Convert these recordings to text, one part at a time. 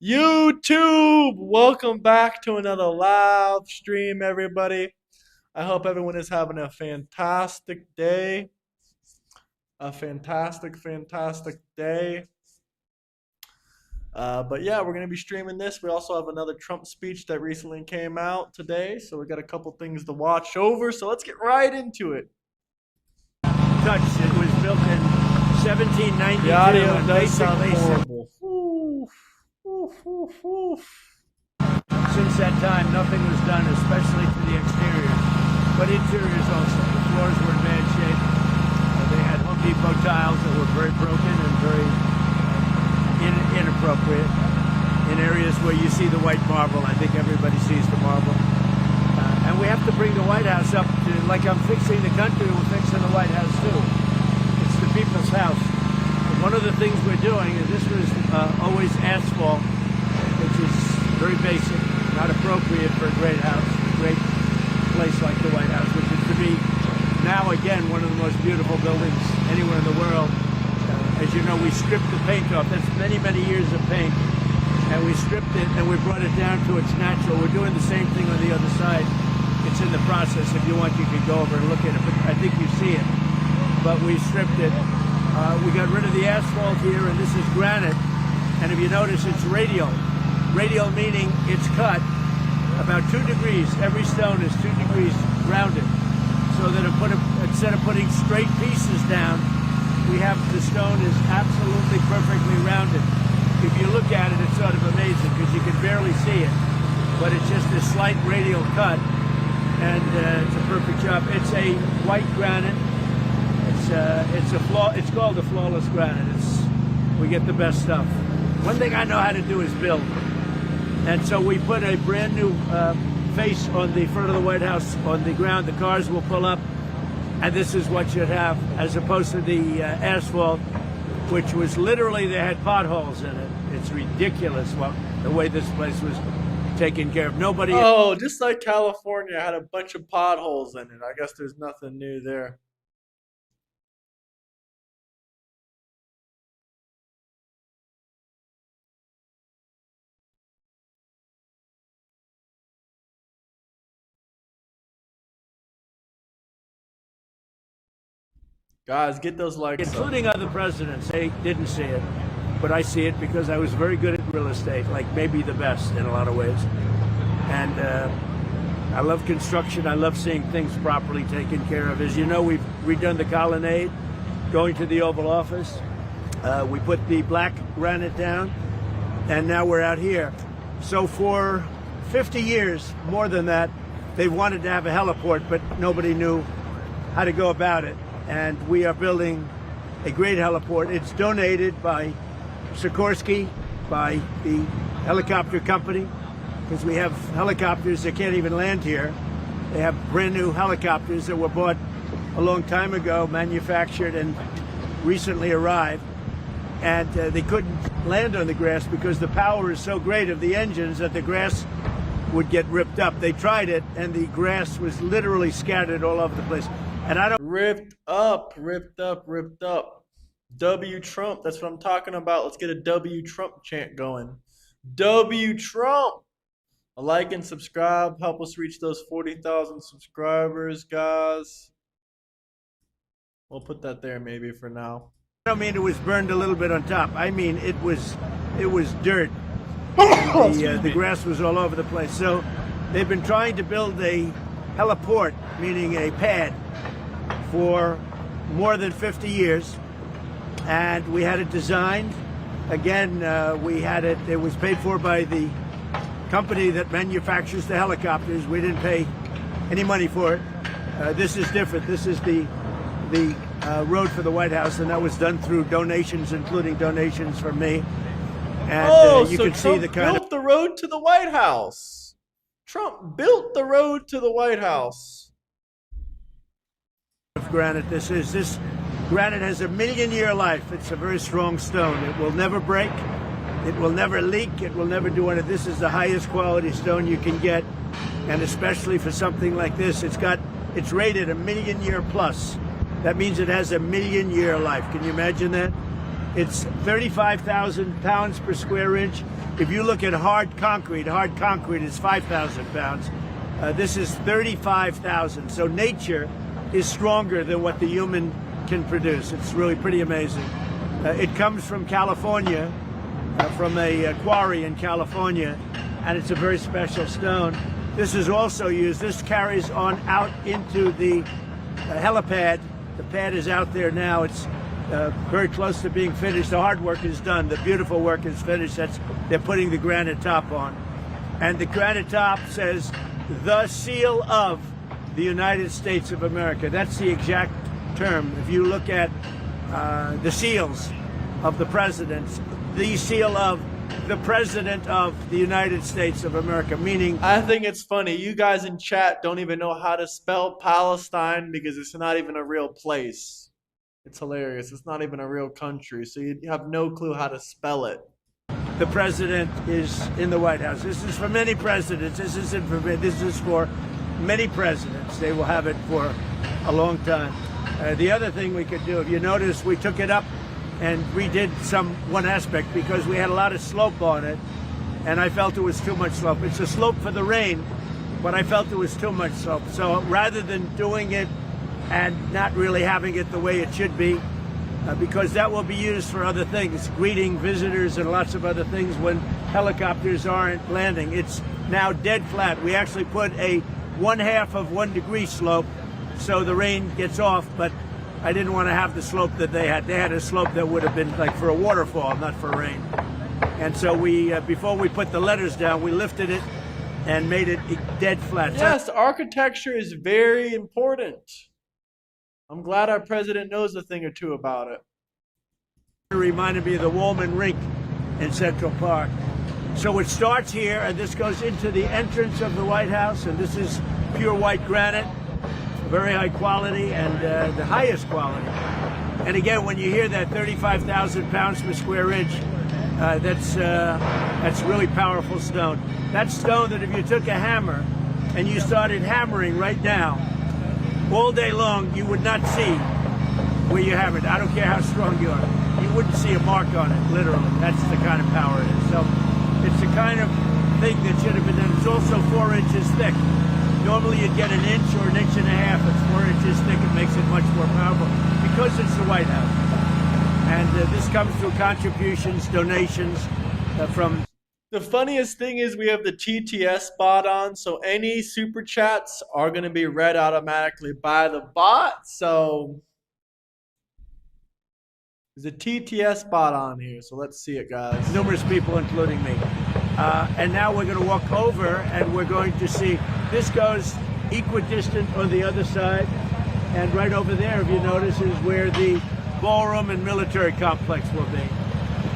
YouTube, welcome back to another live stream, everybody. I hope everyone is having a fantastic day. A fantastic day. But yeah, we're going to be streaming this. We also have another Trump speech that recently came out today. So we got a couple things to watch over. So let's get right into it. It was built in 1792. The audio and does sound basically horrible. Since that time, nothing was done, especially to the exterior, but interiors also. The floors were in bad shape. They had Home Depot tiles that were very broken and very inappropriate. In areas where you see the white marble, I think everybody sees the marble. And we have to bring the White House up to, like I'm fixing the country, we're fixing the White House too. It's the people's house. And one of the things we're doing, and this was always asphalt, which is very basic, not appropriate for a great house, a great place like the White House, which is to be now again one of the most beautiful buildings anywhere in the world. As you know, we stripped the paint off. That's many years of paint. And we stripped it and we brought it down to its natural. We're doing the same thing on the other side. It's in the process. If you want, you can go over and look at it, but I think you see it. But we stripped it. We got rid of the asphalt here, and this is granite. And if you notice, it's radial. Radial meaning it's cut about 2 degrees. Every stone is 2 degrees rounded. So that instead of putting straight pieces down, we have the stone is absolutely perfectly rounded. If you look at it, it's sort of amazing because you can barely see it. But it's just a slight radial cut. And it's a perfect job. It's a white granite. It's called the flawless granite. We get the best stuff. One thing I know how to do is build. And so we put a brand new face on the front of the White House on the ground. The cars will pull up, and this is what you'd have, as opposed to the asphalt, which was literally, they had potholes in it. It's ridiculous the way this place was taken care of. Nobody. Oh, just like California had a bunch of potholes in it. I guess there's nothing new there. Guys, get those likes up. Including other presidents. They didn't see it, but I see it because I was very good at real estate, like maybe the best in a lot of ways. And I love construction. I love seeing things properly taken care of. As you know, we've redone the colonnade, going to the Oval Office. We put the black granite down, and now we're out here. So for 50 years, more than that, they wanted to have a heliport, but nobody knew how to go about it. And we are building a great heliport. It's donated by Sikorsky, by the helicopter company, because we have helicopters that can't even land here. They have brand new helicopters that were bought a long time ago, manufactured and recently arrived. And they couldn't land on the grass because the power is so great of the engines that the grass would get ripped up. They tried it, and the grass was literally scattered all over the place. And I don't... Ripped up. W Trump, that's what I'm talking about. Let's get a W Trump chant going. W Trump. A like and subscribe. Help us reach those 40,000 subscribers, guys. We'll put that there maybe for now. I don't mean it was burned a little bit on top. I mean it was dirt. The grass was all over the place. So they've been trying to build a heliport, meaning a pad, for more than 50 years. And we had it designed. Again, it was paid for by the company that manufactures the helicopters. We didn't pay any money for it. This is different. This is the road for the White House, and that was done through donations, including donations from me. And you so can Trump see the kind built the road to the White House. Trump built the road to the White House. of granite this is. This granite has a 1,000,000-year life. It's a very strong stone. It will never break. It will never leak. It will never do anything. This is the highest quality stone you can get, and especially for something like this, it's rated a 1,000,000-year plus. That means it has a 1,000,000-year life. Can you imagine that? It's 35,000 pounds per square inch. If you look at hard concrete is 5,000 pounds. This is 35,000. So nature is stronger than what the human can produce. It's really pretty amazing. It comes from California, from a quarry in California, and it's a very special stone. This is also used, this carries on out into the helipad. The pad is out there now. It's very close to being finished. The hard work is done. The beautiful work is finished. They're putting the granite top on. And the granite top says, "The seal of the United States of America." That's the exact term. If you look at the seals of the presidents, the seal of the President of the United States of America, meaning... I think it's funny. You guys in chat don't even know how to spell Palestine because it's not even a real place. It's hilarious. It's not even a real country, so you have no clue how to spell it. The president is in the White House. This is for many presidents. This is for many presidents. They will have it for a long time. The other thing we could do, if you notice, we took it up and redid one aspect because we had a lot of slope on it, and I felt it was too much slope. It's a slope for the rain, but I felt it was too much slope. So rather than doing it and not really having it the way it should be, because that will be used for other things, greeting visitors and lots of other things when helicopters aren't landing. It's now dead flat. We actually put a 1/2 of 1 degree slope so the rain gets off, but I didn't want to have the slope that they had. They had a slope that would have been like for a waterfall, not for rain. And so we, before we put the letters down, we lifted it and made it dead flat. Yes, architecture is very important. I'm glad our president knows a thing or two about it. It reminded me of the Wallman Rink in Central Park. So it starts here, and this goes into the entrance of the White House, and this is pure white granite, very high quality, and the highest quality. And again, when you hear that 35,000 pounds per square inch, that's really powerful stone. That stone that if you took a hammer and you started hammering right now, all day long, you would not see where you hammered. I don't care how strong you are. You wouldn't see a mark on it, literally. That's the kind of power it is. So it's the kind of thing that should have been done. It's also 4 inches thick. Normally you'd get 1 inch or 1.5 inches. It's 4 inches thick. It makes it much more powerful because it's the White House. And this comes through contributions, donations from... The funniest thing is we have the TTS bot on, so any super chats are going to be read automatically by the bot. So there's a TTS bot on here, so let's see it, guys. Numerous people, including me. And now we're going to walk over, and we're going to see this goes equidistant on the other side. And right over there, if you notice, is where the ballroom and military complex will be.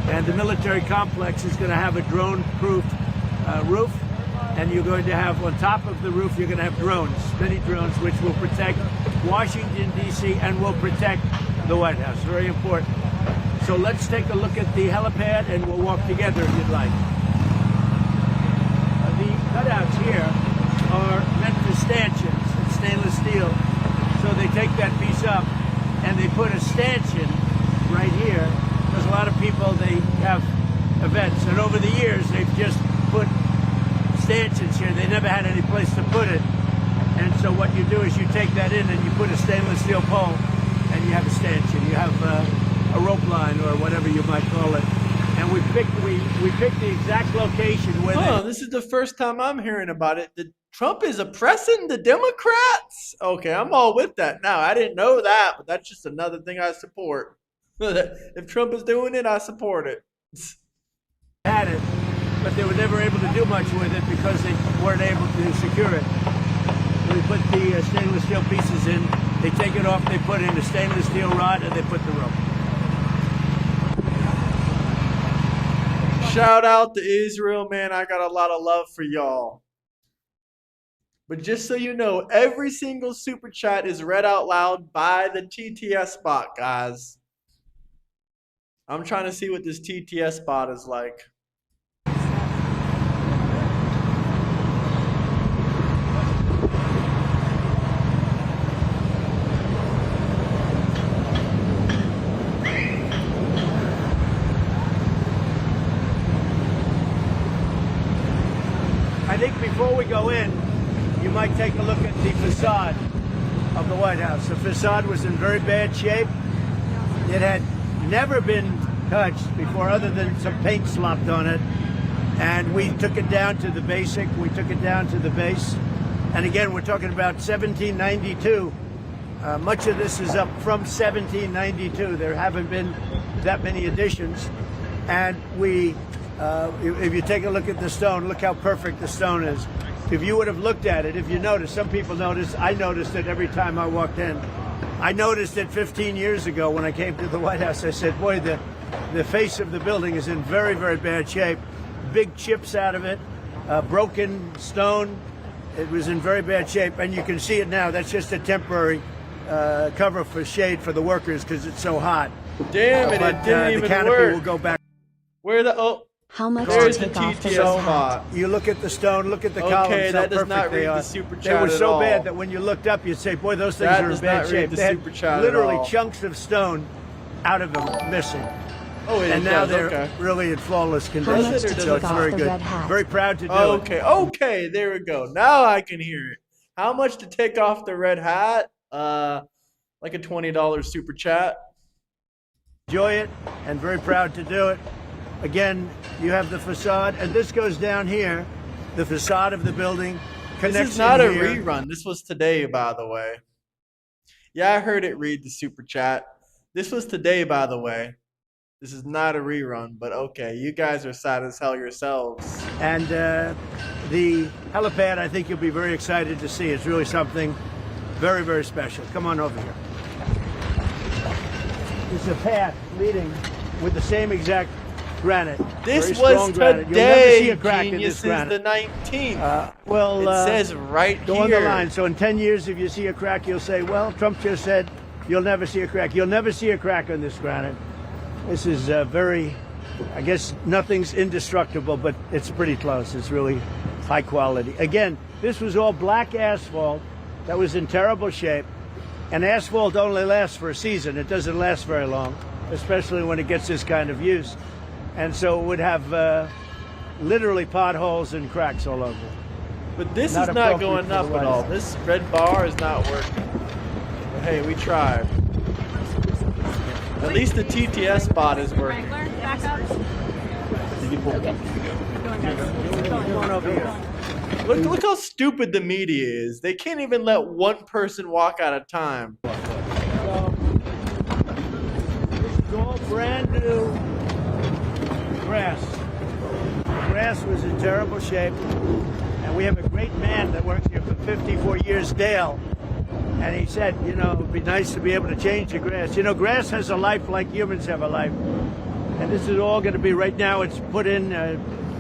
And the military complex is going to have a drone-proof roof, and you're going to have, on top of the roof, you're going to have drones, many drones, which will protect Washington, D.C., and will protect the White House. Very important. So let's take a look at the helipad, and we'll walk together if you'd like. The cutouts here are meant for stanchions. It's stainless steel. So they take that piece up, and they put a stanchion right here. Because a lot of people, they have events, and over the years they've just put stanchions here. They never had any place to put it, and so what you do is you take that in and you put a stainless steel pole, and you have a stanchion. You have a rope line or whatever you might call it, and we picked the exact location where. Oh, this is the first time I'm hearing about it. Trump is oppressing the Democrats. Okay, I'm all with that now. I didn't know that, but that's just another thing I support. If Trump is doing it, I support it. Had it, but they were never able to do much with it because they weren't able to secure it. We put the stainless steel pieces in, they take it off, they put in the stainless steel rod, and they put the rope. Shout out to Israel, man. I got a lot of love for y'all. But just so you know, every single super chat is read out loud by the TTS bot, guys. I'm trying to see what this TTS bot is like. I think before we go in, you might take a look at the facade of the White House. The facade was in very bad shape. It had never been touched before other than some paint slopped on it. And we took it down to the basic. We took it down to the base. And again, we're talking about 1792. Much of this is up from 1792. There haven't been that many additions. And if you take a look at the stone, look how perfect the stone is. If you would have looked at it, if you noticed, some people noticed, I noticed it every time I walked in. I noticed it 15 years ago when I came to the White House. I said, boy, the face of the building is in very, very bad shape. Big chips out of it, broken stone. It was in very bad shape, and you can see it now. That's just a temporary cover for shade for the workers because it's so hot. Damn it, it didn't even the canopy work. will go back. Where the How much there's to the take off the TTS red hat? spot. You look at the stone, look at the Okay, columns, how that does perfect not they read are. the super They chat were at so all. bad that when you looked up, you'd say, boy, those things That are in does bad not shape. read the They had super chat at literally all. chunks of stone out of them missing. Oh, it And now does, they're okay. really in flawless How condition. much it or to does So it take it's off very the good. red hat? Very proud to do it. Okay, there we go. Now I can hear it. How much to take off the red hat? Like a $20 super chat. Enjoy it and very proud to do it. Again, you have the facade, and this goes down here. The facade of the building connects. This is not a in here. rerun. This was today, by the way. Yeah, I heard it read the super chat. This was today, by the way. This is not a rerun, but okay. You guys are sad as hell yourselves. And the helipad, I think you'll be very excited to see. It's really something very, very special. Come on over here. There's a path leading with the same exact granite. This Very strong was granite. You'll never see today, a crack in geniuses, this granite. the 19th. Well, it says right go here. on the line. So in 10 years, if you see a crack, you'll say, well, Trump just said you'll never see a crack. You'll never see a crack on this granite. This is very, I guess nothing's indestructible, but it's pretty close. It's really high quality. Again, this was all black asphalt that was in terrible shape. And asphalt only lasts for a season. It doesn't last very long, especially when it gets this kind of use. And so it would have literally potholes and cracks all over. But this Not is not appropriate going for the up at White all. House. This red bar is not working. But hey, we tried. At least the TTS spot is working. Back up. Come on over here. Look how stupid the media is. They can't even let one person walk at a time. So, this is all brand new grass. The grass was in terrible shape, and we have a great man that works here for 54 years, Dale. And he said, you know, it would be nice to be able to change the grass. You know, grass has a life like humans have a life. And this is all going to be, right now, it's put in,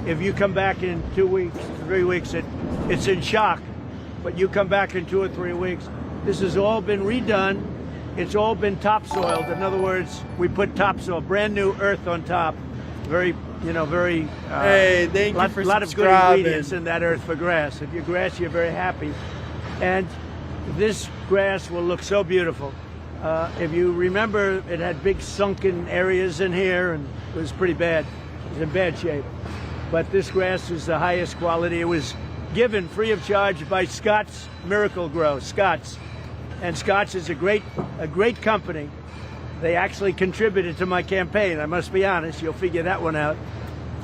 if you come back in 2 weeks, 3 weeks, it's in shock. But you come back in 2 or 3 weeks, this has all been redone. It's all been topsoiled. In other words, we put topsoil, brand new earth on top. Very, you know, very, Hey, thank you for lot of good subscribing. ingredients in that earth for grass. If you're grass, you're very happy. And this grass will look so beautiful. If you remember, it had big sunken areas in here, and it was pretty bad. It was in bad shape. But this grass is the highest quality. It was given free of charge by Scott's Miracle Grow. Scott's. And Scott's is a great company. They actually contributed to my campaign. I must be honest. You'll figure that one out.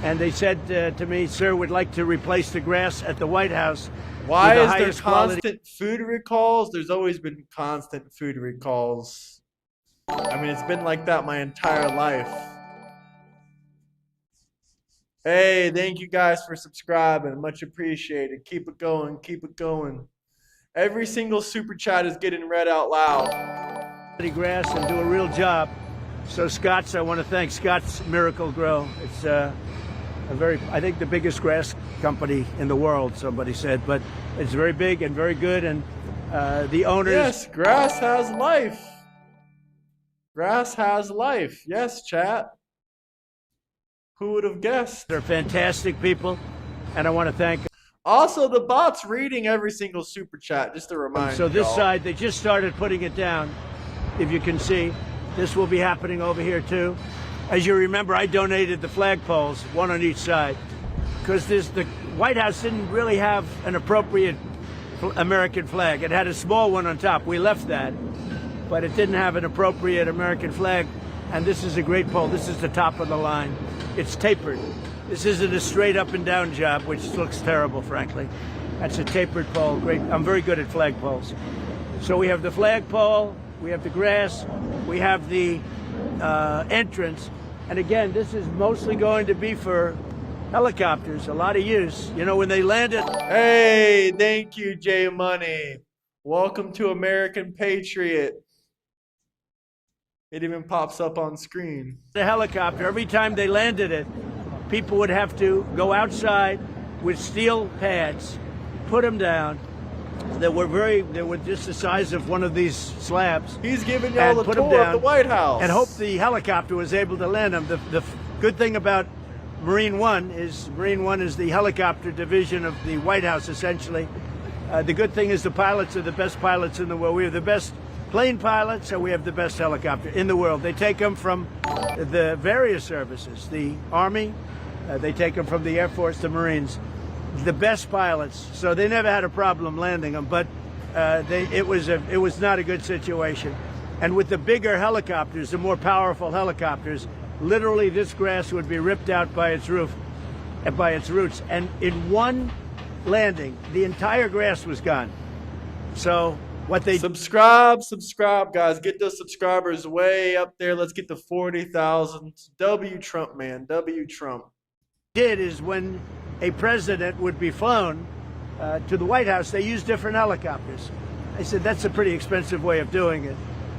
And they said to me, sir, we'd like to replace the grass at the White House. Why with the is there highest quality. constant food recalls? There's always been constant food recalls. I mean, it's been like that my entire life. Hey, thank you guys for subscribing. Much appreciated. Keep it going. Keep it going. Every single super chat is getting read out loud. Grass and do a real job. So Scott's, I want to thank Scott's Miracle Grow. It's I think the biggest grass company in the world, somebody said, but it's very big and very good. And the owners. Yes, grass has life. Grass has life. Yes, chat. Who would have guessed? They're fantastic people, and I want to thank them. Also, the bot's reading every single super chat, just to remind So this y'all. side, they just started putting it down. If you can see, this will be happening over here too. As you remember, I donated the flagpoles, one on each side. because the White House didn't really have an appropriate American flag. It had a small one on top. We left that, but it didn't have an appropriate American flag. And this is a great pole. This is the top of the line. It's tapered. This isn't a straight up and down job, which looks terrible, frankly. That's a tapered pole. Great. I'm very good at flag poles. So we have the flag pole, we have the grass, we have the entrance. And again, this is mostly going to be for helicopters, a lot of use. You know, when they land it. Hey, thank you, J Money. Welcome to American Patriot. It even pops up on screen. The helicopter, every time they landed it, people would have to go outside with steel pads, put them down. They were just the size of one of these slabs. He's giving y'all the tour of the White House. And hope the helicopter was able to land them. The good thing about Marine One is the helicopter division of the White House, essentially. The good thing is the pilots are the best pilots in the world. We have the best plane pilots, and we have the best helicopter in the world. They take them from the various services, the Army, they take them from the Air Force, the Marines, the best pilots. So they never had a problem landing them, but it was not a good situation. And with the bigger helicopters, the more powerful helicopters, literally this grass would be ripped out by its roof, by its roots. And in one landing, the entire grass was gone. So what they subscribe, guys. Get those subscribers way up there. Let's get to 40,000. W Trump, man. W Trump. Did is when a president would be flown to the White House, they use different helicopters. I said that's a pretty expensive way of doing it.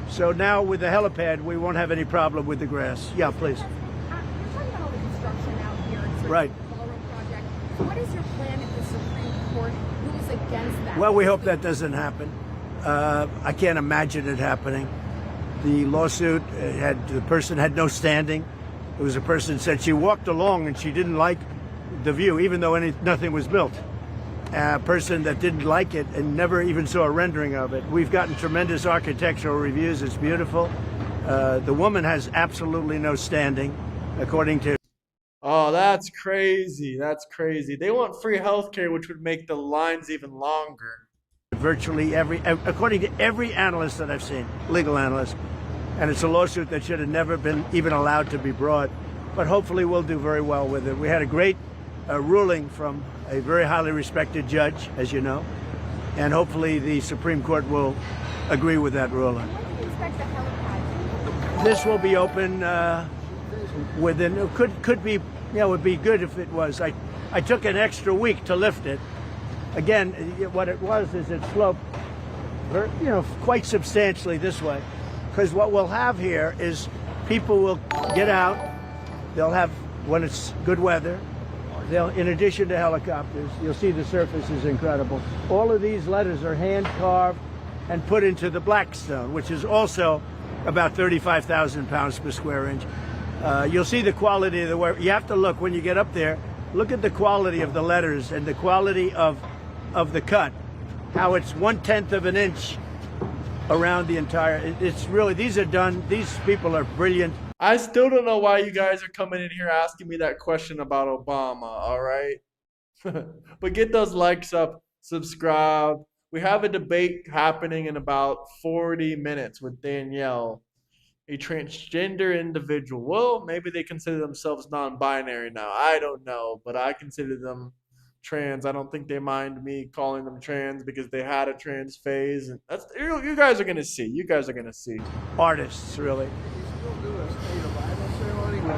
So now with the helipad, we won't have any problem with the grass. Yeah, please. You're talking about all the construction out here. Right. The ballroom project. So what is your plan if the Supreme Court rules against that? Well, we hope that doesn't happen. I can't imagine it happening. The lawsuit the person had no standing. It was a person said she walked along and she didn't like the view, even though nothing was built. A person that didn't like it and never even saw a rendering of it. We've gotten tremendous architectural reviews. It's beautiful. The woman has absolutely no standing, according to. Oh, that's crazy. That's crazy. They want free healthcare, which would make the lines even longer. Virtually according to every analyst that I've seen, legal analyst. And it's a lawsuit that should have never been even allowed to be brought. But hopefully we'll do very well with it. We had a great ruling from a very highly respected judge, as you know. And hopefully the Supreme Court will agree with that ruling. When do you expect the helipad? This will be open within, could be, it would be good if it was. I took an extra week to lift it. Again, what it was is it sloped, quite substantially this way. Because what we'll have here is people will get out. They'll have, when it's good weather, in addition to helicopters, you'll see the surface is incredible. All of these letters are hand carved and put into the black stone, which is also about 35,000 pounds per square inch. You'll see the quality of the work. You have to look when you get up there. Look at the quality of the letters and the quality of the cut. How it's 1/10 of an inch around the entire. It's really, these are done. These people are brilliant. I still don't know why you guys are coming in here asking me that question about Obama. All right, but get those likes up, subscribe. We have a debate happening in about 40 minutes with Danielle, a transgender individual. Well, maybe they consider themselves non-binary now. I don't know, but I consider them trans. I don't think they mind me calling them trans because they had a trans phase, and that's you guys are gonna see. You guys are gonna see. Artists, really.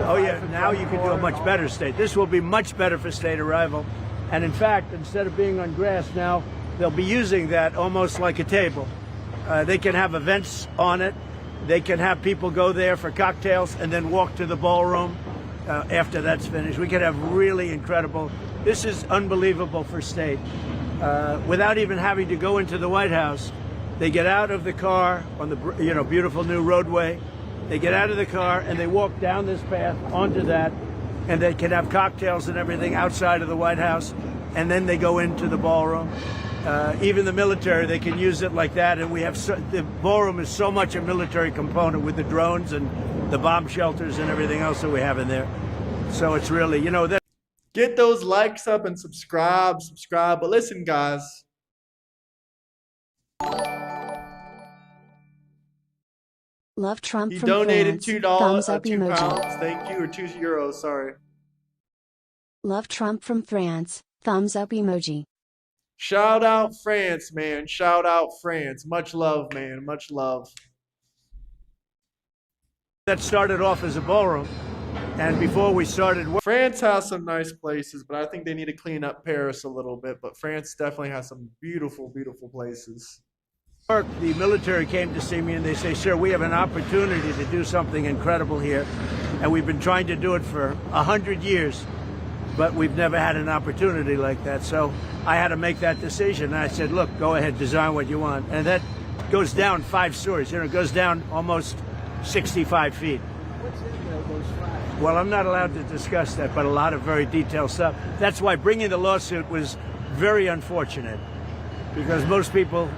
Oh yeah, now you can do a much better state. This will be much better for state arrival, and in fact, instead of being on grass now, they'll be using that almost like a table. They can have events on it. They can have people go there for cocktails and then walk to the ballroom after that's finished. We could have really incredible. This is unbelievable for state. Without even having to go into the White House, they get out of the car on the beautiful new roadway. They get out of the car and they walk down this path onto that, and they can have cocktails and everything outside of the White House, and then they go into the ballroom. Even the military, they can use it like that, and we have the ballroom is so much a military component with the drones and the bomb shelters and everything else that we have in there. So it's really, that. Get those likes up and subscribe. But listen, guys. Love Trump He from donated France. Thumbs up £2 emoji. thank you, or €2. Sorry. Love Trump from France. Thumbs up emoji. Shout out France, man. Shout out France. Much love, man. Much love. That started off as a ballroom, and before we started work, France has some nice places, but I think they need to clean up Paris a little bit. But France definitely has some beautiful, beautiful places. the military came to see me and they say, sir, we have an opportunity to do something incredible here, and we've been trying to do it for 100 years, but we've never had an opportunity like that. So I had to make that decision. And I said, look, go ahead, design what you want. And that goes down 5 stories. You know, it goes down almost 65 feet. What's in those 5? Well, I'm not allowed to discuss that, but a lot of very detailed stuff. That's why bringing the lawsuit was very unfortunate, because most people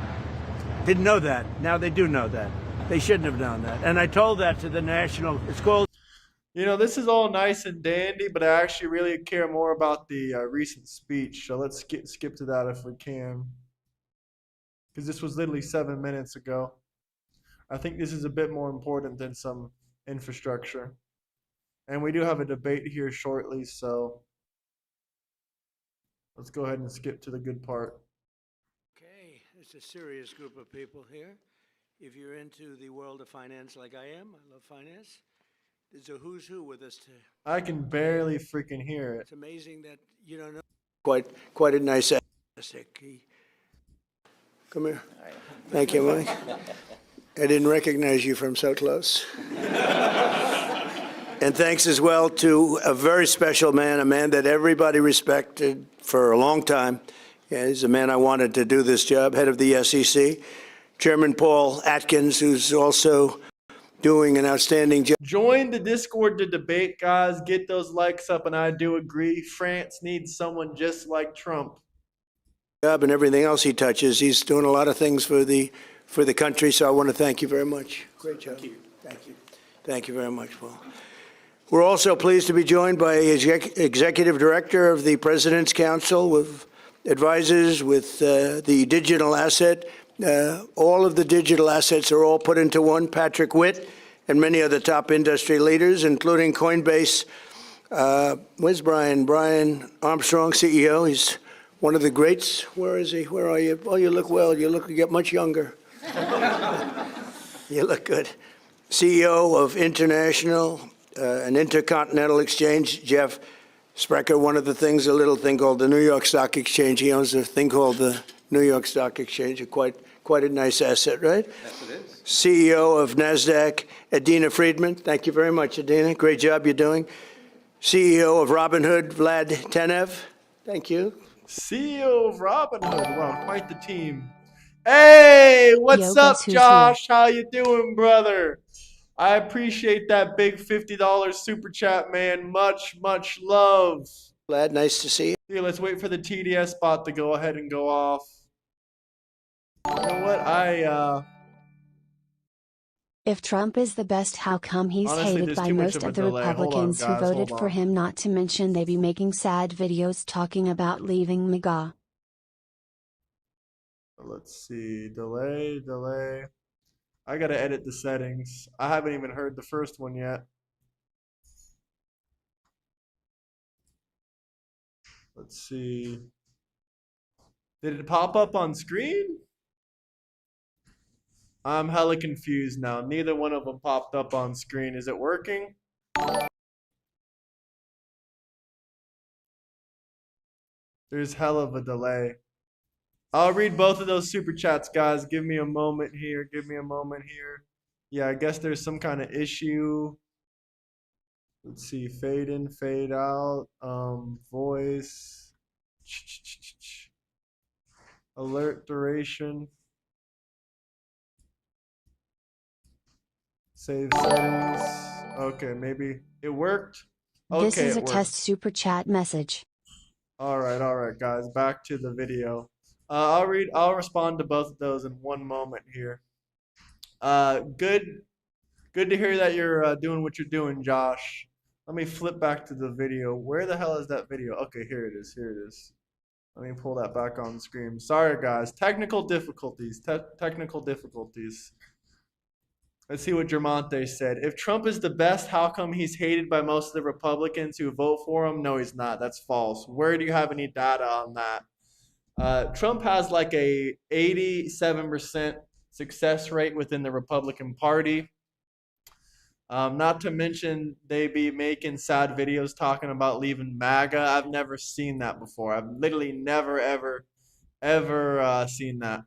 didn't know that. Now they do know that. They shouldn't have known that. And I told that to the national, it's called. You know, this is all nice and dandy, but I actually really care more about the recent speech. So let's skip to that if we can. Because this was literally 7 minutes ago. I think this is a bit more important than some infrastructure. And we do have a debate here shortly, so let's go ahead and skip to the good part. Okay, it's a serious group of people here. If you're into the world of finance like I am, I love finance. There's a who's who with us today. I can barely freaking hear it. It's amazing that you don't know. Quite a nice asset. Come here. Thank you, Mike. I didn't recognize you from so close. And thanks as well to a very special man, a man that everybody respected for a long time. Yeah, he's a man I wanted to do this job, head of the SEC. Chairman Paul Atkins, who's also doing an outstanding job. Join the Discord to debate, guys. Get those likes up, and I do agree. France needs someone just like Trump. And everything else he touches, he's doing a lot of things for the country. So I want to thank you very much. Great job. Thank you. Thank you very much, Paul. We're also pleased to be joined by Executive Director of the President's Council with advisors with the digital asset. All of the digital assets are all put into one. Patrick Witt and many other top industry leaders, including Coinbase. Where's Brian? Brian Armstrong, CEO. He's one of the greats. Where is he? Where are you? Oh, you look well. You get much younger. You look good. CEO of International and Intercontinental Exchange, Jeff Sprecher. One of the things, a little thing called the New York Stock Exchange. He owns a thing called the New York Stock Exchange. Quite a nice asset, right? Yes, it is. CEO of NASDAQ, Adina Friedman. Thank you very much, Adina. Great job you're doing. CEO of Robinhood, Vlad Tenev. Thank you. CEO of Robinhood. Wow, quite the team. Hey, what's Yo, up, guess who's Josh? How you doing, brother? I appreciate that big $50 super chat, man. Much, much love. Vlad, nice to see you. Here, let's wait for the TTS bot to go ahead and go off. You know what? If Trump is the best, how come he's Honestly, hated there's by too much most of a of the delay. Hold on, Republicans who guys, voted hold for on. him? Not to mention they be making sad videos talking about leaving MAGA. Let's see. Delay. I gotta edit the settings. I haven't even heard the first one yet. Let's see. Did it pop up on screen? I'm hella confused now. Neither one of them popped up on screen. Is it working? There's hell of a delay. I'll read both of those super chats, guys. Give me a moment here. Yeah, I guess there's some kind of issue. Let's see. Fade in, fade out. Voice. Alert duration. Save settings. Okay, maybe it worked. Okay, This is a it worked. test super chat message. All right, guys. Back to the video. I'll respond to both of those in one moment here. Good to hear that you're doing what you're doing, Josh. Let me flip back to the video. Where the hell is that video? Okay, here it is. Here it is. Let me pull that back on the screen. Sorry, guys. Technical difficulties. Technical difficulties. Let's see what Germonte said. If Trump is the best, how come he's hated by most of the Republicans who vote for him? No, he's not. That's false. Where do you have any data on that? Trump has like a 87% success rate within the Republican Party. Not to mention they be making sad videos talking about leaving MAGA. I've never seen that before. I've literally never, ever seen that.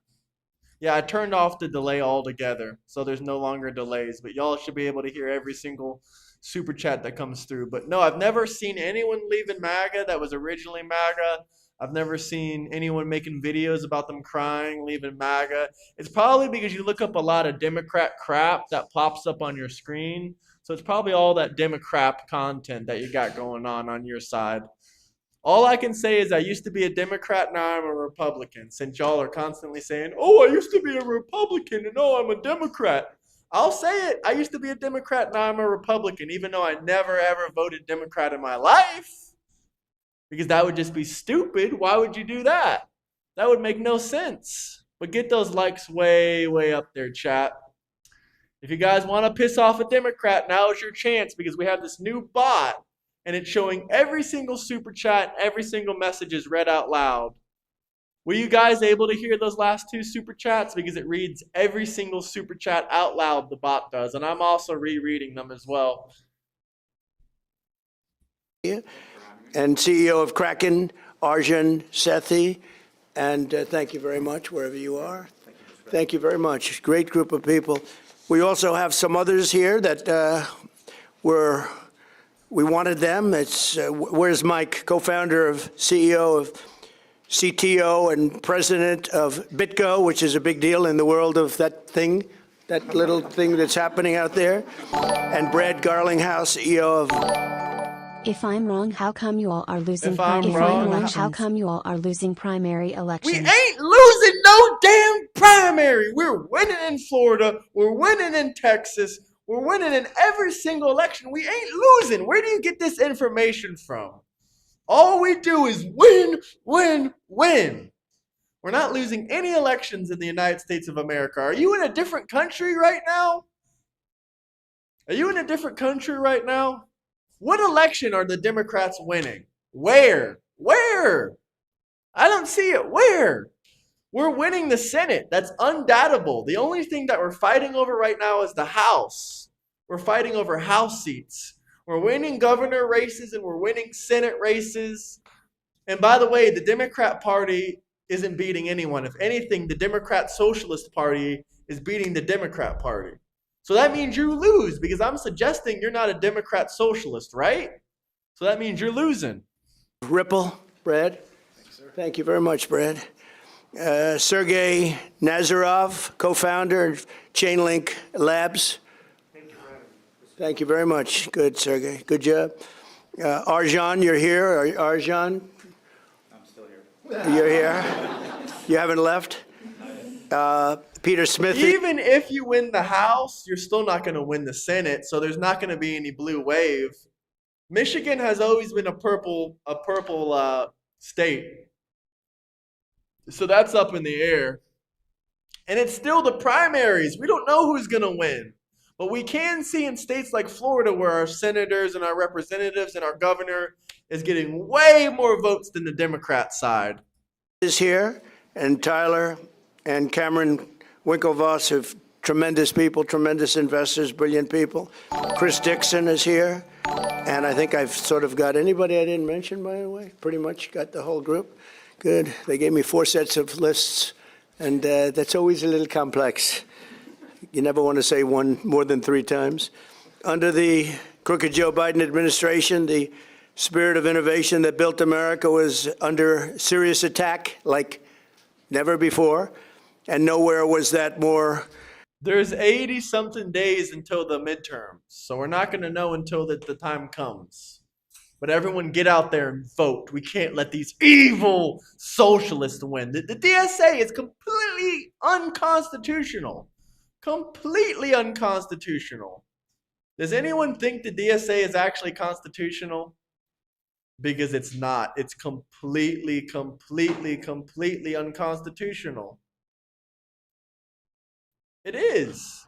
Yeah, I turned off the delay altogether, so there's no longer delays. But y'all should be able to hear every single super chat that comes through. But no, I've never seen anyone leaving MAGA that was originally MAGA. I've never seen anyone making videos about them crying, leaving MAGA. It's probably because you look up a lot of Democrat crap that pops up on your screen. So it's probably all that Democrat content that you got going on your side. All I can say is I used to be a Democrat, now I'm a Republican. Since y'all are constantly saying, oh, I used to be a Republican and oh, I'm a Democrat. I'll say it. I used to be a Democrat, now I'm a Republican, even though I never ever voted Democrat in my life. Because that would just be stupid. Why would you do that? That would make no sense. But get those likes way, way up there, chat. If you guys want to piss off a Democrat, now is your chance because we have this new bot and it's showing every single super chat, every single message is read out loud. Were you guys able to hear those last two super chats? Because it reads every single super chat out loud, the bot does. And I'm also rereading them as well. And CEO of Kraken, Arjun Sethi. And thank you very much, wherever you are. Thank you very much. Great group of people. We also have some others here that we wanted them. It's where's Mike, co-founder of CEO of CTO and president of BitGo, which is a big deal in the world of that thing, that little thing that's happening out there. And Brad Garlinghouse, CEO of If I'm wrong, how come you all are losing If I'm primary wrong, elections? How come you all are losing primary elections? We ain't losing no damn primary. We're winning in Florida. We're winning in Texas. We're winning in every single election. We ain't losing. Where do you get this information from? All we do is win, win, win. We're not losing any elections in the United States of America. Are you in a different country right now? Are you in a different country right now? What election are the Democrats winning? Where? Where? I don't see it. Where? We're winning the Senate. That's undoubtable. The only thing that we're fighting over right now is the House. We're fighting over House seats. We're winning governor races and we're winning Senate races. And by the way, the Democrat Party isn't beating anyone. If anything, the Democrat Socialist Party is beating the Democrat Party. So that means you lose because I'm suggesting you're not a Democrat Socialist, right? So that means you're losing. Ripple, Brad. Thank you very much, Brad. Sergey Nazarov, co-founder of Chainlink Labs. Thank you very much. Good, Sergey. Good job. Arjan, you're here. Arjan? I'm still here. You're here? You haven't left? Peter Smith. Even if you win the House, you're still not going to win the Senate, so there's not going to be any blue wave. Michigan has always been a purple state. So that's up in the air. And it's still the primaries. We don't know who's going to win. But we can see in states like Florida where our senators and our representatives and our governor is getting way more votes than the Democrat side. Is here, and Tyler and Cameron Winklevoss have tremendous people, tremendous investors, brilliant people. Chris Dixon is here. And I think I've sort of got anybody I didn't mention, by the way. Pretty much got the whole group. Good. They gave me 4 sets of lists, and that's always a little complex. You never want to say one more than 3 times. Under the crooked Joe Biden administration, the spirit of innovation that built America was under serious attack like never before, and nowhere was that more. There's 80-something days until the midterms, so we're not going to know until the time comes. But everyone get out there and vote. We can't let these evil socialists win. The DSA is completely unconstitutional. Completely unconstitutional. Does anyone think the DSA is actually constitutional? Because it's not. It's completely, completely, completely unconstitutional. It is.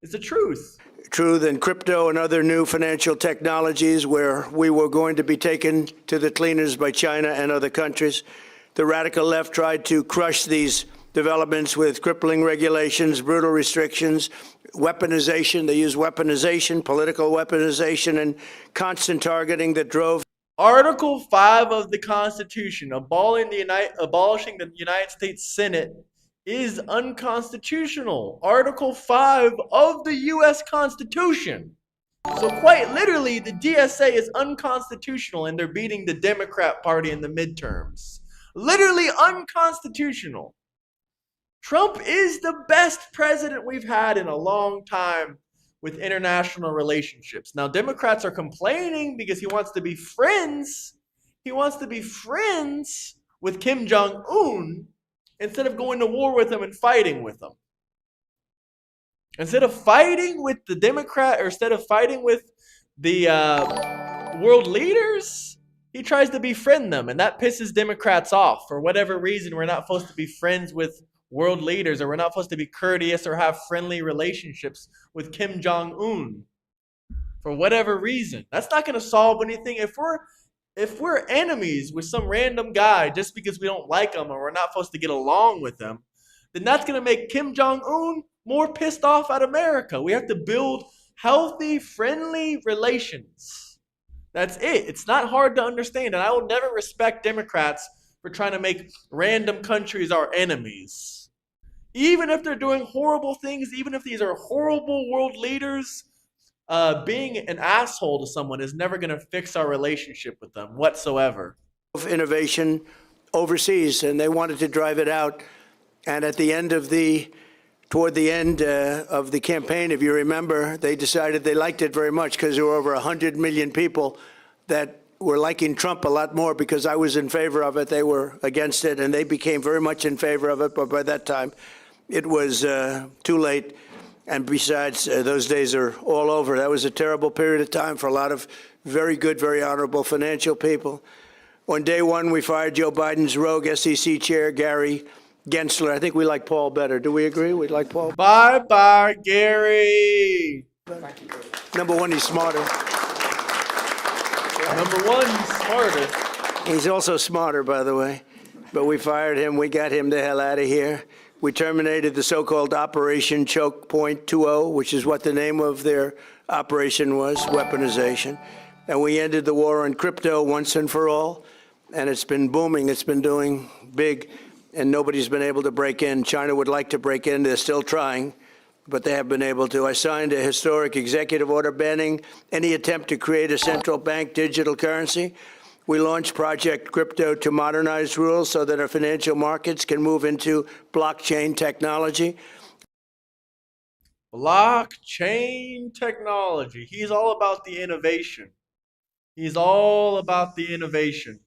It's the truth. True than crypto and other new financial technologies where we were going to be taken to the cleaners by China and other countries. The radical left tried to crush these developments with crippling regulations, brutal restrictions, weaponization. They use weaponization, political weaponization, and constant targeting that drove Article 5 of the Constitution, abolishing the United States Senate, is unconstitutional. Article 5 of the U.S. Constitution. So quite literally, the DSA is unconstitutional and they're beating the Democrat Party in the midterms. Literally unconstitutional. Trump is the best president we've had in a long time with international relationships. Now, Democrats are complaining because he wants to be friends. He wants to be friends with Kim Jong-un instead of going to war with him and fighting with him. Instead of fighting with the Democrat, or instead of fighting with the world leaders, he tries to befriend them, and that pisses Democrats off. For whatever reason, we're not supposed to be friends with world leaders, or we're not supposed to be courteous or have friendly relationships with Kim Jong-un. For whatever reason, that's not going to solve anything. If we're enemies with some random guy just because we don't like him or we're not supposed to get along with him, then that's going to make Kim Jong-un more pissed off at America. We have to build healthy, friendly relations. That's it. It's not hard to understand, and I will never respect Democrats for trying to make random countries our enemies. Even if they're doing horrible things, even if these are horrible world leaders, being an asshole to someone is never going to fix our relationship with them whatsoever. Innovation overseas, and they wanted to drive it out. And at the end of toward the end of the campaign, if you remember, they decided they liked it very much because there were over 100 million people that were liking Trump a lot more because I was in favor of it. They were against it, and they became very much in favor of it. But by that time, it was too late. And besides, those days are all over. That was a terrible period of time for a lot of very good, very honorable financial people. On day one, we fired Joe Biden's rogue SEC chair, Gary Gensler. I think we like Paul better. Do we agree? We like Paul? Bye-bye, Gary. Number one, he's smarter. Number one, he's smarter. He's also smarter, by the way. But we fired him. We got him the hell out of here. We terminated the so-called Operation Choke Point 2.0, which is what the name of their operation was, weaponization. And we ended the war on crypto once and for all. And it's been booming. It's been doing big. And nobody's been able to break in. China would like to break in. They're still trying, but they have been able to. I signed a historic executive order banning any attempt to create a central bank digital currency. We launched Project Crypto to modernize rules so that our financial markets can move into blockchain technology. Blockchain technology. He's all about the innovation. He's all about the innovation.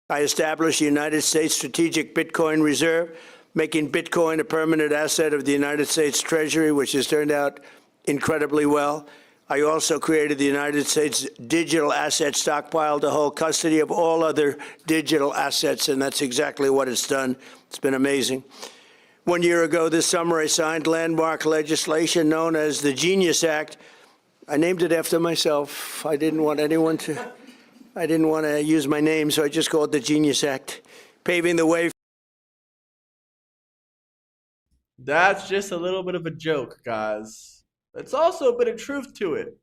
I established the United States Strategic Bitcoin Reserve, making Bitcoin a permanent asset of the United States Treasury, which has turned out incredibly well. I also created the United States Digital Asset Stockpile to hold custody of all other digital assets, and that's exactly what it's done. It's been amazing. 1 year ago this summer, I signed landmark legislation known as the Genius Act. I named it after myself. I didn't want to use my name, so I just called it the Genius Act, paving the way. That's just a little bit of a joke, guys. It's also a bit of truth to it.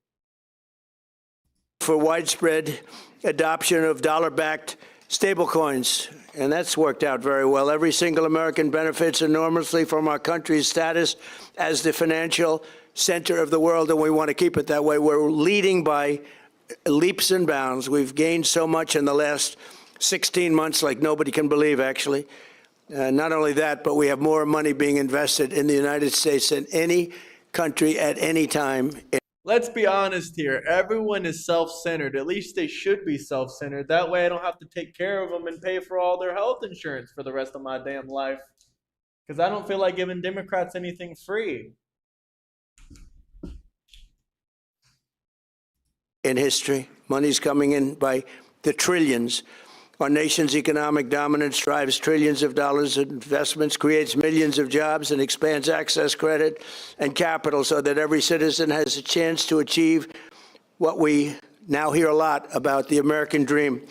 For widespread adoption of dollar-backed stablecoins, and that's worked out very well. Every single American benefits enormously from our country's status as the financial center of the world, and we want to keep it that way. We're leading by leaps and bounds. We've gained so much in the last 16 months like nobody can believe, actually. Not only that, but we have more money being invested in the United States than any country at any time. Let's be honest here. Everyone is self-centered. At least they should be self-centered. That way I don't have to take care of them and pay for all their health insurance for the rest of my damn life. Because I don't feel like giving Democrats anything free. in history. Money's coming in by the trillions. Our nation's economic dominance drives trillions of dollars in investments, creates millions of jobs, and expands access, credit, and capital so that every citizen has a chance to achieve what we now hear a lot about, the American dream.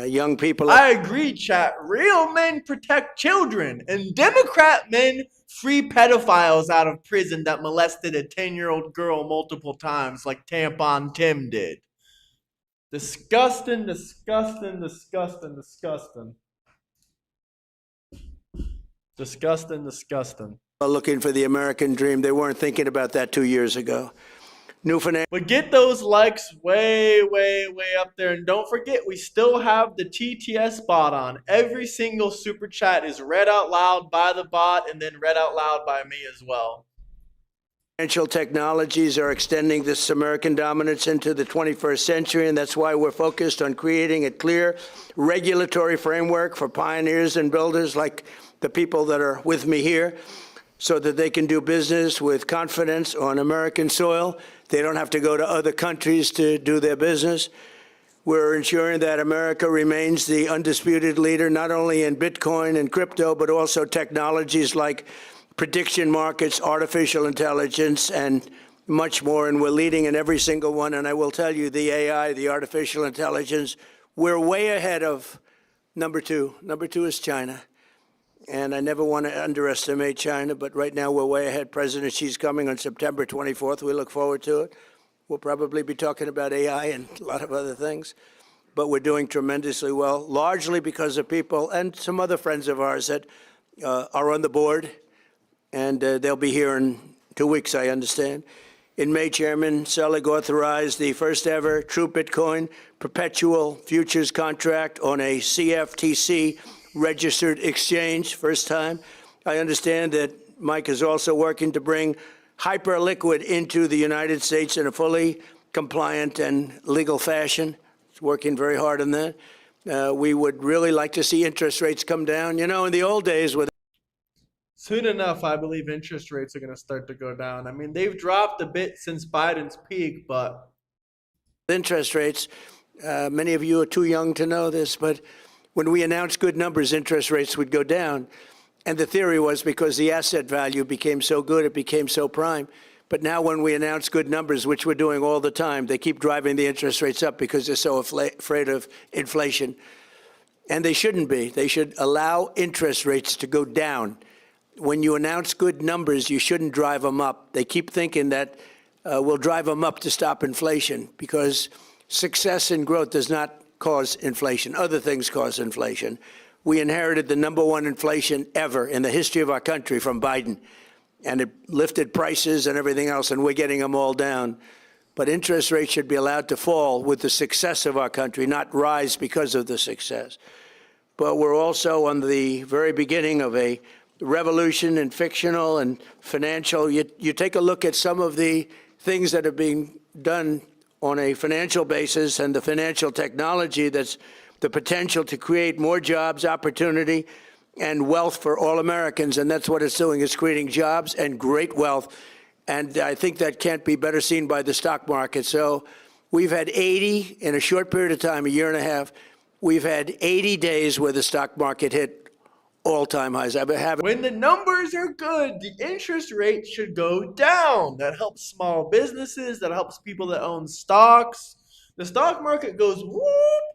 Young people. I agree, chat. Real men protect children, and Democrat men free pedophiles out of prison that molested a 10-year-old girl multiple times, like Tampon Tim did. Disgusting, disgusting, disgusting, disgusting. Disgusting, disgusting. Looking for the American dream. They weren't thinking about that 2 years ago. New finance. But get those likes way, way, way up there. And don't forget, we still have the TTS bot on. Every single super chat is read out loud by the bot and then read out loud by me as well. Financial technologies are extending this American dominance into the 21st century, and that's why we're focused on creating a clear regulatory framework for pioneers and builders like the people that are with me here, so that they can do business with confidence on American soil. They don't have to go to other countries to do their business. We're ensuring that America remains the undisputed leader, not only in Bitcoin and crypto, but also technologies like prediction markets, artificial intelligence, and much more. And we're leading in every single one. And I will tell you, the AI, the artificial intelligence, we're way ahead of number two. Number two is China. And I never want to underestimate China, but right now we're way ahead. President Xi's coming on September 24th. We look forward to it. We'll probably be talking about AI and a lot of other things. But we're doing tremendously well, largely because of people and some other friends of ours that are on the board. And they'll be here in 2 weeks, I understand. In May, Chairman Selig authorized the first ever true Bitcoin perpetual futures contract on a CFTC registered exchange, first time. I understand that Mike is also working to bring hyperliquid into the United States in a fully compliant and legal fashion. He's working very hard on that. We would really like to see interest rates come down. You know, in the old days with Soon enough, I believe interest rates are going to start to go down. I mean, they've dropped a bit since Biden's peak, but interest rates, many of you are too young to know this, but when we announced good numbers, interest rates would go down. And the theory was because the asset value became so good, it became so prime. But now when we announce good numbers, which we're doing all the time, they keep driving the interest rates up because they're so afraid of inflation. And they shouldn't be. They should allow interest rates to go down. When you announce good numbers, you shouldn't drive them up. They keep thinking that we'll drive them up to stop inflation, because success and growth does not cause inflation. Other things cause inflation. We inherited the #1 inflation ever in the history of our country from Biden, and it lifted prices and everything else, and we're getting them all down. But interest rates should be allowed to fall with the success of our country, not rise because of the success. But we're also on the very beginning of a revolution in fictional and financial. You take a look at some of the things that are being done on a financial basis and the financial technology that's the potential to create more jobs, opportunity, and wealth for all Americans. And that's what it's doing. It's creating jobs and great wealth. And I think that can't be better seen by the stock market. So we've had 80 in a short period of time, a year and a half. We've had 80 days where the stock market hit all-time highs. When the numbers are good, the interest rate should go down. That helps small businesses. That helps people that own stocks. The stock market goes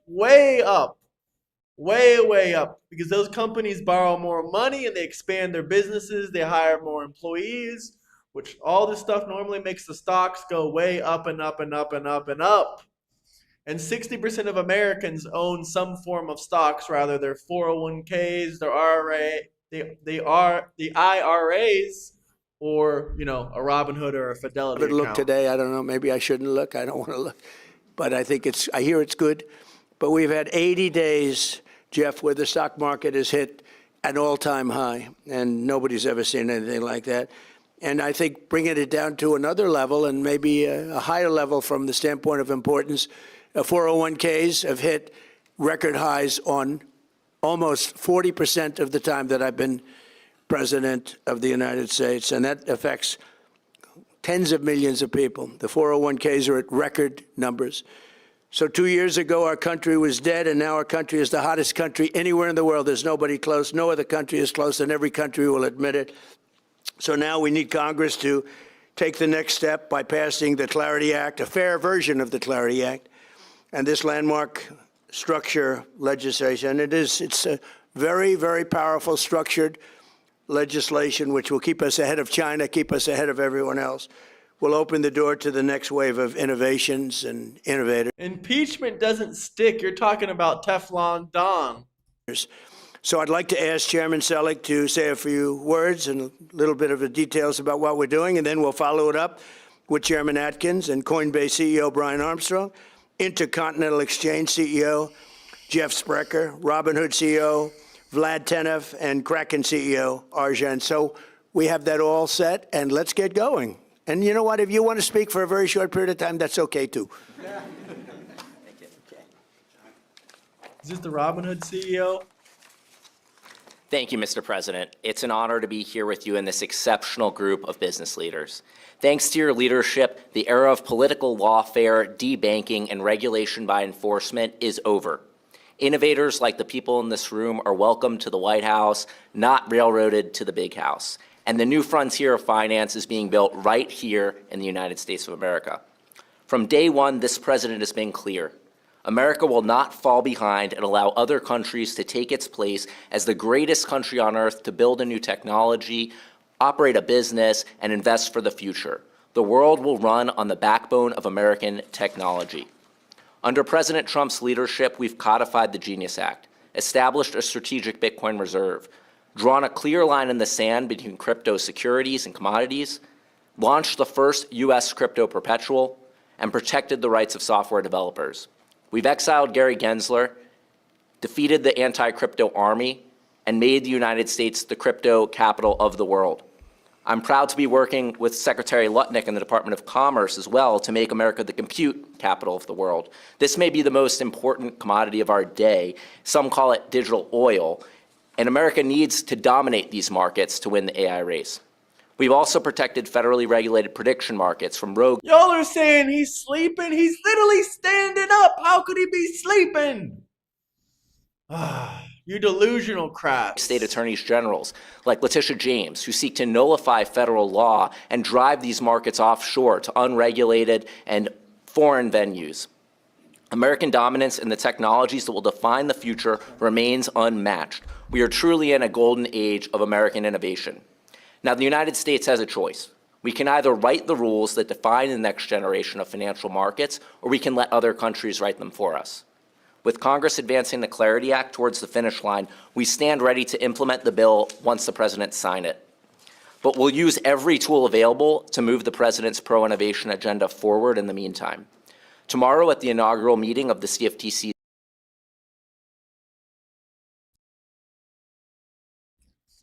way up. Way, way up. Because those companies borrow more money and they expand their businesses. They hire more employees, which all this stuff normally makes the stocks go way up and up and up and up and up. And 60% of Americans own some form of stocks, rather their 401ks, their the IRAs, or a Robinhood or a Fidelity account. Look today, I don't know, maybe I shouldn't look. I don't want to look. But I hear it's good. But we've had 80 days, Jeff, where the stock market has hit an all-time high, and nobody's ever seen anything like that. And I think bringing it down to another level, and maybe a higher level from the standpoint of importance, 401ks have hit record highs on almost 40% of the time that I've been president of the United States. And that affects tens of millions of people. The 401ks are at record numbers. So 2 years ago, our country was dead, and now our country is the hottest country anywhere in the world. There's nobody close. No other country is close, and every country will admit it. So now we need Congress to take the next step by passing the Clarity Act, a fair version of the Clarity Act, and this landmark structure legislation. It's a very, very powerful structured legislation which will keep us ahead of China, keep us ahead of everyone else. Will open the door to the next wave of innovations and innovators. Impeachment doesn't stick. You're talking about Teflon Don. So I'd like to ask Chairman Selig to say a few words and a little bit of the details about what we're doing, and then we'll follow it up with Chairman Atkins and Coinbase CEO Brian Armstrong, Intercontinental Exchange CEO Jeff Sprecher, Robinhood CEO Vlad Tenev, and Kraken CEO Arjan. So we have that all set, and let's get going. And you know what? If you want to speak for a very short period of time, that's okay, too. Is this the Robinhood CEO? Thank you, Mr. President. It's an honor to be here with you and this exceptional group of business leaders. Thanks to your leadership, the era of political lawfare, debanking, and regulation by enforcement is over. Innovators like the people in this room are welcome to the White House, not railroaded to the big house. And the new frontier of finance is being built right here in the United States of America. From day one, this president has been clear. America will not fall behind and allow other countries to take its place as the greatest country on earth to build a new technology, operate a business, and invest for the future. The world will run on the backbone of American technology. Under President Trump's leadership, we've codified the Genius Act, established a strategic Bitcoin reserve, drawn a clear line in the sand between crypto securities and commodities, launched the first U.S. crypto perpetual, and protected the rights of software developers. We've exiled Gary Gensler, defeated the anti-crypto army, and made the United States the crypto capital of the world. I'm proud to be working with Secretary Lutnick in the Department of Commerce as well to make America the compute capital of the world. This may be the most important commodity of our day. Some call it digital oil. And America needs to dominate these markets to win the AI race. We've also protected federally regulated prediction markets from rogue. Y'all are saying he's sleeping? He's literally standing up. How could he be sleeping? You delusional crap. State attorneys generals like Letitia James, who seek to nullify federal law and drive these markets offshore to unregulated and foreign venues. American dominance in the technologies that will define the future remains unmatched. We are truly in a golden age of American innovation. Now, the United States has a choice. We can either write the rules that define the next generation of financial markets, or we can let other countries write them for us. With Congress advancing the Clarity Act towards the finish line, we stand ready to implement the bill once the president signs it. But we'll use every tool available to move the president's pro-innovation agenda forward in the meantime. Tomorrow at the inaugural meeting of the CFTC,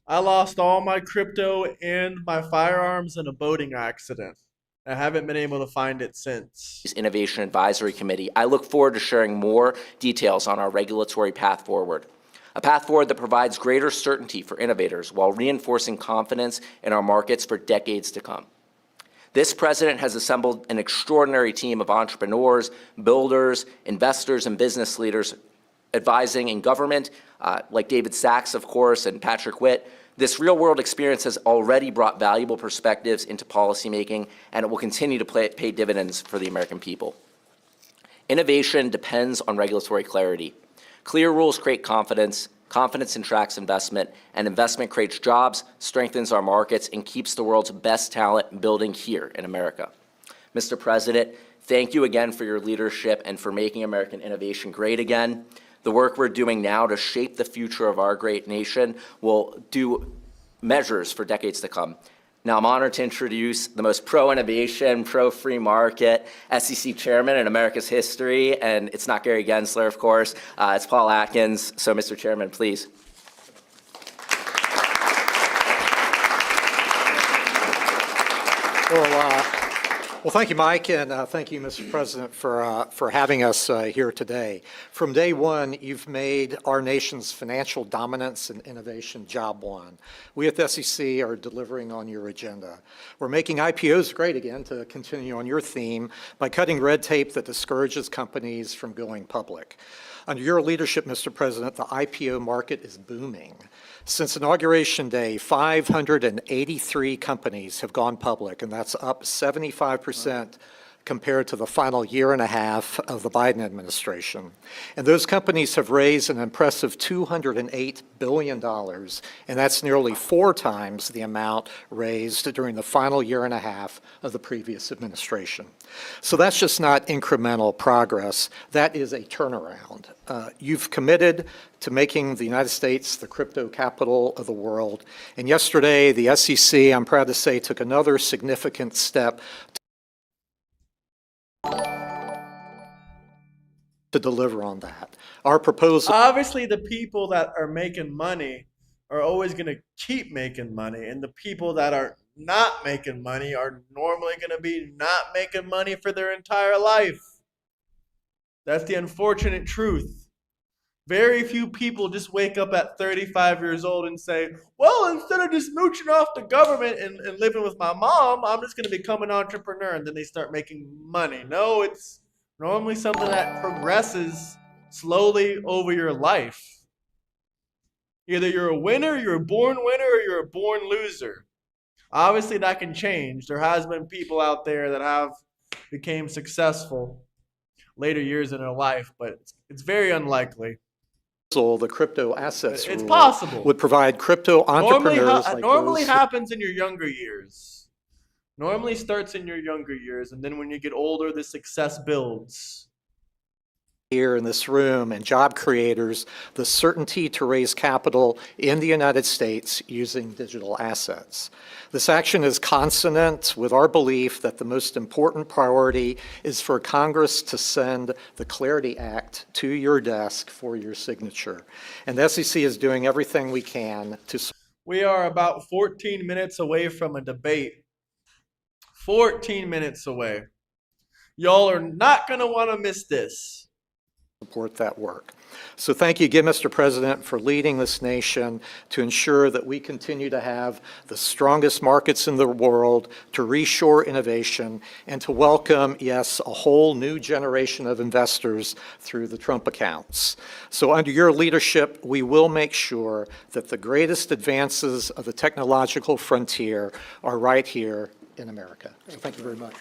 I lost all my crypto and my firearms in a boating accident. I haven't been able to find it since. Innovation Advisory Committee, I look forward to sharing more details on our regulatory path forward. A path forward that provides greater certainty for innovators while reinforcing confidence in our markets for decades to come. This president has assembled an extraordinary team of entrepreneurs, builders, investors, and business leaders advising in government, like David Sachs, of course, and Patrick Witt. This real-world experience has already brought valuable perspectives into policymaking, and it will continue to pay dividends for the American people. Innovation depends on regulatory clarity. Clear rules create confidence, confidence attracts investment, and investment creates jobs, strengthens our markets, and keeps the world's best talent building here in America. Mr. President, thank you again for your leadership and for making American innovation great again. The work we're doing now to shape the future of our great nation will do measures for decades to come. Now, I'm honored to introduce the most pro-innovation, pro-free market SEC chairman in America's history, and it's not Gary Gensler, of course. It's Paul Atkins. So, Mr. Chairman, please. Well, Well, thank you, Mike, and thank you, Mr. President, for having us here today. From day one, you've made our nation's financial dominance and innovation job one. We at the SEC are delivering on your agenda. We're making IPOs great again, to continue on your theme, by cutting red tape that discourages companies from going public. Under your leadership, Mr. President, the IPO market is booming. Since Inauguration Day, 583 companies have gone public, and that's up 75% compared to the final year and a half of the Biden administration. And those companies have raised an impressive $208 billion, and that's nearly 4 times the amount raised during the final year and a half of the previous administration. So that's just not incremental progress. That is a turnaround. You've committed to making the United States the crypto capital of the world. And yesterday, the SEC, I'm proud to say, took another significant step to deliver on that. Our proposal. Obviously, the people that are making money are always going to keep making money, and the people that are not making money are normally going to be not making money for their entire life. That's the unfortunate truth. Very few people just wake up at 35 years old and say, well, instead of just mooching off the government and living with my mom, I'm just going to become an entrepreneur, and then they start making money. No, it's normally something that progresses slowly over your life. Either you're a winner, you're a born winner, or you're a born loser. Obviously, that can change. There has been people out there that have became successful later years in their life, but it's very unlikely. The crypto assets It's rule possible. would provide crypto entrepreneurs Normally happens in your younger years. Normally starts in your younger years, and then when you get older, the success builds. Here in this room and job creators the certainty to raise capital in the United States using digital assets. This action is consonant with our belief that the most important priority is for Congress to send the Clarity Act to your desk for your signature. And the SEC is doing everything we can to. We are about 14 minutes away from a debate. 14 minutes away. Y'all are not going to want to miss this. Support that work. So thank you again, Mr. President, for leading this nation to ensure that we continue to have the strongest markets in the world, to reshore innovation, and to welcome, yes, a whole new generation of investors through the Trump accounts. So under your leadership, we will make sure that the greatest advances of the technological frontier are right here in America. So thank you very much.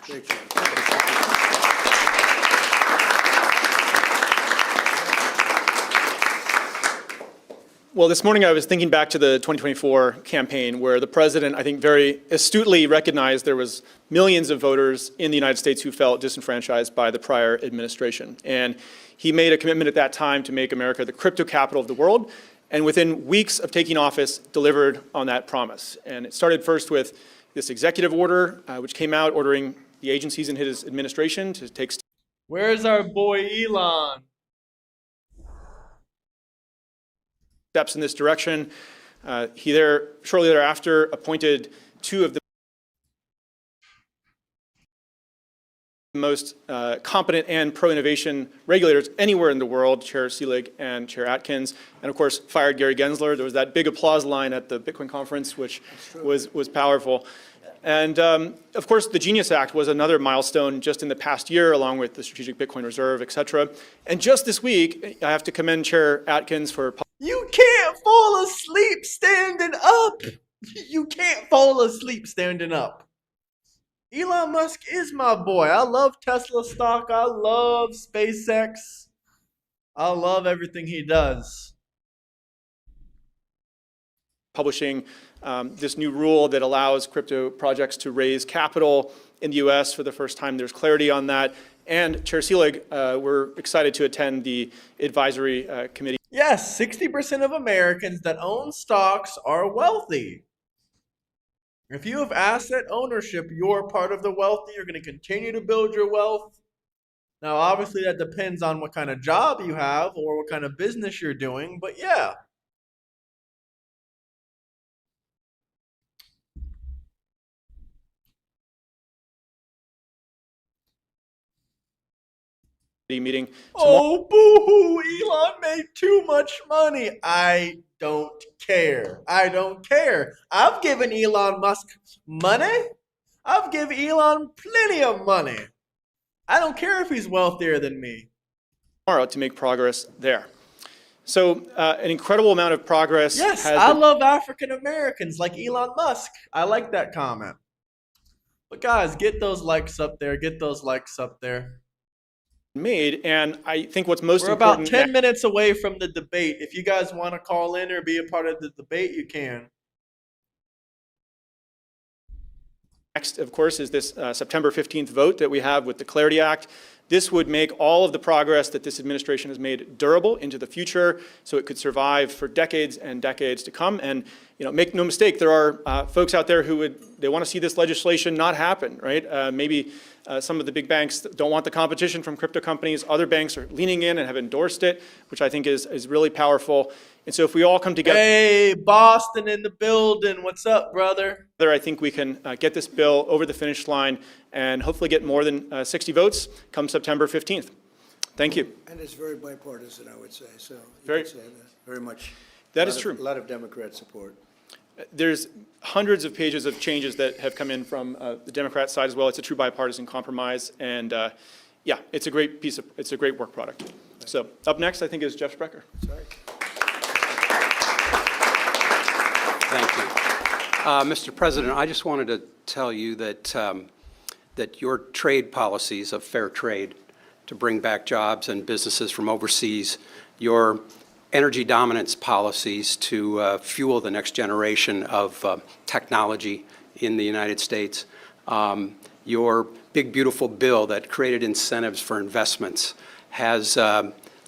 Well, this morning I was thinking back to the 2024 campaign where the president, I think, very astutely recognized there was millions of voters in the United States who felt disenfranchised by the prior administration. And he made a commitment at that time to make America the crypto capital of the world. And within weeks of taking office, delivered on that promise. And it started first with this executive order, which came out ordering the agencies in his administration to take. Where's our boy Elon? Steps in this direction. He shortly thereafter appointed 2 of the most competent and pro-innovation regulators anywhere in the world, Chair Selig and Chair Atkins, and of course fired Gary Gensler. There was that big applause line at the Bitcoin conference, which was powerful. And of course, the Genius Act was another milestone just in the past year, along with the Strategic Bitcoin Reserve, et cetera. And just this week, I have to commend Chair Atkins for. You can't fall asleep standing up. You can't fall asleep standing up. Elon Musk is my boy. I love Tesla stock. I love SpaceX. I love everything he does. Publishing this new rule that allows crypto projects to raise capital in the U.S. for the first time. There's clarity on that. And Chair Selig, we're excited to attend the advisory committee. Yes, 60% of Americans that own stocks are wealthy. If you have asset ownership, you're part of the wealthy. You're going to continue to build your wealth. Now, obviously, that depends on what kind of job you have or what kind of business you're doing. But yeah. meeting tomorrow. Oh, boo-hoo, Elon made too much money. I don't care. I don't care. I've given Elon Musk money. I've given Elon plenty of money. I don't care if he's wealthier than me. To make progress there. So an incredible amount of progress. Yes, has I been love African Americans like Elon Musk. I like that comment. But guys, get those likes up there. Get those likes up there. made, and I think what's most We're about important 10 minutes away from the debate. If you guys want to call in or be a part of the debate, you can. next, of course, is this September 15th vote that we have with the Clarity Act. This would make all of the progress that this administration has made durable into the future, so it could survive for decades and decades to come. And make no mistake, there are folks out there who they want to see this legislation not happen, right? Maybe some of the big banks don't want the competition from crypto companies. Other banks are leaning in and have endorsed it, which I think is really powerful. And so if we all come together, Hey, Boston in the building. What's up, brother? I think we can get this bill over the finish line and hopefully get more than 60 votes come September 15th. Thank you. And it's very bipartisan, I would say, so you Very- could say that, very much. That is true. A lot of Democrat support. There's hundreds of pages of changes that have come in from the Democrat side as well. It's a true bipartisan compromise, and yeah, it's a great work product. So up next, I think, is Jeff Sprecher. Sorry. Thank you. Mr. President, I just wanted to tell you that, that your trade policies of fair trade to bring back jobs and businesses from overseas, your energy dominance policies to fuel the next generation of technology in the United States, your big, beautiful bill that created incentives for investments has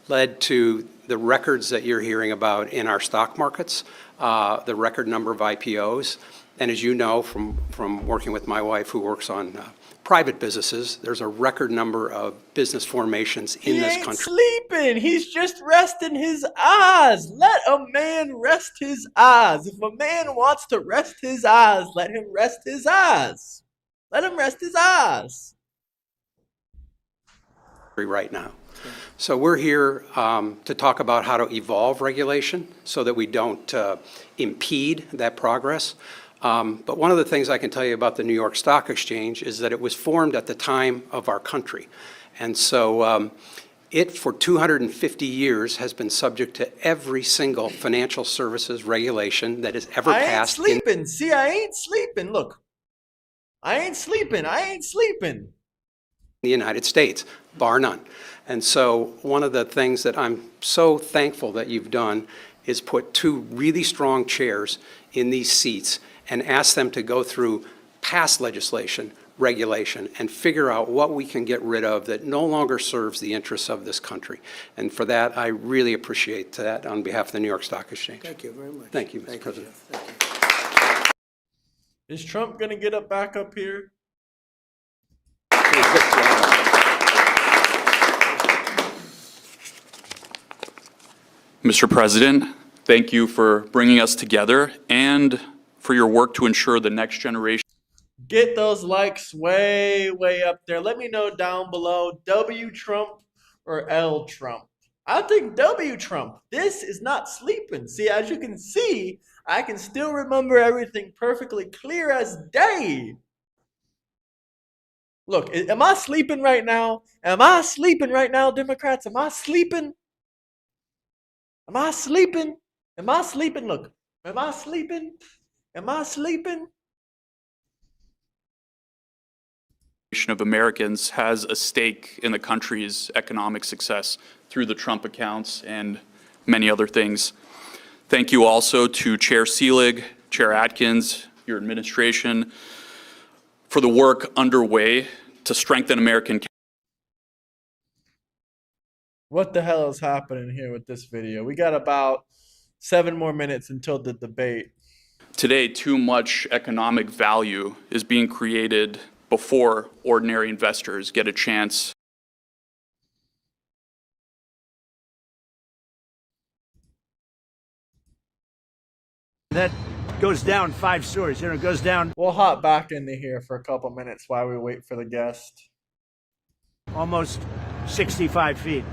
led to the records that you're hearing about in our stock markets, the record number of IPOs. And as you know from working with my wife who works on private businesses, there's a record number of business formations in this country. He ain't sleeping. He's just resting his eyes. Let a man rest his eyes. If a man wants to rest his eyes, let him rest his eyes. Let him rest his eyes. Right now. So we're here to talk about how to evolve regulation so that we don't impede that progress. But one of the things I can tell you about the New York Stock Exchange is that it was formed at the time of our country. And so it, for 250 years, has been subject to every single financial services regulation that has ever passed. I ain't sleeping. See, I ain't sleeping. Look. I ain't sleeping. I ain't sleeping. The United States, bar none. And so one of the things that I'm so thankful that you've done is put two really strong chairs in these seats and ask them to go through past legislation, regulation, and figure out what we can get rid of that no longer serves the interests of this country. And for that, I really appreciate that on behalf of the New York Stock Exchange. Thank you very much. Thank you, Mr. President. Jeff. Thank you. Is Trump going to get up back up here? Mr. President, thank you for bringing us together and for your work to ensure the next generation. Get those likes way, way up there. Let me know down below, W Trump or L Trump. I think W Trump. This is not sleeping. See, as you can see, I can still remember everything perfectly clear as day. Look, am I sleeping right now? Am I sleeping right now, Democrats? Am I sleeping? Am I sleeping? Am I sleeping? Look, am I sleeping? Am I sleeping? Of Americans has a stake in the country's economic success through the Trump accounts and many other things. Thank you also to Chair Seelig, Chair Atkins, your administration, for the work underway to strengthen American. What the hell is happening here with this video? We got about 7 more minutes until the debate. Today, too much economic value is being created before ordinary investors get a chance. That goes down 5 stories. It goes down We'll hop back into here for a couple minutes while we wait for the guest. almost 65 feet.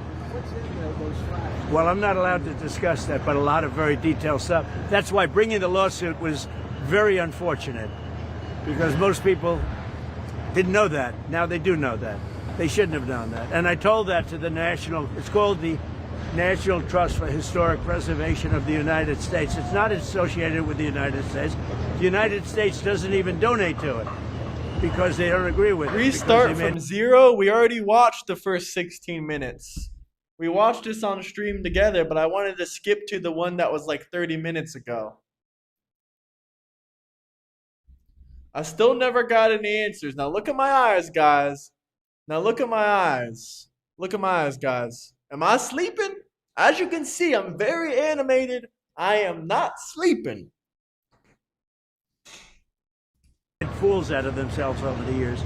Well, I'm not allowed to discuss that, but a lot of very detailed stuff. That's why bringing the lawsuit was very unfortunate, because most people didn't know that. Now they do know that. They shouldn't have known that. And I told that to the it's called the National Trust for Historic Preservation of the United States. It's not associated with the United States. The United States doesn't even donate to it because they don't agree with it. Restart from zero. We already watched the first 16 minutes. We watched this on stream together, but I wanted to skip to the one that was like 30 minutes ago. I still never got any answers. Now look at my eyes, guys. Now look at my eyes. Look at my eyes, guys. Am I sleeping? As you can see, I'm very animated. I am not sleeping. Fools out of themselves over the years.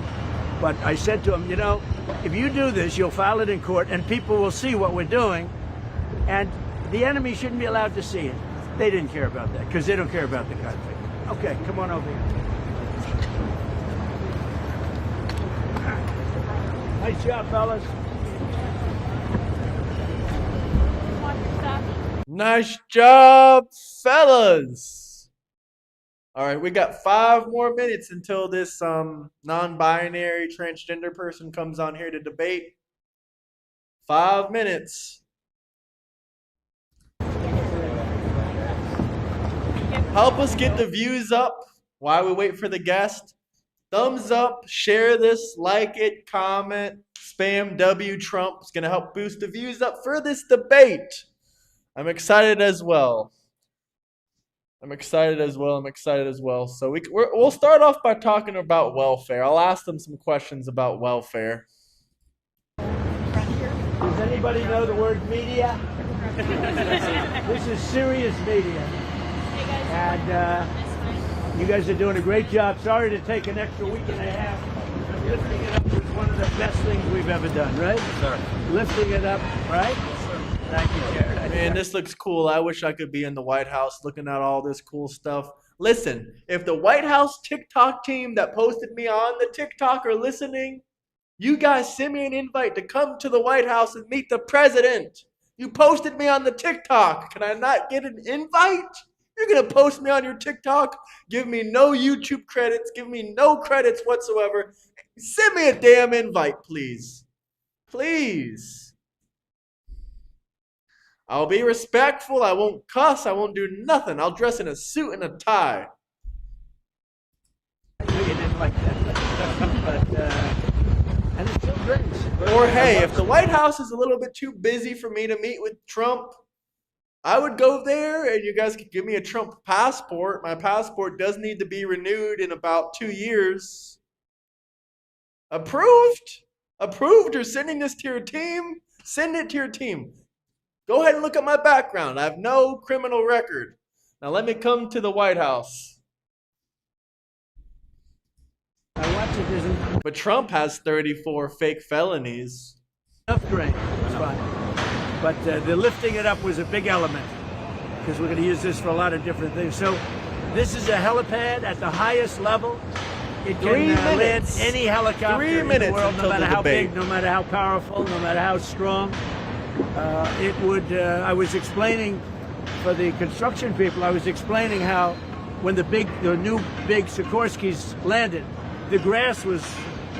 But I said to them, you know, if you do this, you'll file it in court and people will see what we're doing. And the enemy shouldn't be allowed to see it. They didn't care about that because they don't care about the country. Okay, come on over here. Nice job, fellas. Nice job, fellas. All right, we got 5 more minutes until this non-binary transgender person comes on here to debate. 5 minutes. Help us get the views up while we wait for the guest. Thumbs up, share this, like it, comment, spam W Trump. It's going to help boost the views up for this debate. I'm excited as well. I'm excited as well. So we'll start off by talking about welfare. I'll ask them some questions about welfare. Does anybody know the word media? This is serious media. And you guys are doing a great job. Sorry to take an extra week and a half. Lifting it up was one of the best things we've ever done, right? Yes, sir. Lifting it up, right? Thank you, Jared. Man, this looks cool. I wish I could be in the White House looking at all this cool stuff. Listen, if the White House TikTok team that posted me on the TikTok are listening, you guys send me an invite to come to the White House and meet the president. You posted me on the TikTok. Can I not get an invite? You're going to post me on your TikTok, give me no YouTube credits, give me no credits whatsoever. Send me a damn invite, please. Please. I'll be respectful. I won't cuss. I won't do nothing. I'll dress in a suit and a tie. I know you didn't like that, but and it still drinks. Or hey, if the White House is a little bit too busy for me to meet with Trump, I would go there and you guys could give me a Trump passport. My passport does need to be renewed in about 2 years. Approved? Approved? You're sending this to your team? Send it to your team. Go ahead and look at my background. I have no criminal record. Now let me come to the White House. But Trump has 34 fake felonies. Enough grain. That's fine. But the lifting it up was a big element because we're going to use this for a lot of different things. So this is a helipad at the highest level. It can land any helicopter in the world, no matter how big, no matter how powerful, no matter how strong. It would, I was explaining for the construction people, I was explaining how when the new big Sikorskys landed, the grass was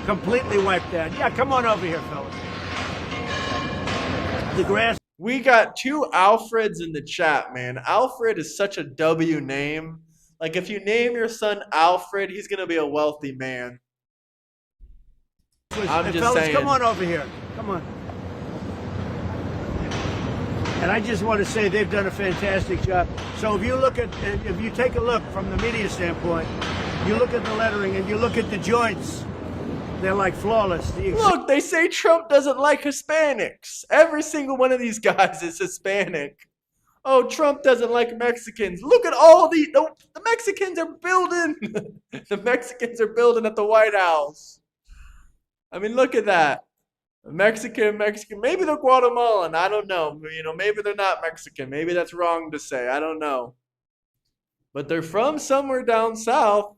completely wiped out. Yeah, come on over here, fellas. The grass. We got 2 Alfreds in the chat, man. Alfred is such a W name. Like, if you name your son Alfred, he's going to be a wealthy man. I'm just saying. Come on over here. Come on. And I just want to say they've done a fantastic job. So if you take a look from the media standpoint, you look at the lettering and you look at the joints, they're like flawless. Look, they say Trump doesn't like Hispanics. Every single one of these guys is Hispanic. Oh, Trump doesn't like Mexicans. Look at all the Mexicans are building. The Mexicans are building at the White House. I mean, look at that. Mexican. Maybe they're Guatemalan. I don't know. Maybe they're not Mexican. Maybe that's wrong to say. I don't know. But they're from somewhere down south.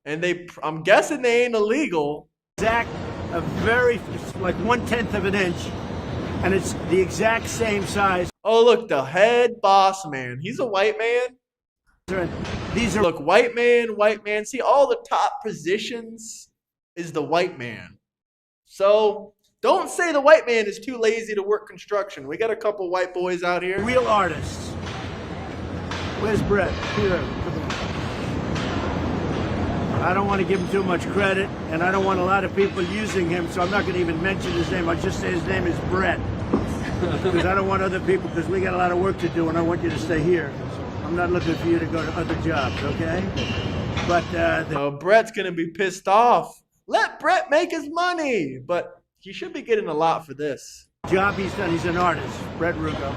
And I'm guessing they ain't illegal. Exact, a very like 1/10 of an inch, and it's the exact same size. Oh, look, the head boss man. He's a white man. These are Look, white man, white man. See, all the top positions is the white man. So don't say the white man is too lazy to work construction. We got a couple white boys out here. real artists. Where's Brett? Here. I don't want to give him too much credit, and I don't want a lot of people using him, so I'm not going to even mention his name. I'll just say his name is Brett. Because I don't want other people, because we got a lot of work to do, and I want you to stay here. I'm not looking for you to go to other jobs, okay? But Oh, Brett's gonna be pissed off. Let Brett make his money, but he should be getting a lot for this. job he's done, he's an artist, Brett Rugo.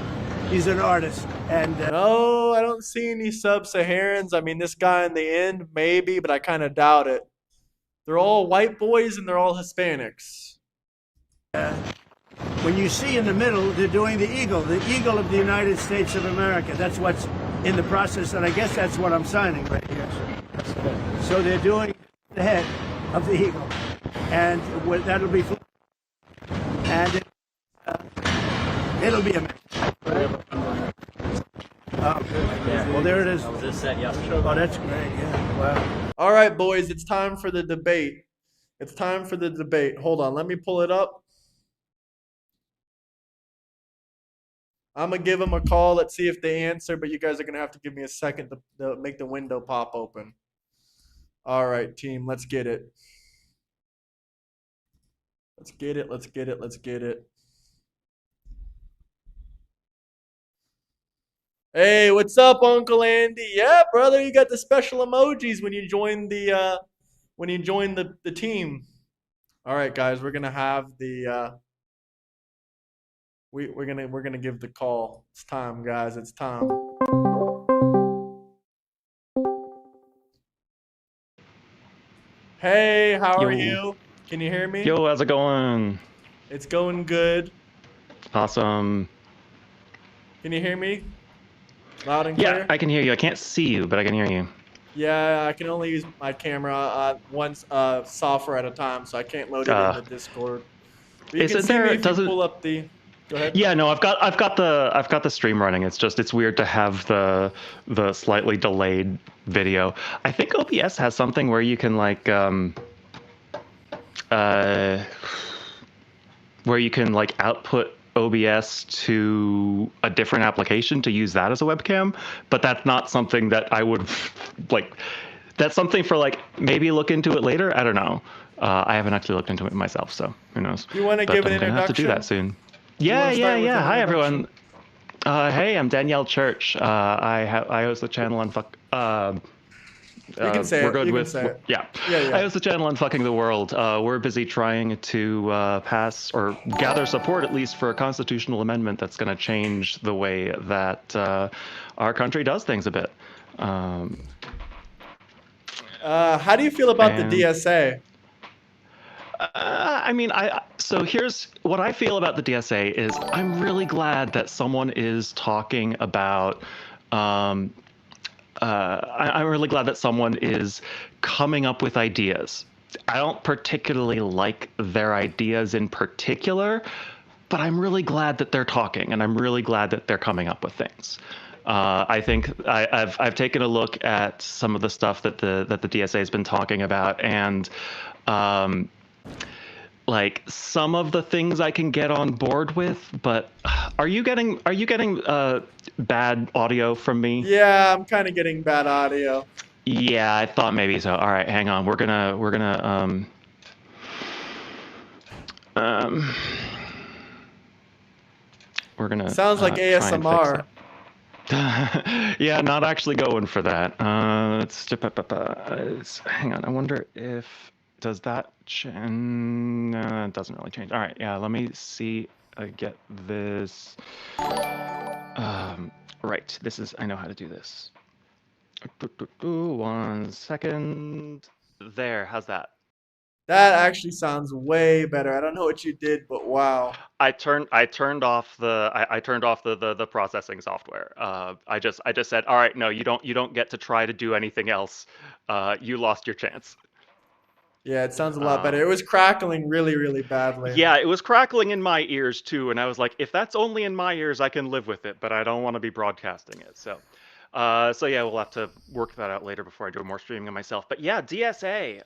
He's an artist, and No, I don't see any sub-Saharans. I mean, this guy in the end, maybe, but I kind of doubt it. They're all white boys and they're all Hispanics. when you see in the middle, they're doing the eagle of the United States of America. That's what's in the process, and I guess that's what I'm signing right here. So they're doing the head of the eagle, and that'll be, and it'll be a mess. Well, there it is. Oh, that's great. Yeah. Wow. All right, boys, it's time for the debate. It's time for the debate. Hold on, let me pull it up. I'm going to give them a call. Let's see if they answer, but you guys are going to have to give me a second to make the window pop open. All right, team, let's get it. Let's get it, let's get it, let's get it. Hey, what's up, Uncle Andy? Yeah, brother, you got the special emojis when you join the team. All right, guys, we're gonna have the we're gonna give the call. It's time, guys. It's time. Hey, how are you? Can you hear me? Yo, how's it going? It's going good. Awesome. Can you hear me? Loud and clear? Yeah, I can hear you. I can't see you, but I can hear you. Yeah, I can only use my camera once software at a time, so I can't load it into Discord. But you can see me if you pull up the. Go ahead. Yeah, no, I've got the stream running. It's weird to have the slightly delayed video. I think OBS has something where you can output OBS to a different application to use that as a webcam, but that's not something that I would like. That's something for maybe look into it later. I don't know. I haven't actually looked into it myself, so who knows. You want to give an introduction? I'm gonna have to do that soon. Yeah. Hi everyone. Hey, I'm Danielle Church. I host the channel on you can say we're it. good You with can say it. yeah. Yeah. I host the channel on Fucking the World. We're busy trying to pass or gather support at least for a constitutional amendment that's going to change the way that our country does things a bit. How do you feel about the DSA? So here's what I feel about the DSA is I'm really glad that someone is talking about. I'm really glad that someone is coming up with ideas. I don't particularly like their ideas in particular, but I'm really glad that they're talking, and I'm really glad that they're coming up with things. I think I've taken a look at some of the stuff that the DSA has been talking about, and some of the things I can get on board with, but are you getting bad audio from me? Yeah, I'm kind of getting bad audio. Yeah, I thought maybe so. All right, hang on. We're gonna sounds like ASMR. Yeah, not actually going for that. Hang on. I wonder if does that it doesn't really change. All right, yeah, let me see. I get this. Right, I know how to do this. 1 second. There, how's that? That actually sounds way better. I don't know what you did, but wow. I turned off the processing software. I just said, all right, no, you don't get to try to do anything else. You lost your chance. Yeah, it sounds a lot better. It Um, was crackling really, really badly. yeah, it was crackling in my ears too, and I was like, if that's only in my ears, I can live with it, but I don't want to be broadcasting it. So yeah, we'll have to work that out later before I do more streaming of myself. But yeah, DSA.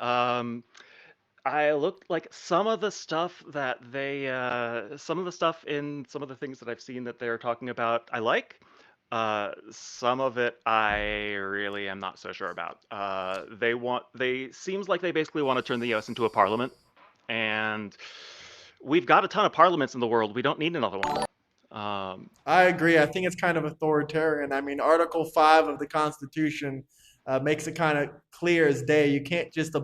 I looked like some of the stuff in some of the things that I've seen that they're talking about, I like. Some of it I really am not so sure about. They seems like they basically want to turn the U.S. into a parliament, and we've got a ton of parliaments in the world. We don't need another one. Um, I agree. I think it's kind of authoritarian. I mean, Article 5 of the Constitution makes it kind of clear as day. You can't just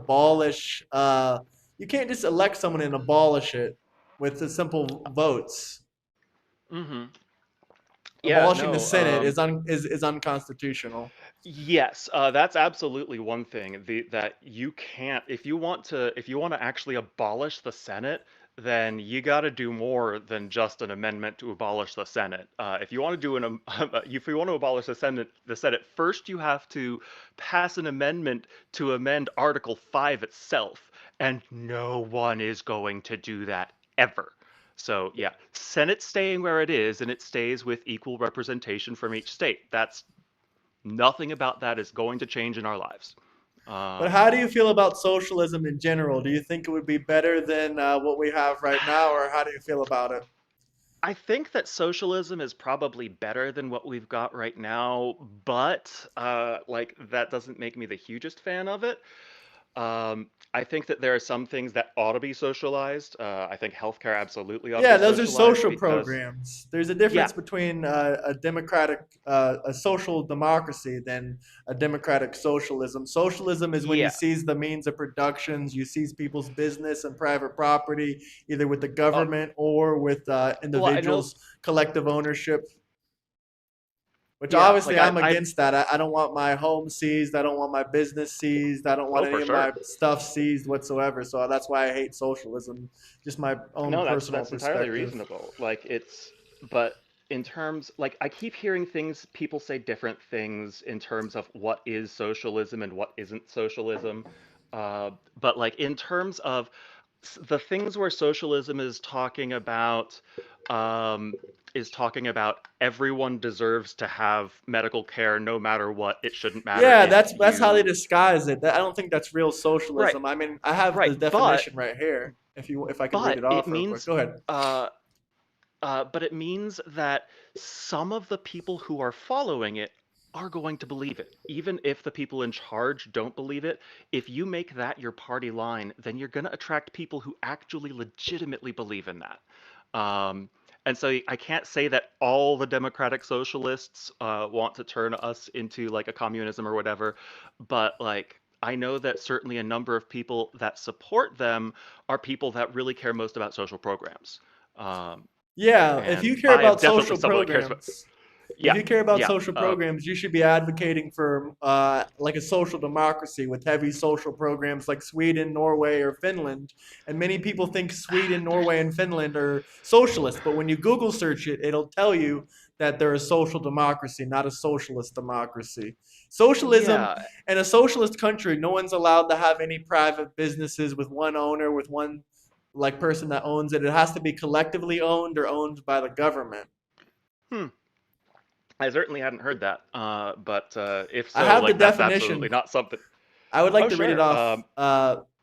elect someone and abolish it with the simple votes. mhm. Yeah, Abolishing the no. Senate is unconstitutional. Yes, that's absolutely one thing. That you can't, if you want to actually abolish the Senate, then you got to do more than just an amendment to abolish the Senate. If you want to do if you want to abolish the Senate, first you have to pass an amendment to amend Article 5 itself, and no one is going to do that ever. So yeah, Senate staying where it is, and it stays with equal representation from each state. That's Nothing about that is going to change in our lives. But Um, how do you feel about socialism in general? Do you think it would be better than what we have right now, or how do you feel about it? I think that socialism is probably better than what we've got right now, but like that doesn't make me the hugest fan of it. I think that there are some things that ought to be socialized. I think healthcare absolutely ought to Yeah, be those are socialized social because, programs. There's a yeah, difference between a social democracy than a democratic socialism. Socialism is when you yeah. seize the means of productions, you seize people's business and private property, either with the Uh, government or with well, I know, individuals' collective ownership. Which yeah, obviously I'm against that. I don't want my home seized. I don't want my business seized. I don't want oh, any for of my sure. stuff seized whatsoever. So that's why I hate socialism. Just my own No, personal that's entirely perspective. reasonable. But in terms, like, I keep hearing people say different things in terms of what is socialism and what isn't socialism. But like in terms of the things where socialism um, is talking about everyone deserves to have medical care no matter what. It shouldn't matter Yeah, if that's how they you, disguise it. I don't think that's real right, socialism. I mean, I have the right, definition right here. If I can read it but it off real quick. means Go ahead. uh, but it means that some of the people who are following it are going to believe it. Even if the people in charge don't believe it, if you make that your party line, then you're going to attract people who actually legitimately believe in that. Um, and so I can't say that all the democratic socialists want to turn us into like a communism or whatever, but like I know that certainly a number of people that support them are people that really care most about social programs. Um, Yeah, if and you care I am about definitely social someone that cares about. programs, if Yeah, you care about yeah, social programs, you should be advocating for like a social democracy with heavy social programs like Sweden, Norway, or Finland. And many people think Sweden, there's Norway, and Finland are socialist, but when you Google search it, it'll tell you that they're a social democracy, not a socialist democracy. Socialism yeah, in a socialist country, no one's allowed to have any private businesses with one owner, with one like person that owns it. It has to be collectively owned or owned by the government. hmm. I certainly hadn't heard that. But if I so, have the like that's absolutely definition. not something. I would like Oh to read it sure. off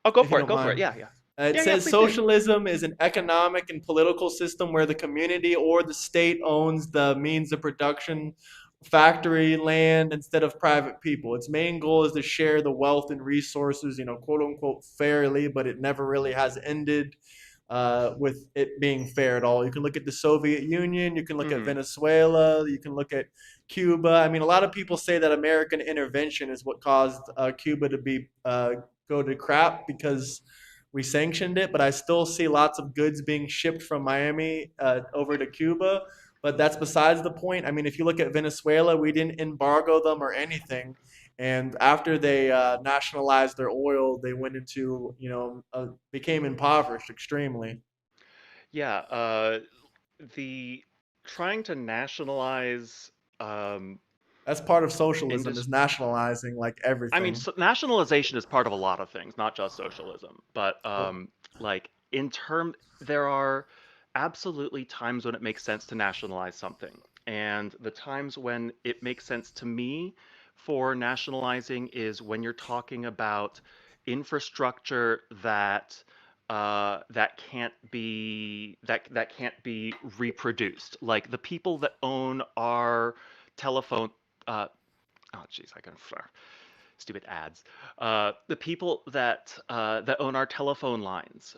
Oh, go if you for it. don't Go for it. mind. Yeah, yeah, It yeah, yeah. says Please do. socialism is an economic and political system where the community or the state owns the means of production, factory, land, instead of private people. Its main goal is to share the wealth and resources, quote unquote, fairly, but it never really has ended with it being fair at all. You can look at the Soviet Union, you can look at Hmm. Venezuela, you can look at Cuba. I mean, a lot of people say that American intervention is what caused Cuba to be go to crap because we sanctioned it, but I still see lots of goods being shipped from Miami over to Cuba. But that's besides the point. I mean, if you look at Venezuela, we didn't embargo them or anything. And after they nationalized their oil, they went into, became impoverished extremely. Yeah. The trying to nationalize. Um, That's part of socialism, is Indus- nationalizing like I mean, everything. nationalization is part of a lot of things, not just socialism. But like in term, there are absolutely times when it makes sense to nationalize something, and the times when it makes sense to me for nationalizing is when you're talking about infrastructure that can't be reproduced. Like the people that own our telephone. Oh, jeez, I can stupid ads. The people that own our telephone lines,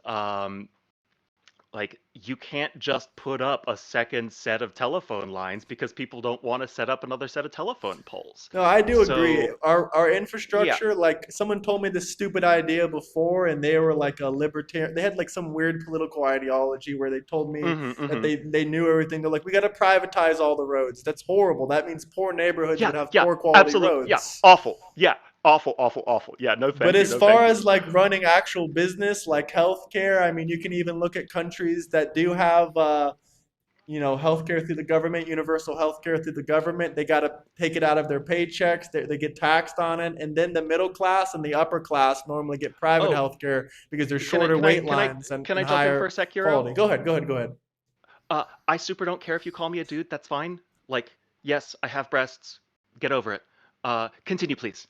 like you can't just put up a second set of telephone lines because people don't want to set up another set of telephone poles. No, I do agree. So Our yeah. infrastructure, like someone told me this stupid idea before, and they were like a libertarian. They had like some weird political ideology where they told me Hmm. that Hmm. they knew everything. They're like, we got to privatize all the roads. That's horrible. That means poor neighborhoods Yeah. would have Yeah. poor quality Absolute. Yeah. roads. Awful. Yeah. Awful. Awful. Awful. Yeah. No, But thank you. as No, far thank you. as like running actual business, like healthcare, I mean, you can even look at countries that do have healthcare through the government, universal healthcare through the government. They got to take it out of their paychecks. They get taxed on it, and then the middle class and the upper class normally get private Oh, healthcare because there's can I shorter can I wait can I lines can and I jump in for higher a sec, Euro? quality. Go ahead, go ahead, go ahead. I super don't care if you call me a dude. That's fine. Like, yes, I have breasts. Get over it. Continue, please.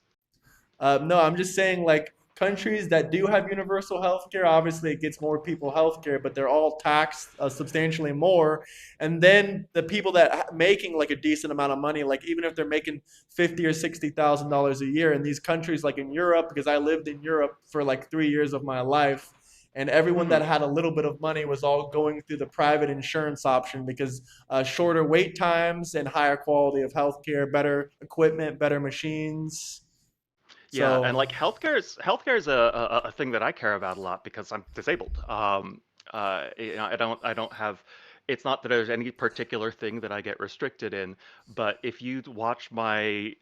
No, I'm just saying, like, countries that do have universal health care, obviously it gets more people health care, but they're all taxed substantially more. And then the people that making like a decent amount of money, like even if they're making 50 or $60,000 a year in these countries, like in Europe, because I lived in Europe for like 3 years of my life. And everyone Hmm. that had a little bit of money was all going through the private insurance option because shorter wait times and higher quality of healthcare, better equipment, better machines. Yeah, and So like healthcare is a thing that I care about a lot because I'm disabled. I don't have. It's not that there's any particular thing that I get restricted in, but if you watch my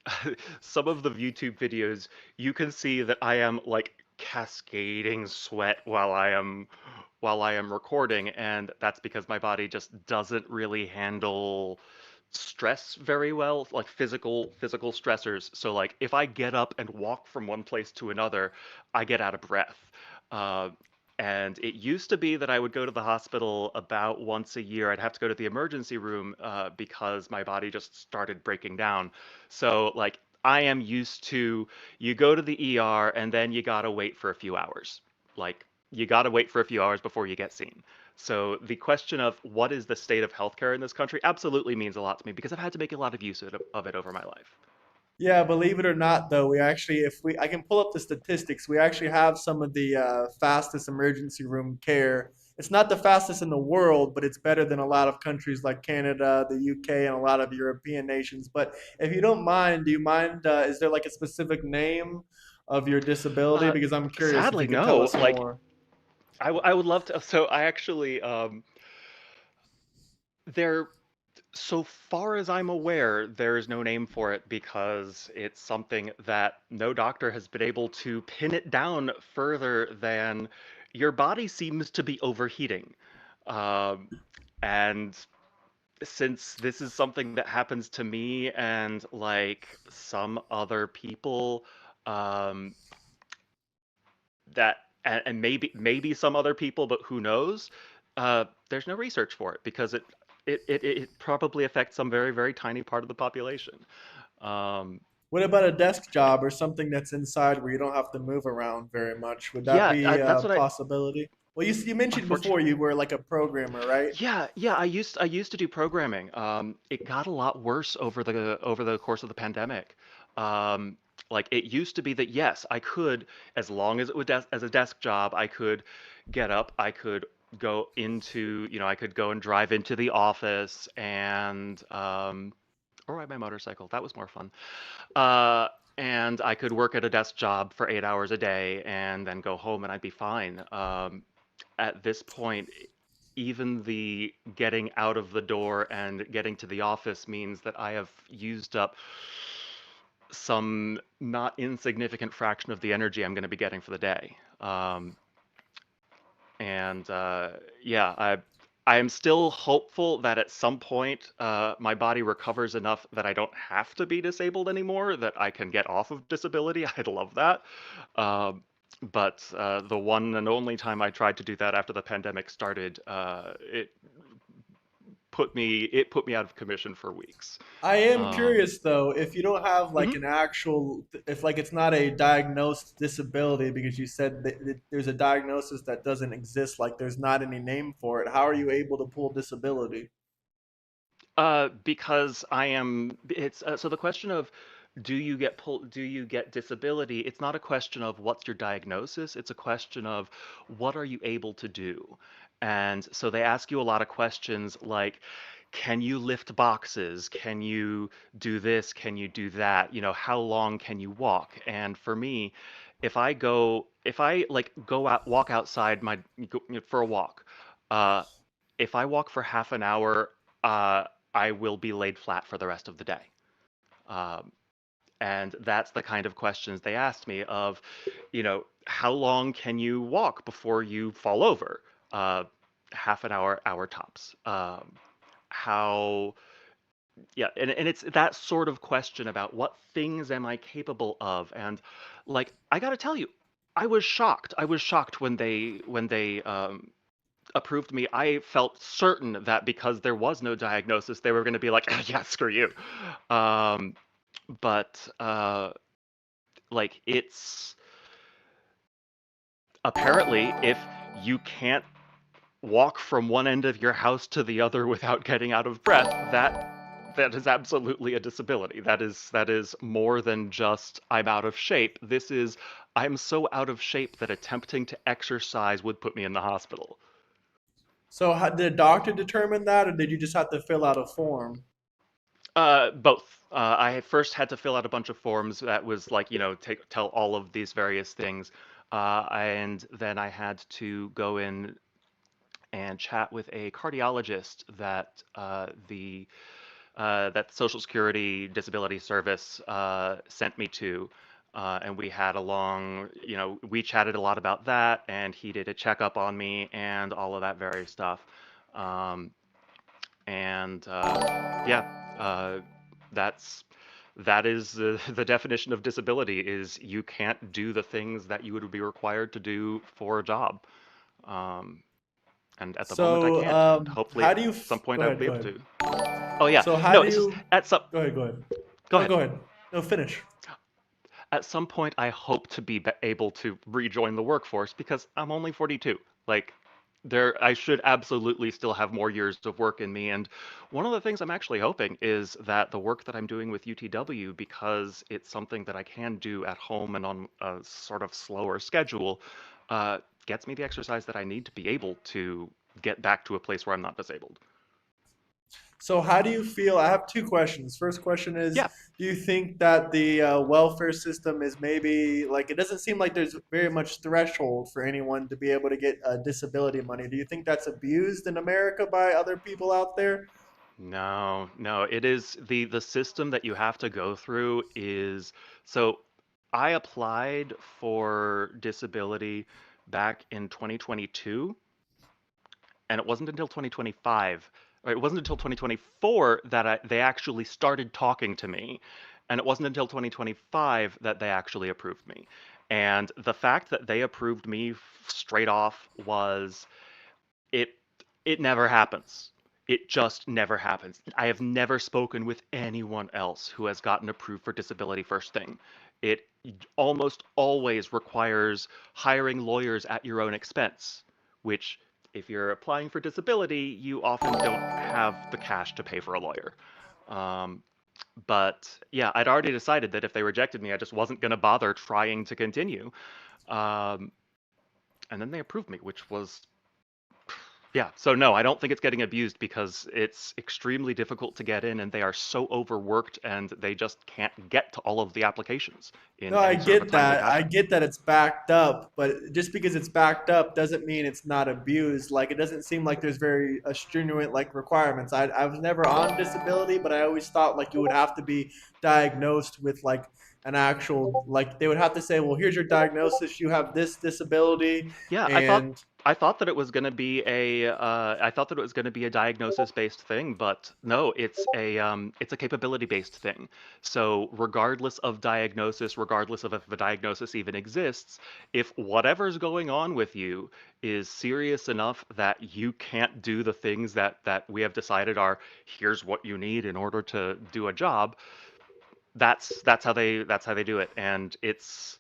some of the YouTube videos, you can see that I am like cascading sweat while I am recording, and that's because my body just doesn't really handle stress very well, like physical stressors. So like if I get up and walk from one place to another, I get out of breath. Uh, and it used to be that I would go to the hospital about once a year. I'd have to go to the emergency room because my body just started breaking down. So like I am used to you go to the ER and then you gotta wait for a few hours. Like you gotta wait for a few hours before you get seen. So the question of what is the state of healthcare in this country absolutely means a lot to me because I've had to make a lot of use of it over my life. yeah, believe it or not, though, we actually, if we, I can pull up the statistics. We actually have some of the fastest emergency room care. It's not the fastest in the world, but it's better than a lot of countries like Canada, the UK, and a lot of European nations. But if you don't mind, do you mind? Is there like a specific name of your disability? Uh, Because I'm curious if Sadly, you could tell no. us Like more. I would love to. So I actually there. So far as I'm aware, there is no name for it because it's something that no doctor has been able to pin it down further than your body seems to be overheating. Um, and since this is something that happens to me and like some other people, um, that and maybe some other people, but who knows? There's no research for it because it probably affects some very tiny part of the population. Um, What about a desk job or something that's inside where you don't have to move around very much? Would that yeah, be that's a what I possibility? Well, you mentioned before unfortunately. you were like a programmer, right? Yeah. I used to do programming. It got a lot worse over the course of the pandemic. Um, like it used to be that yes, I could, as long as it was as a desk job, I could get up, I could go into, I could go and drive into the office and or ride my motorcycle. That was more fun. Uh, and I could work at a desk job for 8 hours a day and then go home and I'd be fine. At this point, even the getting out of the door and getting to the office means that I have used up some not insignificant fraction of the energy I'm going to be getting for the day. And yeah, I am still hopeful that at some point my body recovers enough that I don't have to be disabled anymore, that I can get off of disability. I'd love that. Um, but the one and only time I tried to do that after the pandemic started, it put me out of commission for weeks. I am Um, curious though, if you don't have like mhm. an actual, if like it's not a diagnosed disability, because you said that there's a diagnosis that doesn't exist, like there's not any name for it, how are you able to pull disability? Because it's so the question of do you get disability? It's not a question of what's your diagnosis. It's a question of what are you able to do. And so they ask you a lot of questions like, can you lift boxes? Can you do this? Can you do that? How long can you walk? And for me, if I like go out, walk outside for a walk, uh, if I walk for half an hour, I will be laid flat for the rest of the day. Um, and that's the kind of questions they asked me of, how long can you walk before you fall over? Uh, Half an hour, hour tops. How, yeah, and it's that sort of question about what things am I capable of? And like, I gotta tell you, I was shocked. I was shocked when they approved me. I felt certain that because there was no diagnosis, they were going to be like, yeah, screw you. Um, but like it's apparently if you can't walk from one end of your house to the other without getting out of breath, that is absolutely a disability. That is more than just I'm out of shape. This is I'm so out of shape that attempting to exercise would put me in the hospital. So how, did a doctor determine that, or did you just have to fill out a form? Both. I first had to fill out a bunch of forms that was like, tell all of these various things. And then I had to go in and chat with a cardiologist that Social Security Disability Service sent me to. And we had a long, we chatted a lot about that, and he did a checkup on me and all of that various stuff. Um, and yeah, uh, that's that is the definition of disability is you can't do the things that you would be required to do for a job. Um, and at the moment I So can't, and hopefully how at do you, some point go I will ahead, be go able ahead. to. Oh yeah, So how no, do it's just you, at some. go ahead, go ahead. Go No, ahead. go ahead. No, finish. At some point I hope to be able to rejoin the workforce because I'm only 42. Like I should absolutely still have more years of work in me. And one of the things I'm actually hoping is that the work that I'm doing with UTW, because it's something that I can do at home and on a sort of slower schedule, uh, gets me the exercise that I need to be able to get back to a place where I'm not disabled. So how do you feel? I have two questions. First question is, Yeah. do you think that the welfare system is maybe like it doesn't seem like there's very much threshold for anyone to be able to get disability money. Do you think that's abused in America by other people out there? No, no, it is the system that you have to go through is so I applied for disability back in 2022, and it wasn't until 2025, or it wasn't until 2024 that they actually started talking to me, and it wasn't until 2025 that they actually approved me. And the fact that they approved me straight off was it it never happens. It just never happens. I have never spoken with anyone else who has gotten approved for disability first thing. It almost always requires hiring lawyers at your own expense, which if you're applying for disability, you often don't have the cash to pay for a lawyer. Um, but yeah, I'd already decided that if they rejected me, I just wasn't going to bother trying to continue. Um, and then they approved me, which was yeah, so no, I don't think it's getting abused because it's extremely difficult to get in and they are so overworked and they just can't get to all of the applications in No, I any sort of a get timely that. I fashion. get that it's backed up, but just because it's backed up doesn't mean it's not abused. Like it doesn't seem like there's very stringent like requirements. I was never on disability, but I always thought like you would have to be diagnosed with like an actual like they would have to say, well, here's your diagnosis. You have this disability, Yeah, I thought and I thought that it was going to be I thought that it was going to be a diagnosis-based thing, but no, it's a capability-based thing. So regardless of diagnosis, regardless of if a diagnosis even exists, if whatever's going on with you is serious enough that you can't do the things that we have decided are here's what you need in order to do a job, that's how they do it, and it's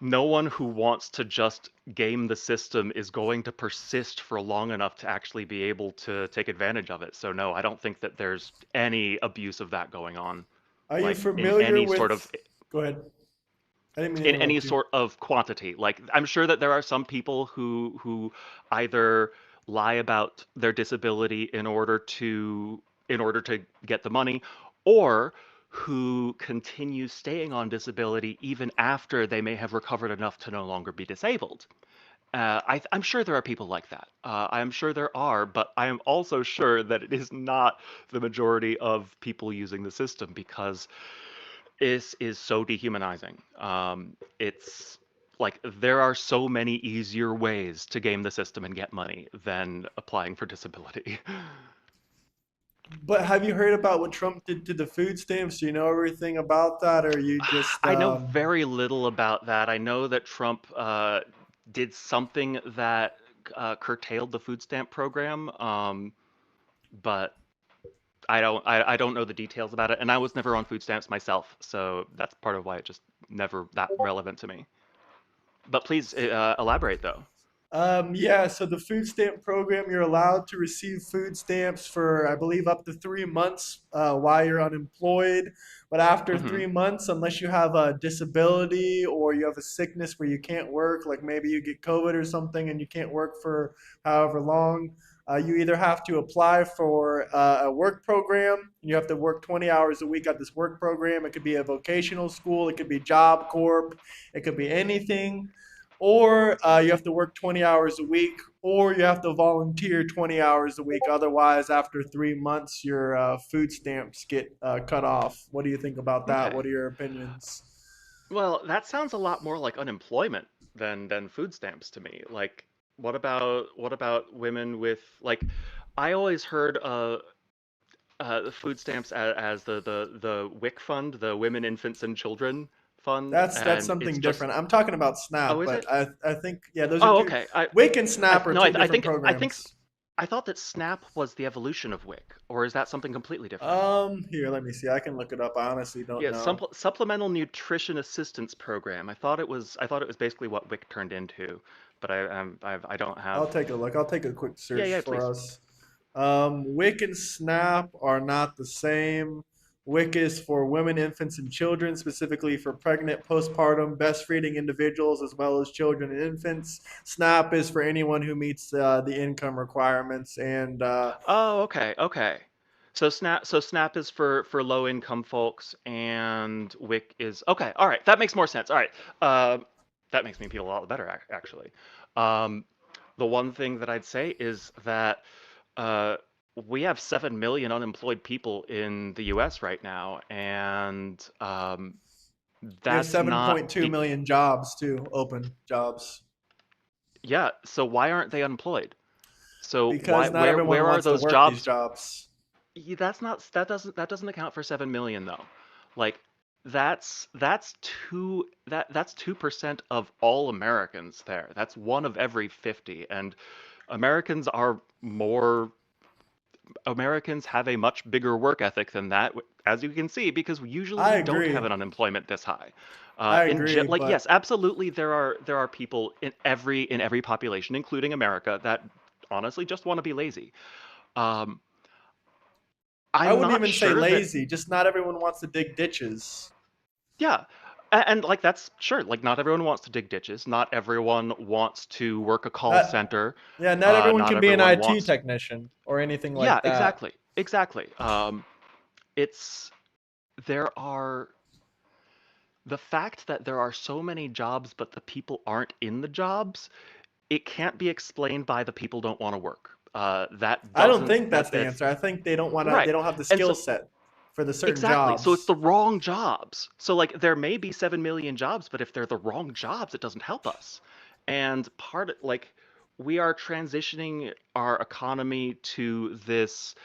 no one who wants to just game the system is going to persist for long enough to actually be able to take advantage of it. So no, I don't think that there's any abuse of that going on, Are you like familiar with? Go ahead. I didn't mean to in any interrupt you. sort of quantity. Like I'm sure that there are some people who either lie about their disability in order to get the money, or who continue staying on disability even after they may have recovered enough to no longer be disabled. I'm sure there are people like that. I'm sure there are, but I am also sure that it is not the majority of people using the system because is so dehumanizing. It's like there are so many easier ways to game the system and get money than applying for disability. But have you heard about what Trump did to the food stamps? Do you know everything about that, or you just I know very little about that. I know that Trump did something that curtailed the food stamp program, but I don't know the details about it, and I was never on food stamps myself, so that's part of why it just never that relevant to me. But please elaborate though. Yeah, so the food stamp program, you're allowed to receive food stamps for, I believe, up to 3 months while you're unemployed. But after Hmm. 3 months, unless you have a disability or you have a sickness where you can't work, like maybe you get COVID or something and you can't work for however long, you either have to apply for a work program. You have to work 20 hours a week at this work program. It could be a vocational school, it could be Job Corp, it could be anything, or you have to work 20 hours a week, or you have to volunteer 20 hours a week. Otherwise, after 3 months, your food stamps get cut off. What do you think about that? Okay. What are your opinions? Well, that sounds a lot more like unemployment than food stamps to me. Like, what about women with like, I always heard the food stamps as the WIC fund, the Women, Infants, and Children fund, That's and it's something just different. I'm talking about oh, SNAP, is but it? I think yeah, those are Oh, two. okay. WIC and SNAP are No, two I different think programs. I thought that SNAP was the evolution of WIC, or is that something completely different? Here, let me see. I can look it up. I honestly don't Yeah, know. supplemental nutrition assistance program. I thought it was basically what WIC turned into, but I don't have. I'll take a look. I'll take a quick Yeah, search yeah, for please. us. WIC and SNAP are not the same. WIC is for women, infants, and children, specifically for pregnant, postpartum, breastfeeding individuals, as well as children and infants. SNAP is for anyone who meets the income requirements. And Oh, okay, okay. So SNAP is for low income folks, and WIC is okay. All right, that makes more sense. All right, uh, that makes me feel a lot better actually. Um, the one thing that I'd say is that uh, we have 7 million unemployed people in the U.S. right now, and we have that's not 7.2 million jobs, too, open jobs, yeah. So why aren't they unemployed? So because not everyone where are wants to those work these jobs? jobs. That doesn't account for 7 million though. Like that's 2% of all Americans there. That's one of every 50, and Americans are more Americans have a much bigger work ethic than that, as you can see, because usually I we don't agree. have an unemployment this high. I agree, Like but yes, absolutely, there are people in every population, including America, that honestly just want to be lazy. Um, I I'm wouldn't not even say sure that lazy. Just not everyone wants to dig ditches. yeah. And like that's sure, like not everyone wants to dig ditches. Not everyone wants to work a call Not center. Yeah, not everyone Not can be an everyone IT wants. technician or anything Yeah, like that. exactly. Exactly. It's there are the fact that there are so many jobs, but the people aren't in the jobs. It can't be explained by the people don't want to work. That I don't doesn't think that's that the that's answer. I think they don't want to. They right. don't have the And skill so set for the certain exactly. So it's jobs. the wrong jobs. So like there may be 7 million jobs, but if they're the wrong jobs, it doesn't help us. And part of, like we are transitioning our economy to this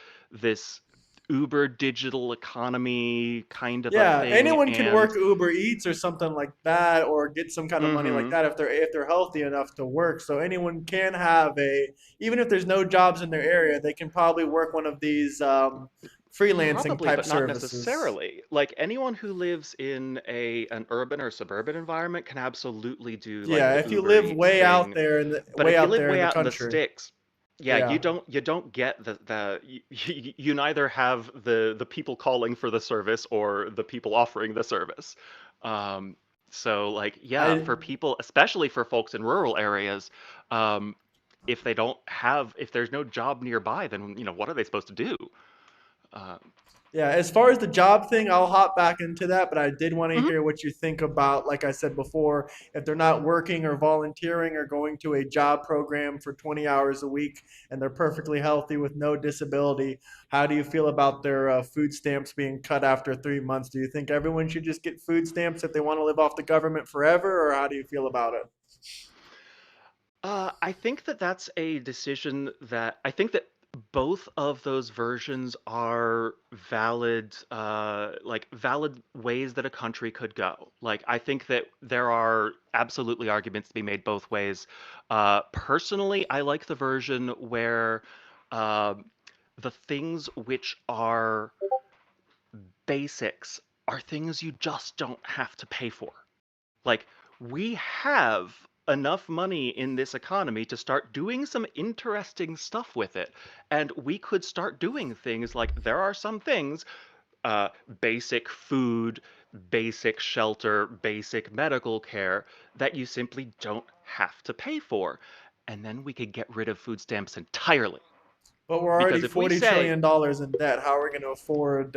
uber digital economy kind of a Yeah, thing, anyone can and work Uber Eats or something like that, or get some kind of money like hmm that if they're healthy enough to work. So anyone can have a, even if there's no jobs in their area, they can probably work one of these freelancing probably, type but not services. necessarily. Like anyone who lives in an urban or suburban environment can absolutely do like Yeah, the if you Uber live Eats way out thing. there But if you live in way the out in the country, sticks, yeah, yeah. you don't get you neither have the people calling for the service or the people offering the service. Um, so like yeah, I for people, especially for folks in rural areas, um, if there's no job nearby, then what are they supposed to do? Uh, Yeah, as far as the job thing, I'll hop back into that, but I did want to mhm. hear what you think about, like I said before, if they're not working or volunteering or going to a job program for 20 hours a week and they're perfectly healthy with no disability, how do you feel about their food stamps being cut after 3 months? Do you think everyone should just get food stamps if they want to live off the government forever, or how do you feel about it? I think that that's a decision that I think that both of those versions are valid, like valid ways that a country could go. Like, I think that there are absolutely arguments to be made both ways. Personally, I like the version where um the things which are basics are things you just don't have to pay for. Like, we have enough money in this economy to start doing some interesting stuff with it. And we could start doing things like there are some things, uh, basic food, basic shelter, basic medical care that you simply don't have to pay for. And then we could get rid of food stamps entirely. But we're already Because if we say, $40 trillion in debt. How are we going to afford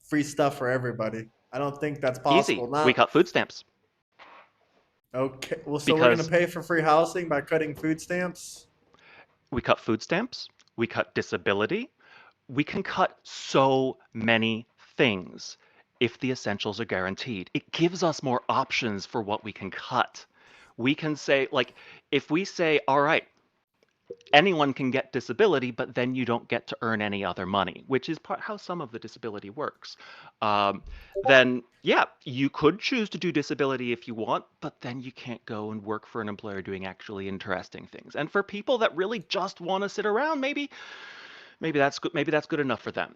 free stuff for everybody? I don't think that's easy, possible. we Not cut food stamps. okay. Well, so we're going to Because pay for free housing by cutting food stamps? we cut food stamps, we cut disability, we can cut so many things if the essentials are guaranteed. It gives us more options for what we can cut. We can say, like, if we say, all right, anyone can get disability, but then you don't get to earn any other money, which is how some of the disability works. Um, then, yeah, you could choose to do disability if you want, but then you can't go and work for an employer doing actually interesting things. And for people that really just want to sit around, maybe that's good. Maybe that's good enough for them.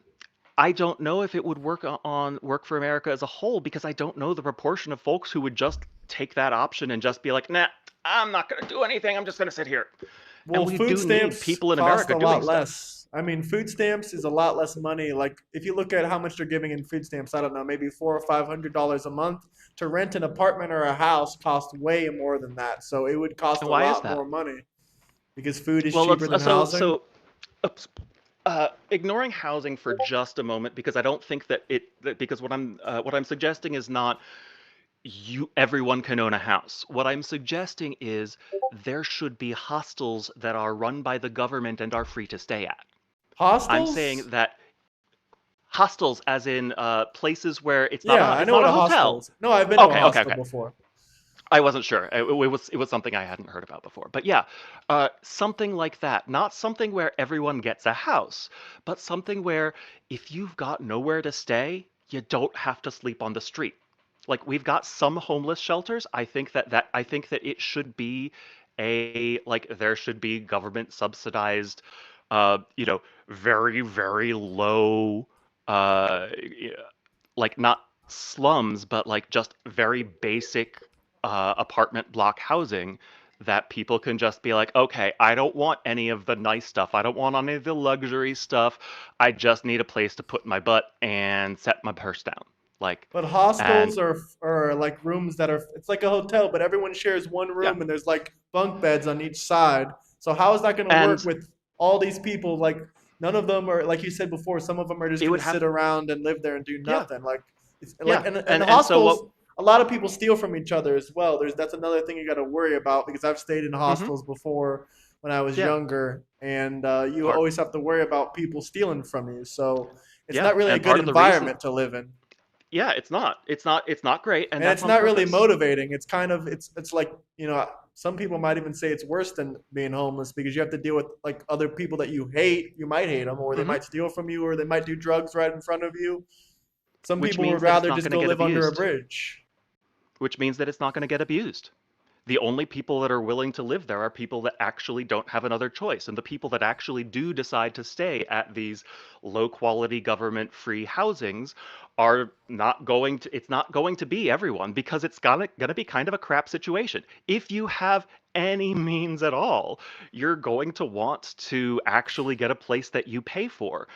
I don't know if it would work for America as a whole because I don't know the proportion of folks who would just take that option and just be like, nah, I'm not going to do anything. I'm just going to sit here. And Well, we food do need stamps people in cost America a doing lot stuff. less. I mean, food stamps is a lot less money. Like, if you look at how much they're giving in food stamps, I don't know, maybe $400 or $500 a month. To rent an apartment or a house costs way more than that. So it would cost And a why is lot that? more money because food is Well, cheaper let's than housing. oops, ignoring housing for just a moment because I don't think because what I'm suggesting is not everyone can own a house. What I'm suggesting is there should be hostels that are run by the government and are free to stay at. I'm saying Hostels? that hostels, as in places where Yeah, I it's know not what a a hostel hotel. is. No, I've been to a Okay, okay, hostel okay. before. I wasn't sure. It was something I hadn't heard about before. But yeah, something like that. Not something where everyone gets a house, but something where if you've got nowhere to stay, you don't have to sleep on the street. Like we've got some homeless shelters. I think that it should be there should be government subsidized, very very low, y- like not slums, but like just very basic apartment block housing that people can just be like, okay, I don't want any of the nice stuff. I don't want any of the luxury stuff. I just need a place to put my butt and set my purse down. Like, But and hostels are like rooms that are, it's like a hotel, but everyone shares one yeah, room and there's like bunk beds on each side. So how is that going to work and with all these people? Like none of them are, like you said before, some of them are just it going would to have, sit around and live there and do yeah, nothing. Like it's like yeah, and the and so what? hostels, a lot of people steal from each other as well. That's another thing you got to worry about because I've stayed in Hmm. hostels before when I was Yeah, younger, and you part, always have to worry about people stealing from you. So it's yeah, not really a and good part of the reason environment to live in. Yeah, it's not. It's not great, and And that's it's on not really purpose. motivating. It's kind of it's like, some people might even say it's worse than being homeless because you have to deal with like other people that you hate. You might hate them, or they Hmm. might steal from you, or they might do drugs right in front of you. Some Which people would means that it's rather not just going to go get live under a abused. bridge. Which means that it's not going to get abused. The only people that are willing to live there are people that actually don't have another choice. And the people that actually do decide to stay at these low quality government free housings are not going to, it's not going to be everyone because it's gonna be kind of a crap situation. If you have any means at all, you're going to want to actually get a place that you pay for.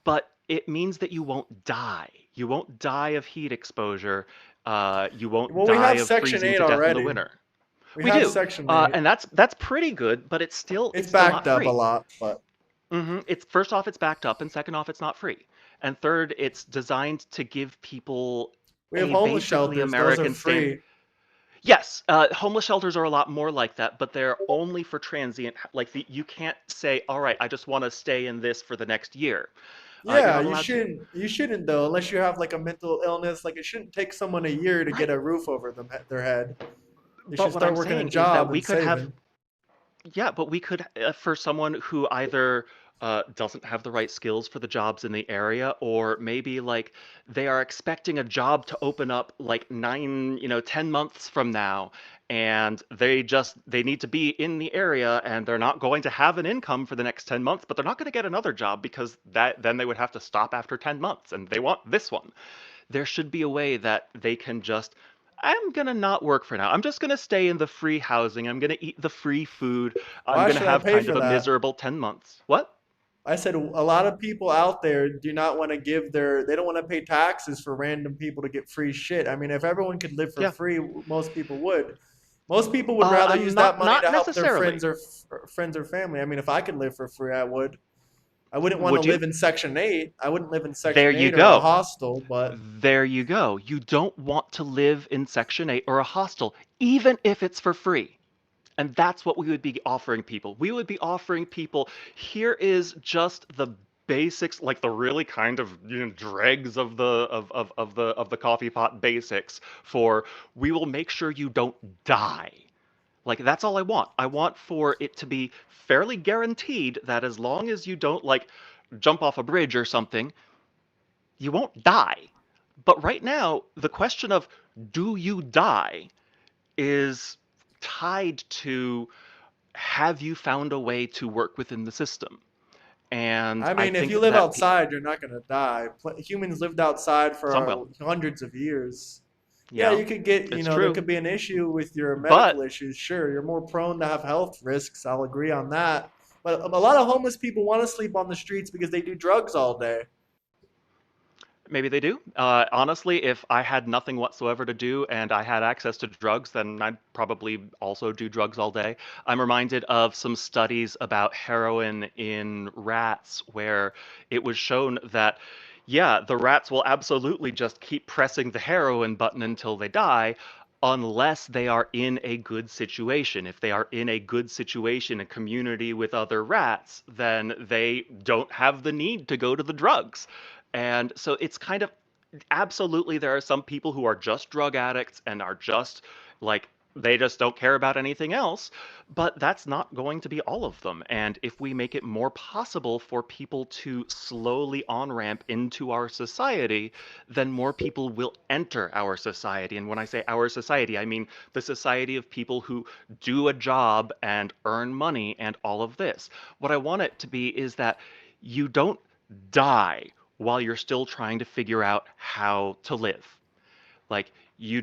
But it means that you won't die. You won't die of heat exposure. You won't Well, we die have of Section freezing 8 to death in the already. winter. We We have do, Section 8. and that's pretty good, but It's it's still not backed up a free. lot, but It's first off, it's backed up, and second off, it's not free. And third, it's designed to give people we have a homeless basically shelters. Those are American standard. free. Yes, homeless shelters are a lot more like that, but they're only for transient. Like you can't say, "All right, I just want to stay in this for the next year." You're Yeah, not you allowed to. shouldn't. You shouldn't though, unless you have like a mental illness. Like it shouldn't take someone a year to get Right. a roof over their head. They should But what start I'm working a saying is that job we and could have. saving. Yeah, but we could, for someone who either doesn't have the right skills for the jobs in the area, or maybe like they are expecting a job to open up like 10 months from now, and they need to be in the area, and they're not going to have an income for the next 10 months, but they're not going to get another job because then they would have to stop after 10 months, and they want this one. There should be a way that they can just, I'm gonna not work for now. I'm just gonna stay in the free housing. I'm gonna eat the free food. I'm Why gonna should I have pay kind for of a that? miserable 10 months. What? I said a lot of people out there do not want to give they don't want to pay taxes for random people to get free shit. I mean, if everyone could live for Yeah. free, most people would. Most people would rather I'm use that money not to help their necessarily. friends or family. I mean, if I could live for free, I would. I wouldn't want to Would you? live in Section 8. I wouldn't live in There Section you 8 or a go. hostel, but There you go. You don't want to live in Section 8 or a hostel, even if it's for free. And that's what we would be offering people. We would be offering people, here is just the basics, like the really kind of dregs of the coffee pot basics for we will make sure you don't die. Like that's all I want. I want for it to be fairly guaranteed that as long as you don't like jump off a bridge or something, you won't die. But right now, the question of do you die is tied to have you found a way to work within the system? And I I mean, if you think live that outside, you're not going to die. Humans lived outside some for will. hundreds of years. Yeah, Yeah, you could get, it's there true. could be an issue with your medical But issues. Sure, you're more prone to have health risks. I'll agree on that. But a lot of homeless people want to sleep on the streets because they do drugs all day. maybe they do. Honestly, if I had nothing whatsoever to do and I had access to drugs, then I'd probably also do drugs all day. I'm reminded of some studies about heroin in rats where it was shown that, yeah, the rats will absolutely just keep pressing the heroin button until they die. Unless they are in a good situation. If they are in a good situation, a community with other rats, then they don't have the need to go to the drugs. And so it's kind of absolutely there are some people who are just drug addicts and are just like they just don't care about anything else, but that's not going to be all of them. And if we make it more possible for people to slowly on ramp into our society, then more people will enter our society. And when I say our society, I mean the society of people who do a job and earn money and all of this. What I want it to be is that you don't die while you're still trying to figure out how to live. Like you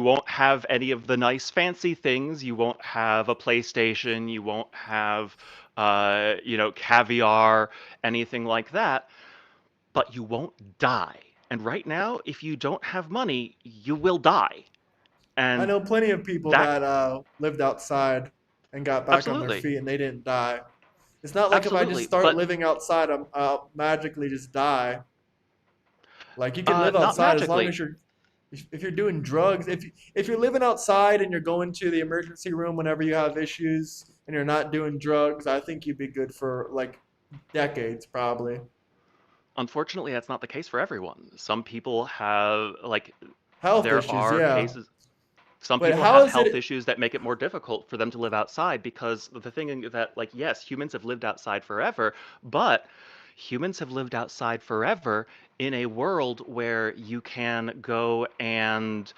won't have any of the nice fancy things. You won't have a PlayStation. You won't have caviar, anything like that, but you won't die. And right now, if you don't have money, you will die. I And know plenty of people that that lived outside and got back on their absolutely, feet and they didn't die. It's not like if I just absolutely, start but living outside, I'll magically just die. Like you can live not outside as long magically. as if you're doing drugs, if you're living outside and you're going to the emergency room whenever you have issues and you're not doing drugs, I think you'd be good for like decades probably. unfortunately, that's not the case for everyone. Some people have, like, Health there issues, are yeah. cases, some But people how have is health it? issues that make it more difficult for them to live outside because the thing that, like, yes, humans have lived outside forever, but humans have lived outside forever in a world where you can go and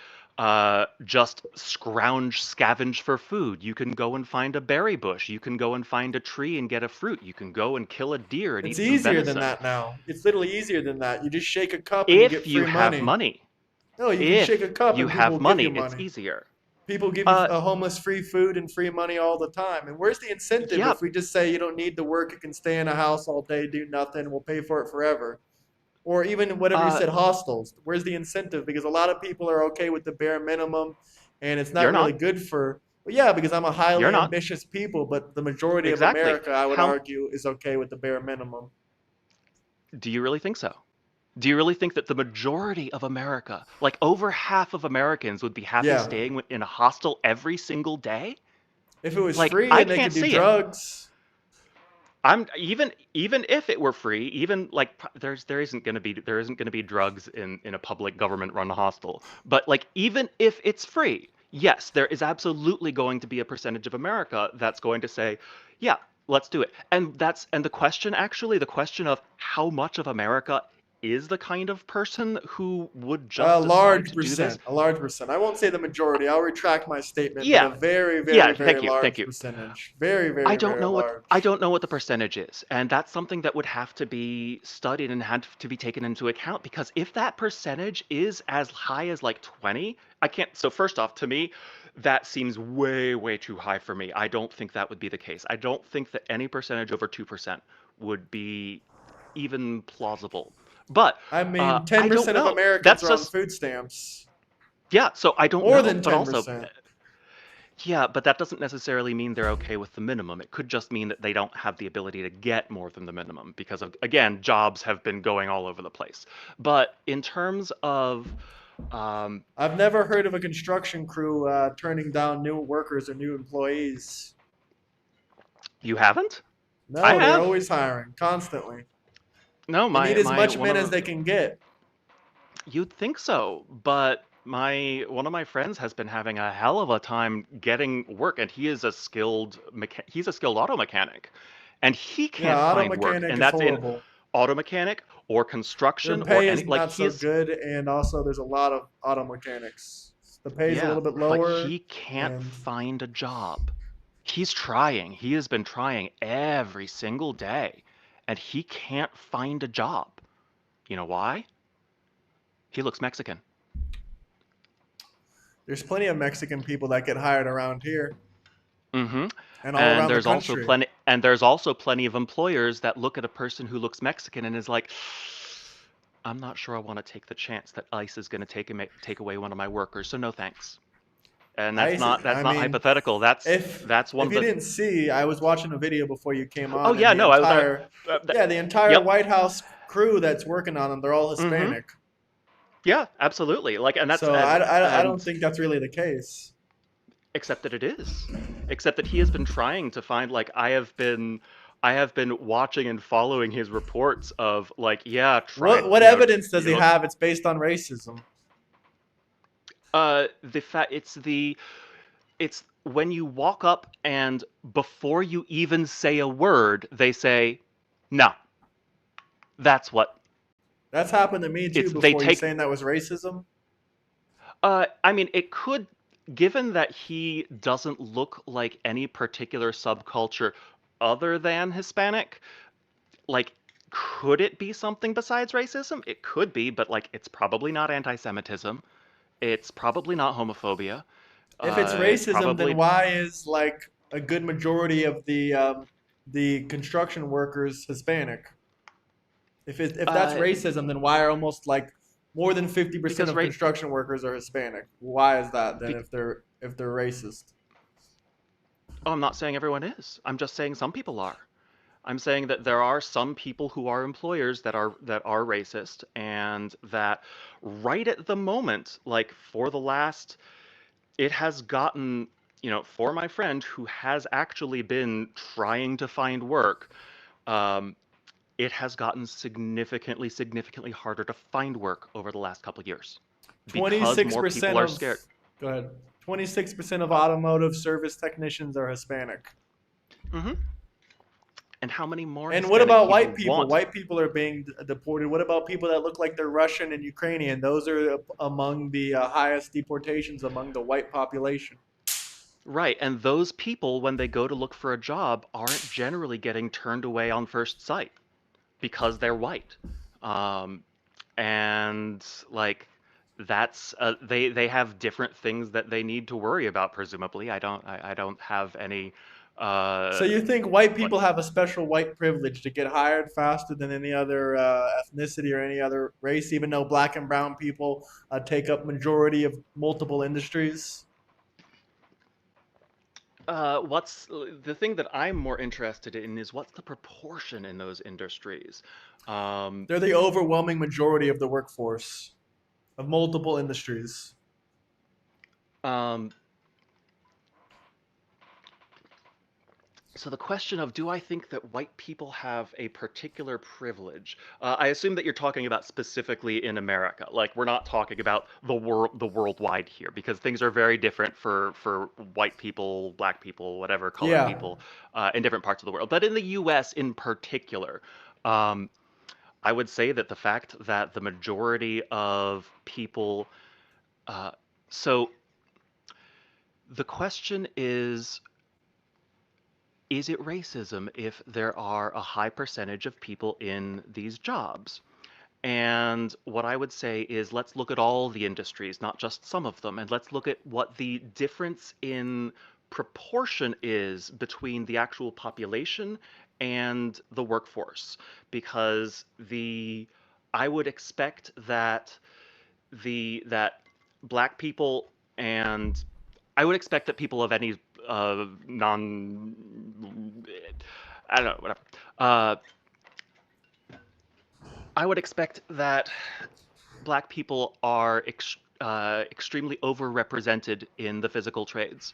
just scavenge for food. You can go and find a berry bush. You can go and find a tree and get a fruit. You can go and kill a deer and It's eat some easier than venison. that now. It's literally easier than that. You just shake a cup and you If get you free have money. money, No, you can shake a if cup you and people have will give money, you it's money. easier. People give you Uh, a homeless free food and free money all the time. And where's the incentive yeah, if we just say you don't need to work, you can stay in a house all day, do nothing, we'll pay for it forever? Or even whatever you uh, said, hostels. Where's the incentive? Because a lot of people are okay with the bare minimum, and it's not you're really not. good for. Well, yeah, because I'm a You're highly not. ambitious people, but the majority of Exactly. America, I would How argue, is okay with the bare minimum. do you really think so? Do you really think that the majority of America, like over half of Americans, would be happy Yeah, staying in a hostel every single day? if it was Like, free I and they can't could do see it. drugs, I'm even if it were free, even like there isn't gonna be drugs in a public government run hostel. But like even if it's free, yes, there is absolutely going to be a percentage of America that's going to say, yeah, let's do it. And the question of how much of America is the kind of person who would a just decide large to do this. percent, a large percent. I won't say the majority. I'll retract my statement, but a Yeah, very, yeah, very, very thank you, thank large you. percentage. Very, I very, don't very know what I large. don't know what the percentage is, and that's something that would have to be studied and had to be taken into account because if that percentage is as high as like 20, I can't. So first off, to me, that seems way, way too high for me. I don't think that would be the case. I don't think that any percentage over 2% would be even plausible. But I mean, I don't 10% of know. Americans That's are on just food stamps. yeah. So I don't More know. than But also, 10%. yeah, but that doesn't necessarily mean they're okay with the minimum. It could just mean that they don't have the ability to get more than the minimum because of, again, jobs have been going all over the place. But in terms of, um, I've never heard of a construction crew turning down new workers or new employees. you haven't? I No, they're have. always hiring, constantly. No, They need as my much one men as of they can get. you'd think so, but my one of my friends has been having a hell of a time getting work, and he's a skilled auto mechanic, and he Yeah, can't auto find work, mechanic and is that's in horrible. auto mechanic or Their construction or pay any is like not so he's good, and also there's a lot of auto mechanics. The pay is a yeah, little bit but lower, he can't and find a job. He's trying. He has been trying every single day, and he can't find a job. You know why? He looks Mexican. there's plenty of Mexican people that get hired around here Hmm. and all around the country. And there's also plenty of employers that look at a person who looks Mexican and is like, I'm not sure I want to take the chance that ICE is going to take away one of my workers, so no thanks. And I that's not mean, hypothetical. That's one if of you the. didn't see, I was watching a video before you came Oh on, and yeah, no, I was. the entire Yep. White House crew that's working on them, they're all Hmm. Hispanic. Yeah, absolutely. Like, and that's So I don't and think that's really the case. except that it is, except that he has been trying to find like I have been watching and following his reports of like yeah try What you know evidence does you he look have? It's based on racism. the fact it's when you walk up and before you even say a word they say no, that's what That's happened to me too it's they before. You take saying that was racism? I mean, it could, given that he doesn't look like any particular subculture other than Hispanic, like, could it be something besides racism? It could be, but like, it's probably not anti-Semitism. It's probably not homophobia. If it's It's racism, then probably, why is like a good majority of the construction workers Hispanic? If that's uh, racism, then why are almost like more than 50% because of right, construction workers are Hispanic? Why is that then be, if they're racist? oh, I'm not saying everyone is. I'm just saying some people are. I'm saying that there are some people who are employers that are racist and that right at the moment, like for the last it has gotten, for my friend who has actually been trying to find work, um, it has gotten significantly harder to find work over the last couple of years because more 26% people are of scared. go ahead. 26% of automotive service technicians are Hispanic. Hmm. And how many more And what Hispanic about people white people? want? White people are being deported. What about people that look like they're Russian and Ukrainian? Those are among the highest deportations among the white population. Right, and those people, when they go to look for a job, aren't generally getting turned away on first sight because they're white. Um, and like that's they have different things that they need to worry about. Presumably, I don't have any. So you think white Like people have a special white privilege to get hired faster than any other ethnicity or any other race, even though black and brown people take up majority of multiple industries? what's the thing that I'm more interested in is what's the proportion in those industries. Um, They're the overwhelming majority of the workforce of multiple industries. um, So the question of do I think that white people have a particular privilege? I assume that you're talking about specifically in America. Like we're not talking about the worldwide here, because things are very different for white people, black people, whatever color Yeah, people in different parts of the world. But in the U.S. in particular, um, I would say that the fact that the majority of people, uh, so the question is it racism if there are a high percentage of people in these jobs? And what I would say is let's look at all the industries, not just some of them, and let's look at what the difference in proportion is between the actual population and the workforce. Because I would expect that that black people and I would expect that people of any non I don't know, whatever. Uh, I would expect that black people are extremely overrepresented in the physical trades.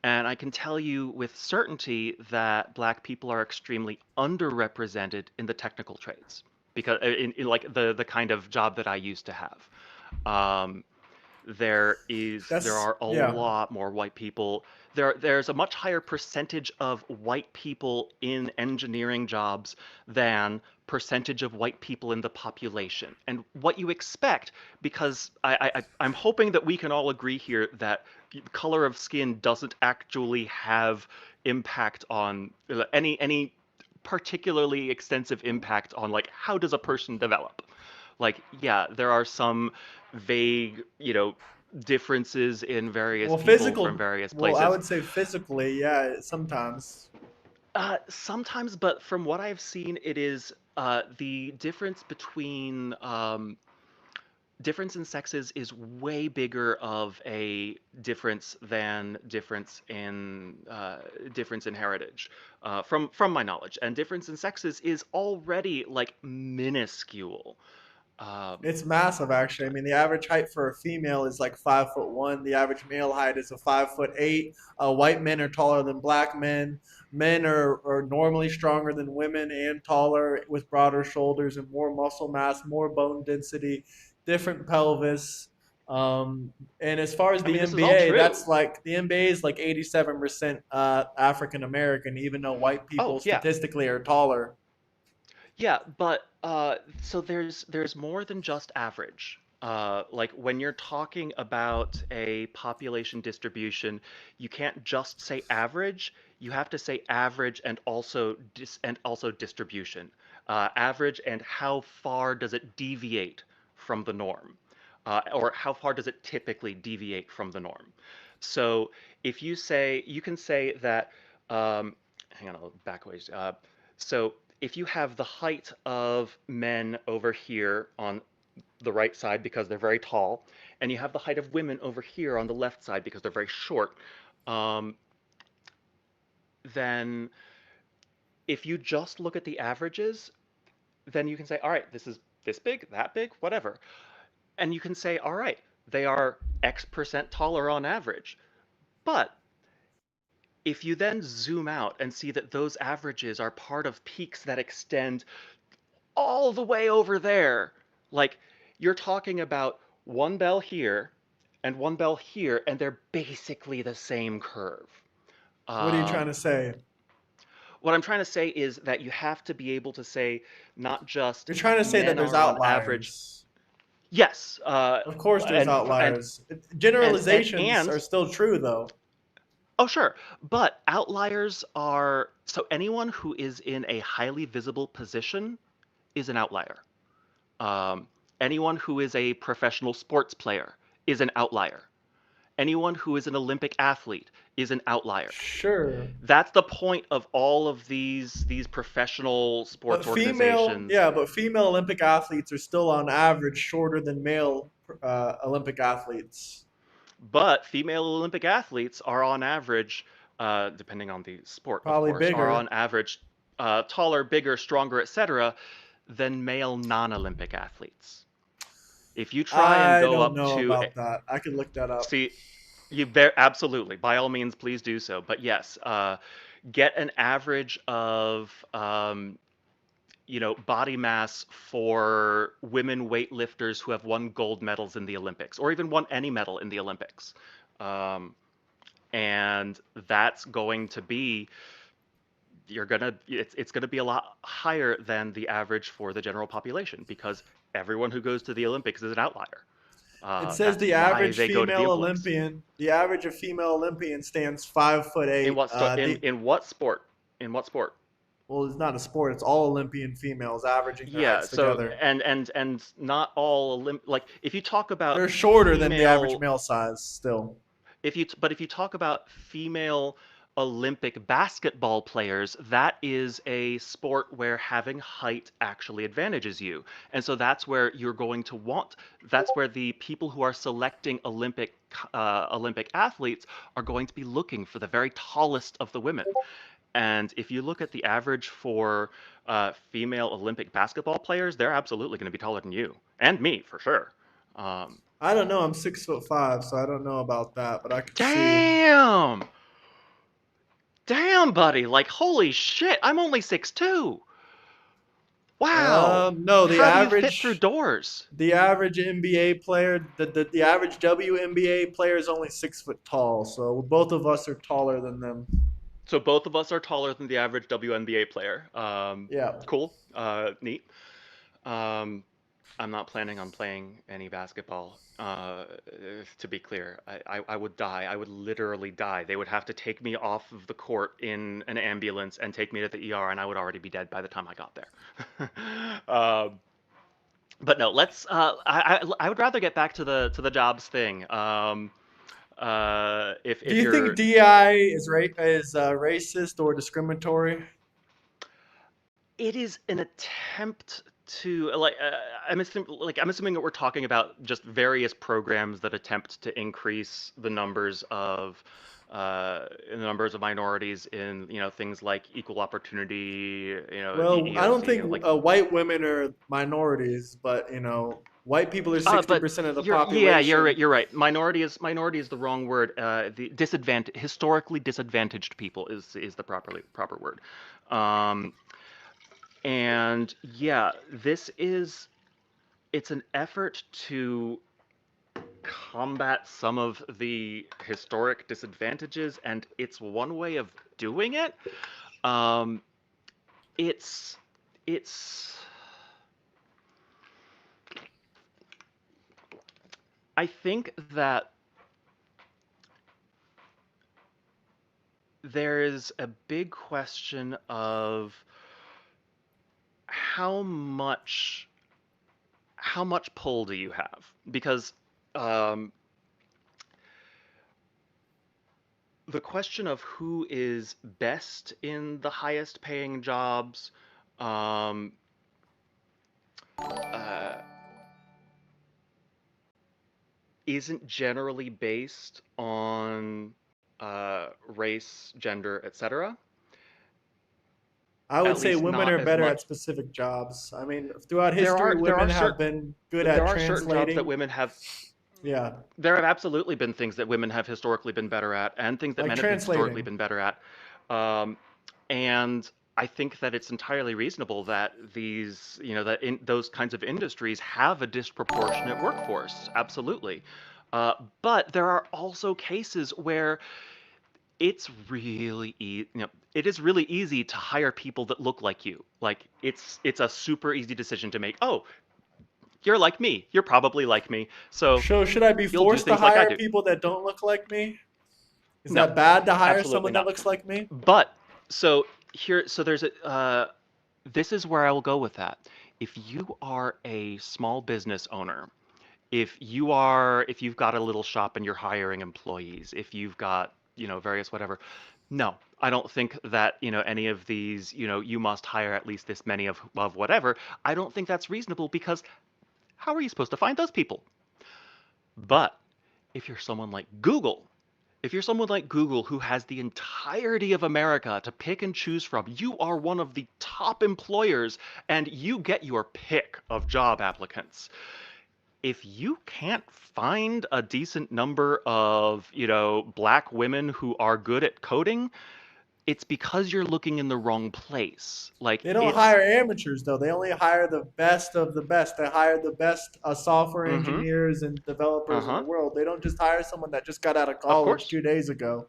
And I can tell you with certainty that black people are extremely underrepresented in the technical trades because in like the kind of job that I used to have. Um, there that's are a yeah. lot more white people. There's a much higher percentage of white people in engineering jobs than percentage of white people in the population. And what you expect, because I'm hoping that we can all agree here that color of skin doesn't actually have impact on any particularly extensive impact on like how does a person develop. Like, yeah, there are some vague, differences in various Well, people from physical. various Well, I places. would say physically, yeah, sometimes. Sometimes, but from what I've seen, it is the difference between difference in sexes is way bigger of a difference than difference in heritage, from my knowledge. And difference in sexes is already like minuscule. Um, It's massive, actually. I mean, the average height for a female is like 5'1". The average male height is a 5'8". White men are taller than black men. Men are normally stronger than women and taller with broader shoulders and more muscle mass, more bone density, different pelvis. And as far as I the mean, this is all NBA, true. that's like the NBA is like 87% African American, even though white Oh, people yeah. statistically are taller. Yeah, but so there's more than just average. Like when you're talking about a population distribution, you can't just say average. You have to say average and also distribution. Average and how far does it deviate from the norm, or how far does it typically deviate from the norm? So if you can say that. Hang on, I'll back away. So if you have the height of men over here on the right side because they're very tall, and you have the height of women over here on the left side because they're very short, um, then if you just look at the averages, then you can say, all right, this is this big, that big, whatever. And you can say, all right, they are X percent taller on average. But if you then zoom out and see that those averages are part of peaks that extend all the way over there. Like, you're talking about one bell here and one bell here, and they're basically the same curve. What are you trying Um, to say? what I'm trying to say is that you have to be able to say not just You're trying to say that men there's are on average. outliers. Yes, Of course, there's and outliers. and and Generalizations are and still true, though. oh, sure, but outliers are so anyone who is in a highly visible position is an outlier. Um, anyone who is a professional sports player is an outlier. Anyone who is an Olympic athlete is an outlier. Sure. That's the point of all of these professional But sports organizations. female Olympic athletes are still on average shorter than male Olympic athletes. But female Olympic athletes are on average, depending on the sport, of Probably course, are on bigger. average taller, bigger, stronger, etc., than male non-Olympic athletes. If you try and I go don't up know to about that. I could look that up. see, absolutely, by all means, please do so. But yes, get an average of body mass for women weightlifters who have won gold medals in the Olympics, or even won any medal in the Olympics. Um, and that's going to be it's going to be a lot higher than the average for the general population because everyone who goes to the Olympics is an outlier. It says That's why they go to the Olympics. The average of female Olympian stands 5'8". In what sport? In what sport? Well, it's not a sport. It's all Olympian females averaging their Yeah, heights so together. and not all like if you talk about They're shorter than the average female male size still. if you talk about female Olympic basketball players, that is a sport where having height actually advantages you. And so that's where that's where the people who are selecting Olympic athletes are going to be looking for the very tallest of the women. And if you look at the average for female Olympic basketball players, they're absolutely going to be taller than you and me for sure. Um, I don't know. I'm 6'5", so I don't know about that, but I can see. damn, damn, buddy! Like holy shit, I'm only 6'2". Wow, No, how do you fit through doors? the average NBA player, the average WNBA player is only 6 foot tall. So both of us are taller than them. So both of us are taller than the average WNBA player. Yeah. Cool, neat. Um, I'm not planning on playing any basketball. To be clear, I would die. I would literally die. They would have to take me off of the court in an ambulance and take me to the ER, and I would already be dead by the time I got there. But no, let's. I would rather get back to the jobs thing. If Do you you're think DI is racist or discriminatory? it is an attempt to I'm assuming that we're talking about just various programs that attempt to increase the numbers of minorities in things like equal opportunity, Well, I don't EOC, think white women are minorities, but white people are but 60% of the yeah, you're right. population. You're right. Minority is the wrong word. The historically disadvantaged people is the proper word. Um, And yeah, it's an effort to combat some of the historic disadvantages, and it's one way of doing it. Um, it's, it's, I think that there is a big question of how much pull do you have? Because um, the question of who is best in the highest paying jobs um, uh, isn't generally based on race, gender, etc. I would At say least women not are as better at much. specific jobs. I mean, throughout There history, are there women are have certain been good there at are certain jobs that translating. women have. Yeah, There have absolutely been things that women have historically been better at, and things that like men have historically translating. been better at. Um, and I think that it's entirely reasonable that these, that in those kinds of industries have a disproportionate workforce. Absolutely. But there are also cases where it's really it is really easy to hire people that look like you. Like it's a super easy decision to make. Oh, you're like me. You're probably like me. So So should I be you'll do forced to things like I hire do. people that don't look like me? Is No, that bad to hire absolutely someone that not. looks like me? But so there's a this is where I will go with that. If you are a small business owner, if you've got a little shop and you're hiring employees, if you've got, various whatever, no, I don't think that, any of these, you must hire at least this many of whatever. I don't think that's reasonable because how are you supposed to find those people? But if you're someone like Google, if you're someone like Google who has the entirety of America to pick and choose from, you are one of the top employers and you get your pick of job applicants. If you can't find a decent number of, black women who are good at coding, it's because you're looking in the wrong place. Like They don't it's hire amateurs though. They only hire the best of the best. They hire the best software mm-hmm. engineers and developers in the Uh-huh. world. They don't just hire someone that just got out of Of college course. 2 days ago.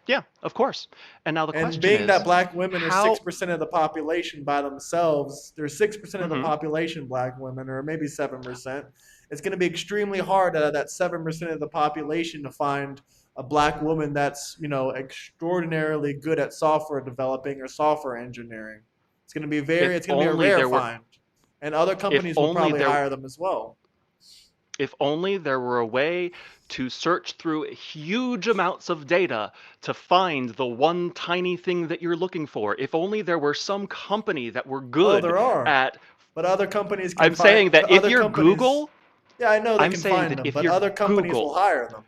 Yeah, of course. And now the And question being that is black women are how 6% of the population by themselves, there's 6% of the mm-hmm. population black women, or maybe 7%. It's going to be extremely hard out of that 7% of the population to find a black woman that's, extraordinarily good at software developing or software engineering. if It's going to be a only rare there were find. And other if companies will only probably there hire them as well. if only there were a way to search through huge amounts of data to find the one tiny thing that you're looking for. If only there were some company that were Oh, good there are. at But other companies can I'm find saying that if other you're companies. Google, Yeah, I know they I'm can saying find that them, if but you're other companies will Google, hire them.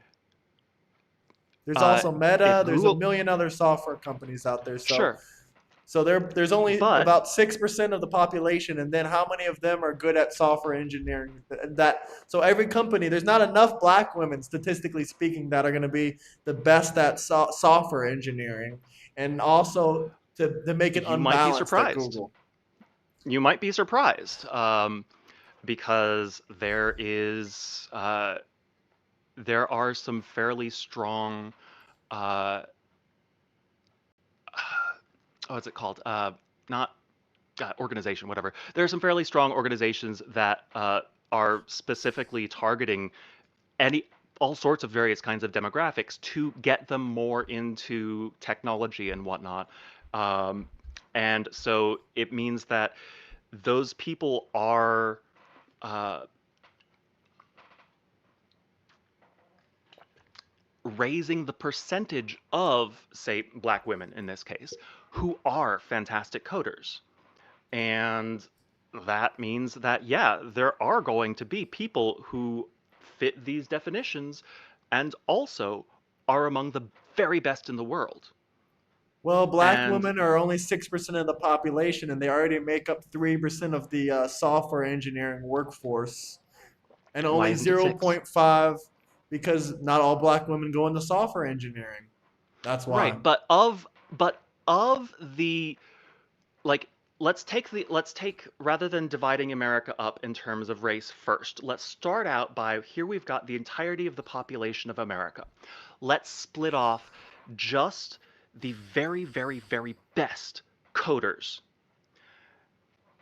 There's uh, also if Meta. There's a Google, million other software companies out there. So, sure, so there's only but about 6% of the population, and then how many of them are good at software engineering? So every company, there's not enough black women, statistically speaking, that are going to be the best at software engineering, and also to make it you might be unbalanced at surprised. Google. You might be surprised because there are some fairly strong uh, what's it called? Not organization, whatever. There are some fairly strong organizations that are specifically targeting any all sorts of various kinds of demographics to get them more into technology and whatnot. Um, and so it means that those people are uh, raising the percentage of, say, black women in this case, who are fantastic coders. And that means that, yeah, there are going to be people who fit these definitions and also are among the very best in the world. Well, black And women are only 6% of the population, and they already make up 3% of the software engineering workforce, and why only isn't it six? 0.5 because not all black women go into software engineering. That's why. Right, but of the like let's take rather than dividing America up in terms of race first, let's start out by here we've got the entirety of the population of America. Let's split off just the very, very, very best coders.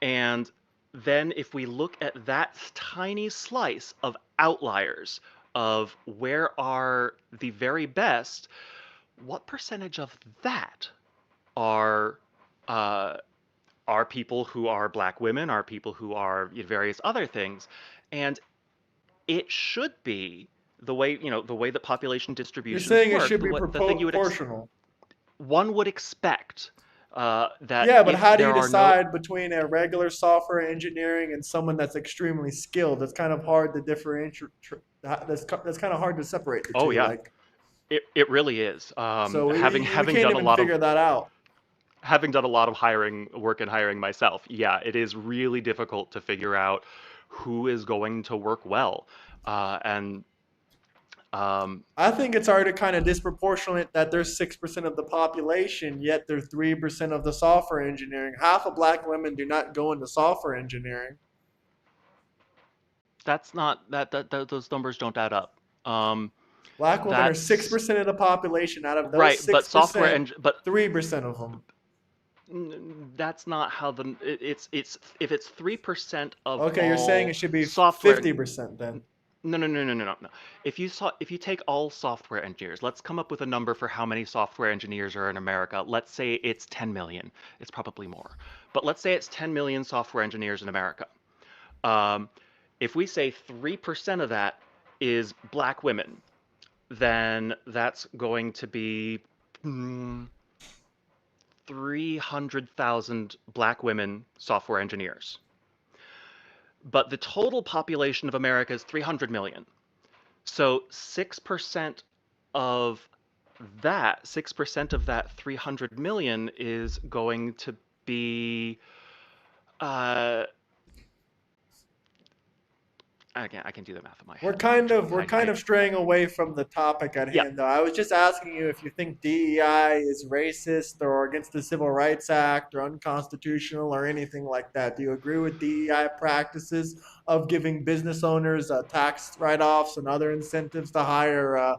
And then if we look at that tiny slice of outliers of where are the very best, what percentage of that are uh, are people who are black women, are people who are various other things, and it should be the way that population You're distributions saying it work, should be the thing proportional. one would expect that Yeah, but if how do you there are no decide between a regular software engineering and someone that's extremely skilled? That's kind of hard to differentiate. That's kind of hard to separate the oh two. yeah, Like, it really is. so Having we having can't done a even lot of figure that out. hiring work and hiring myself, yeah, it is really difficult to figure out who is going to work well. And I think it's already kind of disproportionate that there's 6% of the population, yet they're 3% of the software engineering. Half of black women do not go into software engineering. That's not those numbers don't add up. Black women are That's 6% of the population. Out of those right, but software 6%, and but 3% of them. that's not how it's if it's 3% of Okay, you're saying all it should be software. 50% then. No. If you take all software engineers, let's come up with a number for how many software engineers are in America. Let's say it's 10 million. It's probably more, but let's say it's 10 million software engineers in America. Um, if we say 3% of that is black women, then that's going to be 300,000 black women software engineers. But the total population of America is 300 million. So 6% of 300 million is going to be, I can do the math in my head. We're kind of straying away from the topic at Yeah. hand, though. I was just asking you if you think DEI is racist or against the Civil Rights Act or unconstitutional or anything like that. Do you agree with DEI practices of giving business owners tax write-offs and other incentives to hire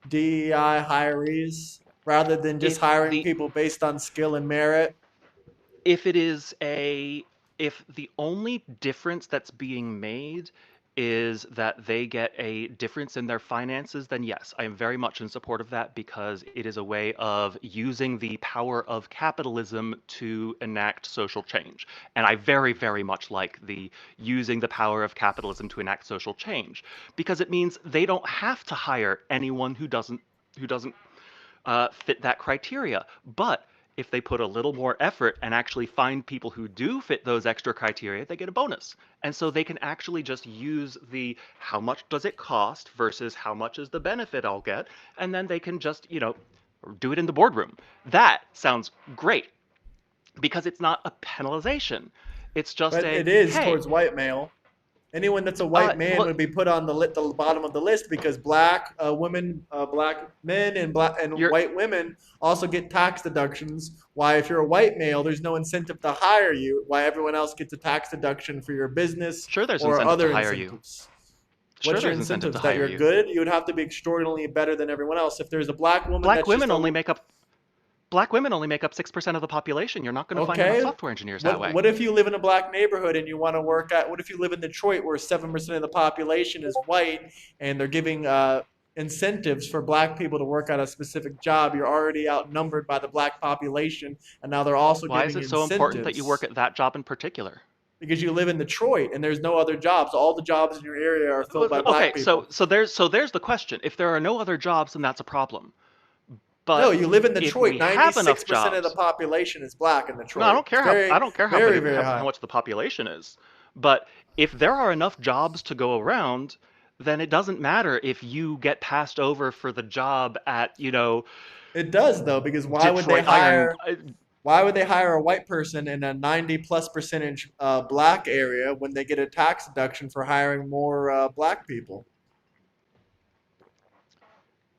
DEI hirees rather than just hiring people based on skill and merit? If the only difference that's being made is that they get a difference in their finances, then yes, I am very much in support of that because it is a way of using the power of capitalism to enact social change. And I very, very much like the using the power of capitalism to enact social change because it means they don't have to hire anyone who doesn't fit that criteria. But if they put a little more effort and actually find people who do fit those extra criteria, they get a bonus. And so they can actually just use the how much does it cost versus how much is the benefit I'll get, and then they can just, do it in the boardroom. That sounds great because it's not a penalization. It's just But it is hey, towards white male. Anyone that's a white man well, would be put on the bottom of the list because black women, black men, and white women also get tax deductions. Why, if you're a white male, there's no incentive to hire you. Why everyone else gets a tax deduction for your business sure, there's or incentive other to hire incentives. you. Sure, What's your there's incentive incentives? to That hire you're you. good? You would have to be extraordinarily better than everyone else. If there's a black woman, Black that's women just only make up Black women only make up 6% of the population. You're not going to find enough okay. software engineers that way. What if you live in a black neighborhood and you want to work at? What if you live in Detroit where 7% of the population is white and they're giving incentives for black people to work at a specific job? You're already outnumbered by the black population, and now they're also Why giving is it so important that you work incentives at that job in particular? because you live in Detroit and there's no other jobs. All the jobs in your area are filled by black Okay, people. so there's the question. If there are no other jobs, then that's a problem. But No, you live in if Detroit. we have enough 96% of the jobs, population is black in Detroit. no, I don't care Very, I don't care very, very high. how much the population is. But if there are enough jobs to go around, then it doesn't matter if you get passed over for the job at, It does though, because why would they Detroit Iron. hire? Why would they hire a white person in a 90+ percentage black area when they get a tax deduction for hiring more black people?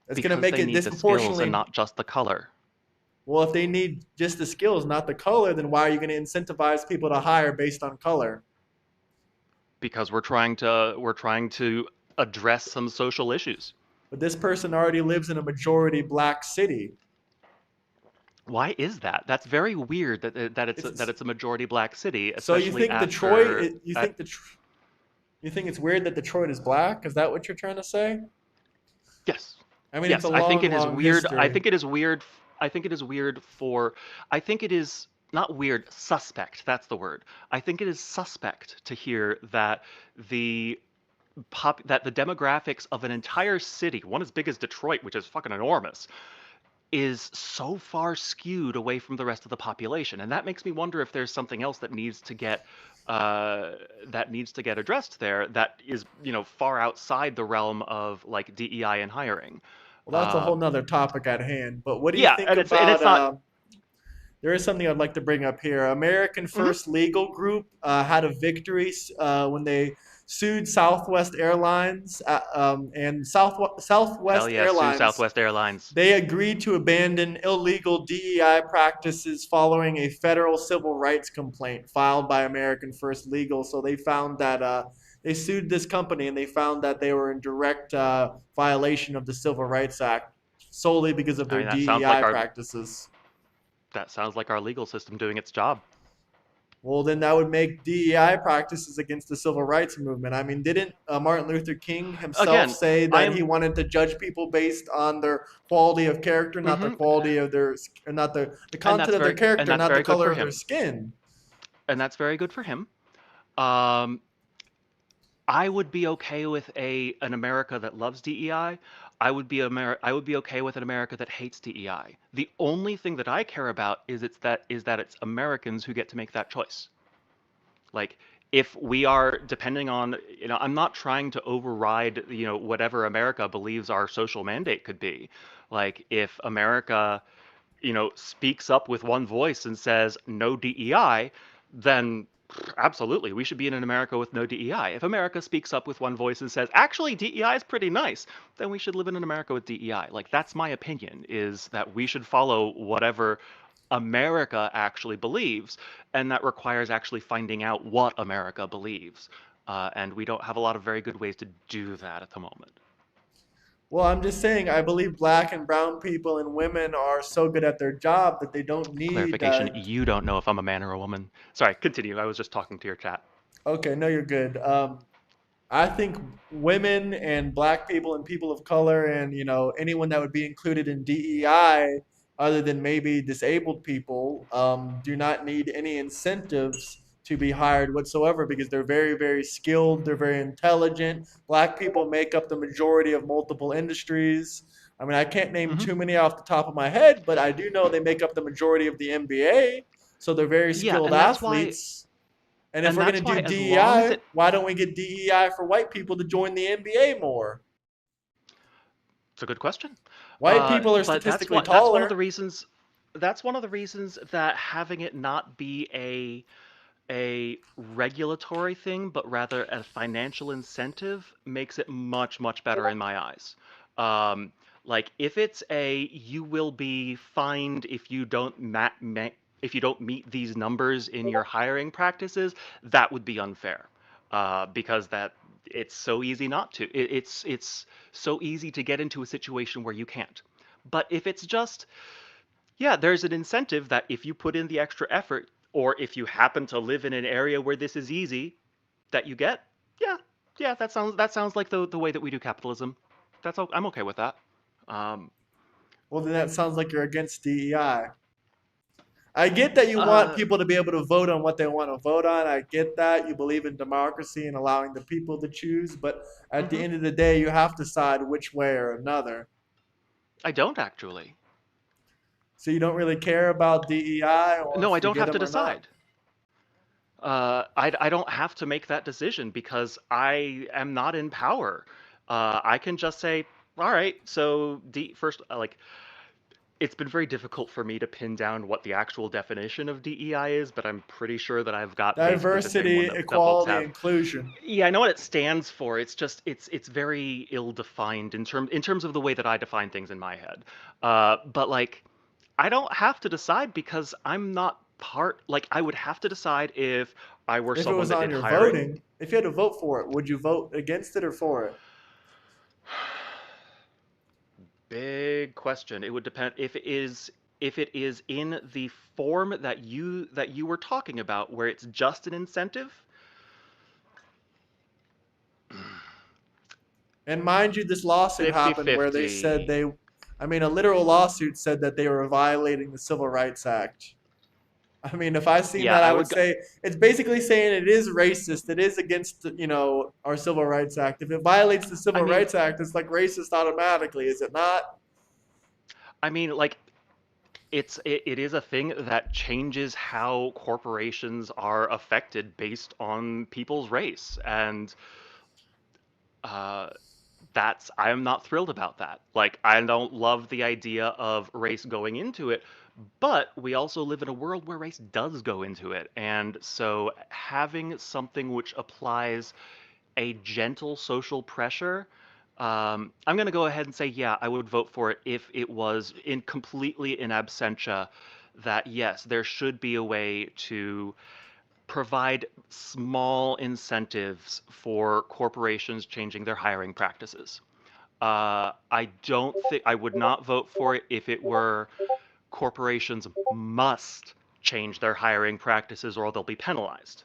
It's going to Because make they it need the skills disproportionately. and not just the color. Well, if they need just the skills, not the color, then why are you going to incentivize people to hire based on color? Because we're trying to address some social issues. But this person already lives in a majority black city. Why is that? That's very weird that it's a majority black city. So you Especially think after, Detroit? You think it's weird that Detroit is black? Is that what you're trying to say? Yes. I mean, Yes, it's a long, I think it is long weird. history. I think it is weird. I think it is weird for. I think it is not weird. Suspect. That's the word. I think it is suspect to hear that the that the demographics of an entire city, one as big as Detroit, which is fucking enormous, is so far skewed away from the rest of the population, and that makes me wonder if there's something else that needs to get addressed there that is far outside the realm of like DEI and hiring. Well, that's a whole nother topic at hand. But what do you Yeah, think and about? it's not. There is something I'd like to bring up here. American First Legal Group had a victory when they sued Southwest Airlines, and Hell Southwest yeah, sue Airlines, Southwest Airlines. they agreed to abandon illegal DEI practices following a federal civil rights complaint filed by American First Legal. So they found that they sued this company and they found that they were in direct violation of the Civil Rights Act solely because of I their mean, DEI practices. that sounds like our legal system doing its job. Well, then that would make DEI practices against the civil rights movement. I mean, didn't Martin Luther King himself Again, say that he I'm wanted to judge people based on their quality of character, not the mhm, quality of their, or not the content of their and character, that's not the very good color for of their him. skin? And that's very good for him. Um, I would be okay with an America that loves DEI. I would be okay with an America that hates DEI. The only thing that I care about is that it's Americans who get to make that choice. Like, if we are depending on, I'm not trying to override, whatever America believes our social mandate could be. Like, if America, speaks up with one voice and says no DEI, then absolutely, we should be in an America with no DEI. If America speaks up with one voice and says, actually, DEI is pretty nice, then we should live in an America with DEI. Like, that's my opinion, is that we should follow whatever America actually believes, and that requires actually finding out what America believes. And we don't have a lot of very good ways to do that at the moment. Well, I'm just saying, I believe black and brown people and women are so good at their job that they don't need. Clarification, you don't know if I'm a man or a woman. Sorry, continue. I was just talking to your chat. Okay, no, you're good. I think women and black people and people of color and anyone that would be included in DEI other than maybe disabled people do not need any incentives to be hired whatsoever because they're very, very skilled, they're very intelligent. Black people make up the majority of multiple industries. I mean, I can't name Hmm. too many off the top of my head, but I do know they make up the majority of the NBA. So they're very Yeah, skilled athletes. And if we're going that's to why do as long as DEI, it why don't we get DEI for white people to join the NBA more? It's a good question. White people are But statistically that's one of the taller. reasons that having it not be a regulatory thing, but rather a financial incentive makes it much, much better in my eyes. Um, like if it's you will be fined if you don't if you don't meet these numbers in your hiring practices, that would be unfair. Because it's so easy not to. It's so easy to get into a situation where you can't. But if it's just, yeah, there's an incentive that if you put in the extra effort, or if you happen to live in an area where this is easy, that you get, yeah, yeah, that sounds like the way that we do capitalism. I'm okay with that. Um, Well, then that sounds like you're against DEI. I get that you want uh, people to be able to vote on what they want to vote on. I get that. You believe in democracy and allowing the people to choose. But at the mhm. end of the day, you have to decide which way or another. I don't actually. So you don't really care about DEI or No, I if we don't get have to them or not? decide. I don't have to make that decision because I am not in power. I can just say, all right, so first, like, it's been very difficult for me to pin down what the actual definition of DEI is, but I'm pretty sure that I've got basically the same Diversity, one that folks equality, have. inclusion. Yeah, I know what it stands for. It's just it's very ill-defined in terms of the way that I define things in my head. But like, I don't have to decide because I'm not part. Like, I would have to decide if I were If it someone was that on did your hiring. voting, if you had to vote for it, would you vote against it or for it? Big question. It would depend if it is in the form that you were talking about, where it's just an incentive. And mind you, this lawsuit happened where they said 50-50. I mean, a literal lawsuit said that they were violating the Civil Rights Act. I mean, if I seen Yeah, that, I I would would go, say it's basically saying it is racist. It is against, our Civil Rights Act. If it violates the I Civil mean, Rights Act, it's like racist automatically, is it not? like, it is a thing that changes how corporations are affected based on people's race, and uh, I'm not thrilled about that. Like, I don't love the idea of race going into it, but we also live in a world where race does go into it, and so having something which applies a gentle social pressure, I'm going to go ahead and say, yeah, I would vote for it if it was in completely in absentia that yes, there should be a way to provide small incentives for corporations changing their hiring practices. I don't think I would not vote for it if it were corporations must change their hiring practices or they'll be penalized.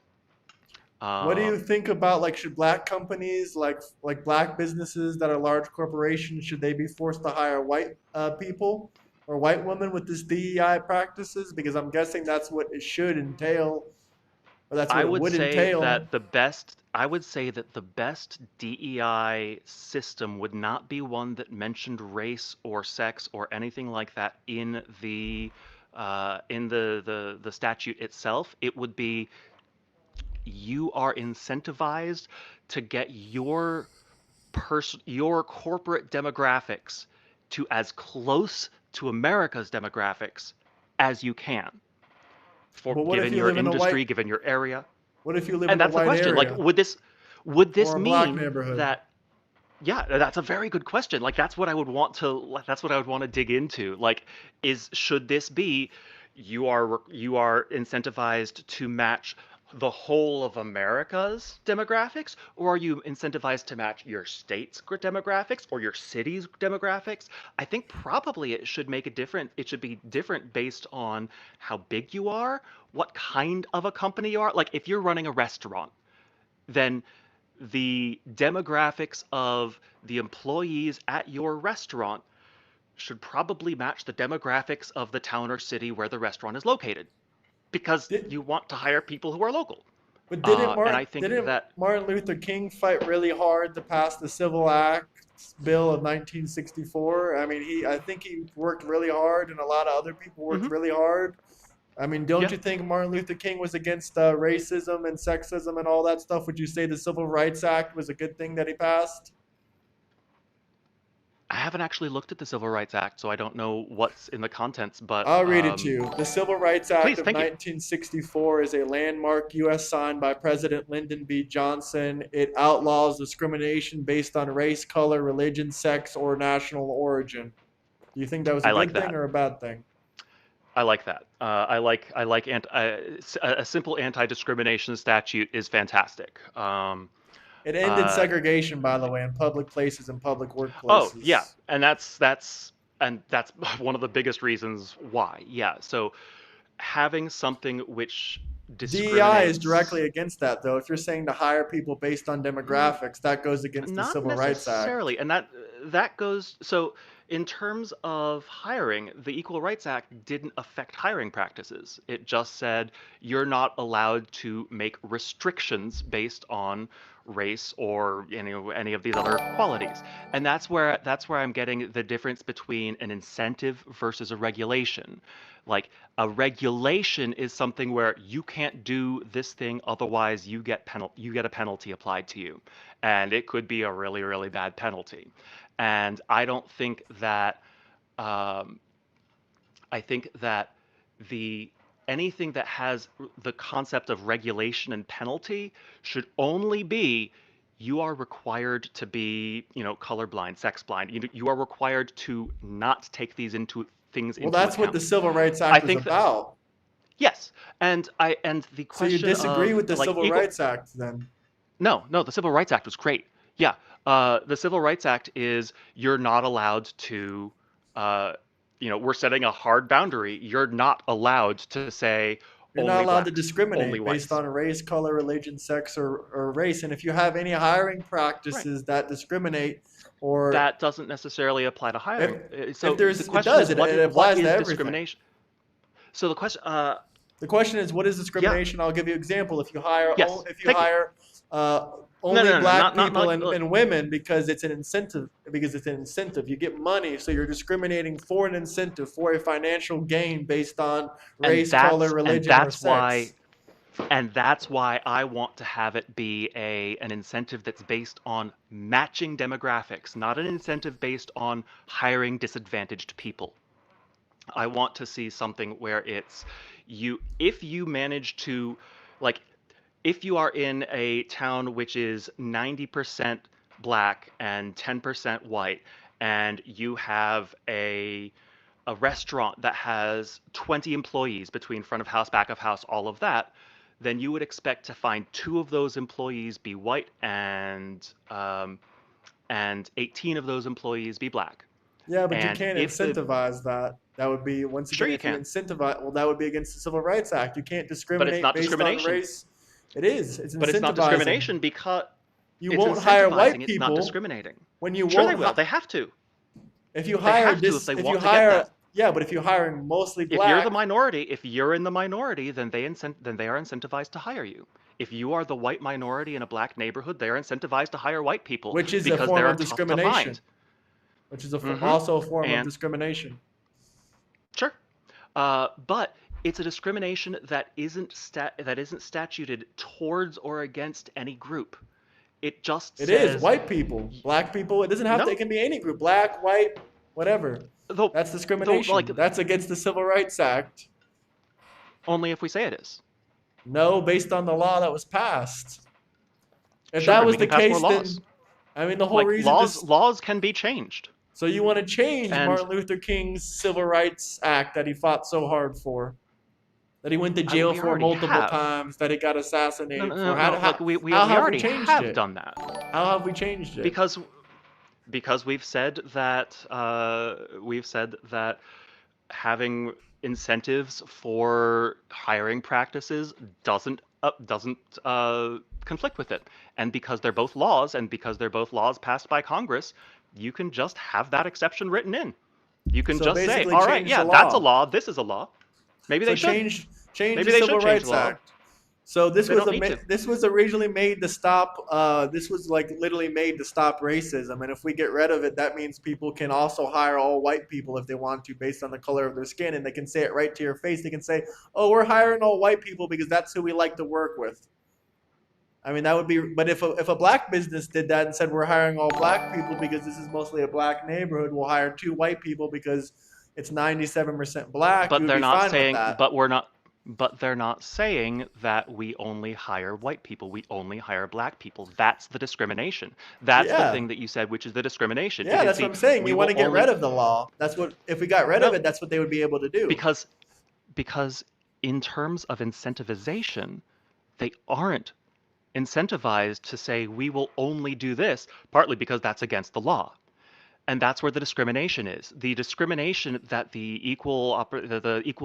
What do you Um, think about like should black companies like black businesses that are large corporations should they be forced to hire white people or white women with this DEI practices? Because I'm guessing that's what it should entail, or that's what I it would would say entail. that the best I would say that the best DEI system would not be one that mentioned race or sex or anything like that in the statute itself. It would be you are incentivized to get your corporate demographics to as close to America's demographics as you can for But what if given you your live in a white industry, given your area. what if you live And in a that's the white question. Like, area would this or a black mean neighborhood? that yeah, that's a very good question. Like that's what I would want to dig into. Like should this be you are incentivized to match the whole of America's demographics, or are you incentivized to match your state's demographics or your city's demographics? I think probably it should be different based on how big you are, what kind of a company you are. Like if you're running a restaurant, then the demographics of the employees at your restaurant should probably match the demographics of the town or city where the restaurant is located because Did, you want to hire people who are local. but And I think Didn't that Martin Luther King fight really hard to pass the Civil Acts Bill of 1964? I mean, I think he worked really hard, and a lot of other people worked mhm, really hard. I mean, don't yeah, you think Martin Luther King was against racism and sexism and all that stuff? Would you say the Civil Rights Act was a good thing that he passed? I haven't actually looked at the Civil Rights Act, so I don't know what's in the contents, but I'll read it to you. The Civil Rights Act please, of thank you. 1964 is a landmark U.S. sign by President Lyndon B. Johnson. It outlaws discrimination based on race, color, religion, sex, or national origin. Do you think that was a I like good thing that. or a bad thing? I like that. I like a simple anti-discrimination statute is fantastic. It ended Uh, segregation, by the way, in public places and public Oh, yeah, workplaces. and that's one of the biggest reasons why. Yeah, so having something which DEI is discriminates, directly against that, though. If you're saying to hire people based on mm, demographics, that goes against the not Civil Rights Act. necessarily, and that goes so in terms of hiring, the Equal Rights Act didn't affect hiring practices. It just said you're not allowed to make restrictions based on race or any of these other qualities. And that's where I'm getting the difference between an incentive versus a regulation. Like a regulation is something where you can't do this thing otherwise you get a penalty applied to you, and it could be a really really bad penalty. And um, I think that the anything that has the concept of regulation and penalty should only be you are required to be, colorblind, sex blind. You are required to not take things Well, into that's what the account. Civil Rights I Act was think that about. yes, and the So you question disagree of with the like Civil equal. Rights Act then? No, the Civil Rights Act was great. Yeah, the Civil Rights Act is you're not allowed to, uh, we're setting a hard boundary. You're not allowed to say You're not only allowed to blacks, only discriminate based whites. on race, color, religion, sex, or race. And if you have any hiring Right. practices that discriminate, or That doesn't necessarily apply to if hiring. if So the there's it question does is, it what applies to is everything. discrimination? So the question, The question is, what is yeah, discrimination? I'll give you an example. yes, If you thank you. hire No, only no, no, no, black not people like, and women because it's an incentive, you get money, so you're discriminating for an incentive for a financial gain based on and race, color, religion, or that's why sex. I want to have it be an incentive that's based on matching demographics, not an incentive based on hiring disadvantaged people. I want to see something where it's if you manage to like if you are in a town which is 90% black and 10% white, and you have a restaurant that has 20 employees between front of house, back of house, all of that, then you would expect to find 2 of those employees be white and 18 of those employees be black. Yeah, but you And can't if the incentivize that. That would be, once Sure again, you if you can, incentivize, well, that would be against the Civil Rights Act. You can't but it's discriminate not based on discrimination. race. It is. It's But it's not incentivizing. discrimination because You it's won't hire white incentivizing. It's not people discriminating. when you Sure they won't. will. They have to. If you They hire have to if this, they if you want to get hire, that. yeah, but if you're hiring mostly If you're the black, minority, if you're in the minority, then they are incentivized to hire you. If you are the white minority in a black neighborhood, they are incentivized to hire white people which is a because form they're of tough to discrimination, find. which is a, Hmm. also a form of And discrimination. sure, but it's a discrimination that isn't statuted towards or against any group. It just It is says white people, black people. It doesn't have to. It no. can be any group, black, white, whatever. Though, That's though, like discrimination. That's against the Civil Rights Act. only if we say it is. No, based on the law that was passed. If Sure, that and was we the can pass more case, laws. then I mean the whole Like reason this. laws can be changed. So you want to change And Martin Luther King's Civil Rights Act that he fought so hard for, that he went to jail we for already multiple have. times, that he got No, assassinated no, for. no, no. Like we How have we already changed have it? done that How have we changed it? because we've said that having incentives for hiring practices doesn't conflict with it, and because they're both laws, and because they're both laws passed by Congress, you can just have that exception written in. You can So just say, basically, all right, change yeah, the that's a law. law. This is a law. Maybe So they should. change Maybe the they Civil should change the Rights law. Act. So They don't need to. this was originally made to stop. This was like literally made to stop racism, and if we get rid of it, that means people can also hire all white people if they want to, based on the color of their skin, and they can say it right to your face. They can say, "Oh, we're hiring all white people because that's who we like to work with." I mean, that would be. But if a black business did that and said we're hiring all black people because this is mostly a black neighborhood, we'll hire 2 white people because it's 97% black, you But would they're be not fine with saying, that. but we're not, but they're not saying that we only hire white people. We only hire black people. That's the discrimination. That's the Yeah. thing that you said, which is the discrimination. Yeah, It is that's what the I'm saying. we You want will to get only rid of the law. That's what, if we got rid of no it, that's what they would be able to do. because because in terms of incentivization, they aren't incentivized to say we will only do this, partly because that's against the law. And that's where the discrimination is. The discrimination that the Equal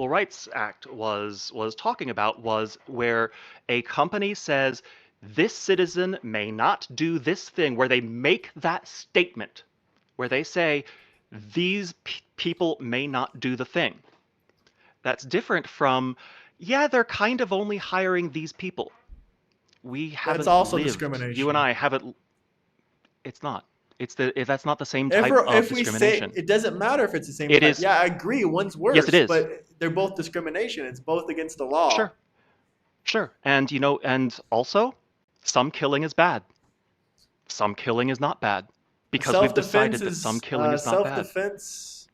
Rights Act was talking about was where a company says this citizen may not do this thing, where they make that statement, where they say these people may not do the thing. That's different from, yeah, they're kind of only hiring these people. We That's haven't also lived. You and discrimination. I haven't. It's not. That's not the same If type of if we say, discrimination. it doesn't matter if it's the same It type. is. Yeah, I agree. One's Yes, it worse, is. but they're both discrimination. It's both against the Sure. law. Sure. And and also, some killing is bad. Some killing is not bad. Because we've Self-defense decided that some is killing is not bad. self-defense.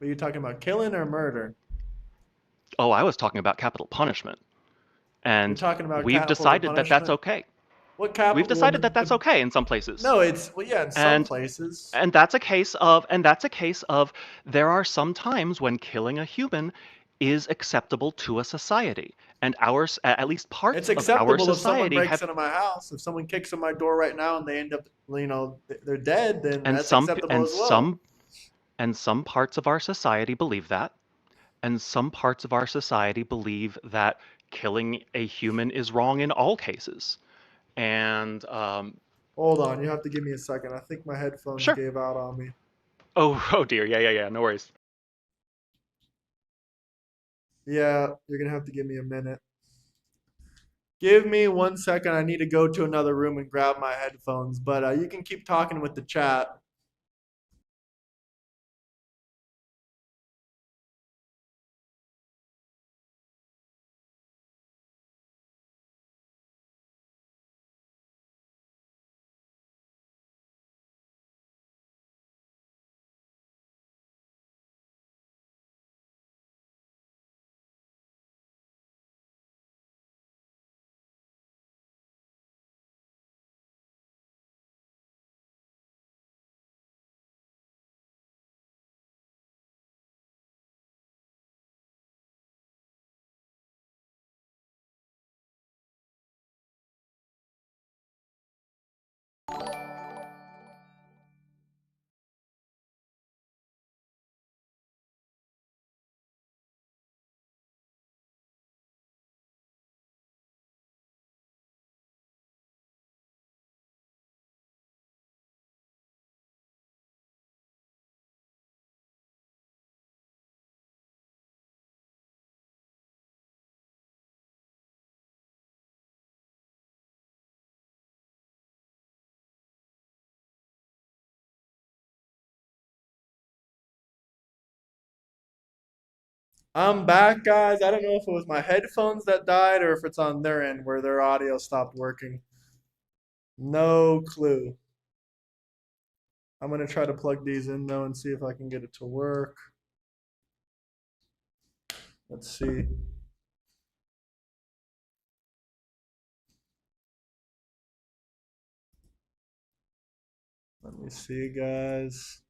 Are you talking about killing or murder? Oh, I was talking about capital punishment. You're And talking about we've capital decided that that's punishment. okay. What We've capital? Well, decided that that's okay in some places. no, it's, well, yeah, in some And places. that's a case of there are some times when killing a human is acceptable to a society. And at least It's parts of our acceptable if someone society breaks have into my house. If someone kicks in my door right now and they end up, they're dead, then and that's some acceptable as well. and some parts of our society believe that, and some parts of our society believe that killing a human is wrong in all cases. And Hold on, you have to give me a second. I think my headphones sure. gave out on me. Oh dear, yeah, no worries. Yeah, you're gonna have to give me a minute. Give me 1 second. I need to go to another room and grab my headphones, but you can keep talking with the chat. I'm back, guys. I don't know if it was my headphones that died or if it's on their end where their audio stopped working. No clue. I'm gonna try to plug these in though and see if I can get it to work. Let's see. Let me see, guys.